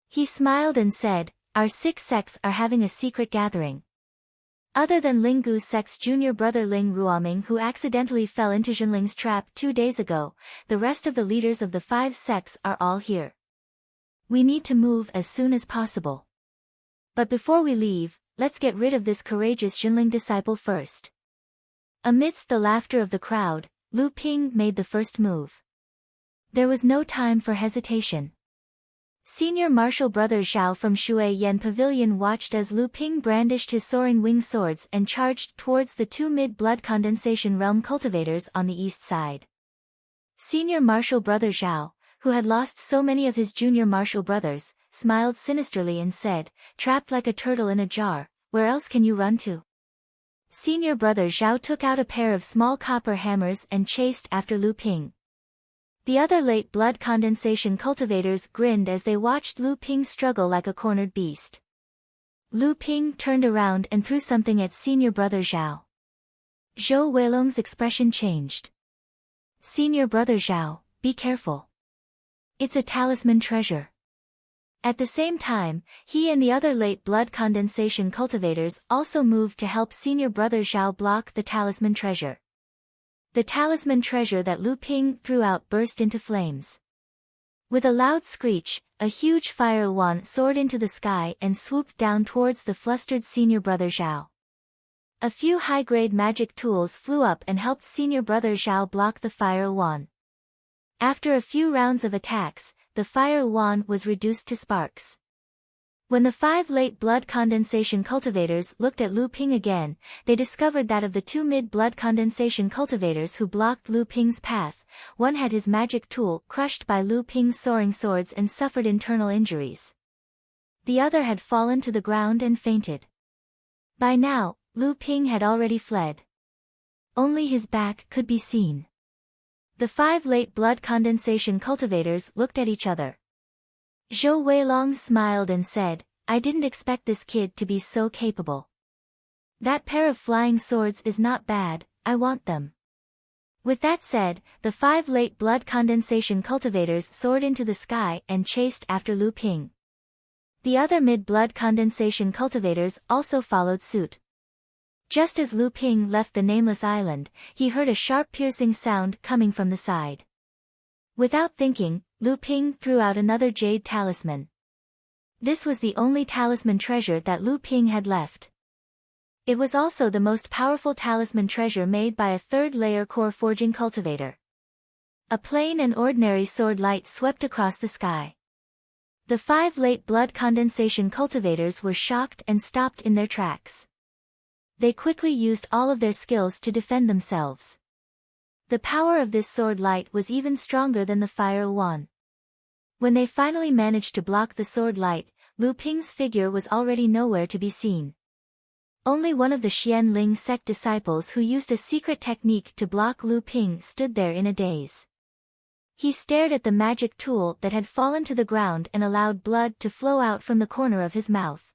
Speaker 1: He smiled and said, "Our 6 sects are having a secret gathering. Other than Linggu Sect's junior brother Ling Ruoming who accidentally fell into Zhenling's trap 2 days ago, the rest of the leaders of the 5 sects are all here. We need to move as soon as possible. But before we leave, let's get rid of this courageous Zhenling disciple first." Amidst the laughter of the crowd, Lu Ping made the first move. There was no time for hesitation. Senior marshal brother Zhao from Shui Yan Pavilion watched as Lu Ping brandished his soaring wing swords and charged towards the 2 mid-blood condensation realm cultivators on the east side. Senior marshal brother Zhao, who had lost so many of his junior marshal brothers, smiled sinisterly and said, "Trapped like a turtle in a jar, where else can you run to?" Senior brother Zhao took out a pair of small copper hammers and chased after Lu Ping. The other late blood condensation cultivators grinned as they watched Lu Ping struggle like a cornered beast. Lu Ping turned around and threw something at senior brother Zhao. Zhou Weilong's expression changed. "Senior brother Zhao, be careful. It's a talisman treasure." At the same time, he and the other late blood condensation cultivators also moved to help senior brother Zhao block the talisman treasure. The talisman treasure that Lu Ping threw out burst into flames. With a loud screech, a huge fire wand soared into the sky and swooped down towards the flustered senior brother Zhao. A few high-grade magic tools flew up and helped senior brother Zhao block the fire wand. After a few rounds of attacks, the fire wand was reduced to sparks. When the 5 late blood condensation cultivators looked at Lu Ping again, they discovered that of the 2 mid-blood condensation cultivators who blocked Lu Ping's path, one had his magic tool crushed by Lu Ping's soaring swords and suffered internal injuries. The other had fallen to the ground and fainted. By now, Lu Ping had already fled. Only his back could be seen. The 5 late blood condensation cultivators looked at each other. Zhou Weilong smiled and said, I didn't expect this kid to be so capable. That pair of flying swords is not bad, I want them. With that said, the 5 late blood condensation cultivators soared into the sky and chased after Lu Ping. The other mid-blood condensation cultivators also followed suit. Just as Lu Ping left the nameless island, he heard a sharp piercing sound coming from the side. Without thinking, Lu Ping threw out another jade talisman. This was the only talisman treasure that Lu Ping had left. It was also the most powerful talisman treasure made by a 3rd-layer core forging cultivator. A plain and ordinary sword light swept across the sky. The 5 late blood condensation cultivators were shocked and stopped in their tracks. They quickly used all of their skills to defend themselves. The power of this sword light was even stronger than the fire yuan. When they finally managed to block the sword light, Lu Ping's figure was already nowhere to be seen. Only one of the Xian Ling sect disciples who used a secret technique to block Lu Ping stood there in a daze. He stared at the magic tool that had fallen to the ground and allowed blood to flow out from the corner of his mouth.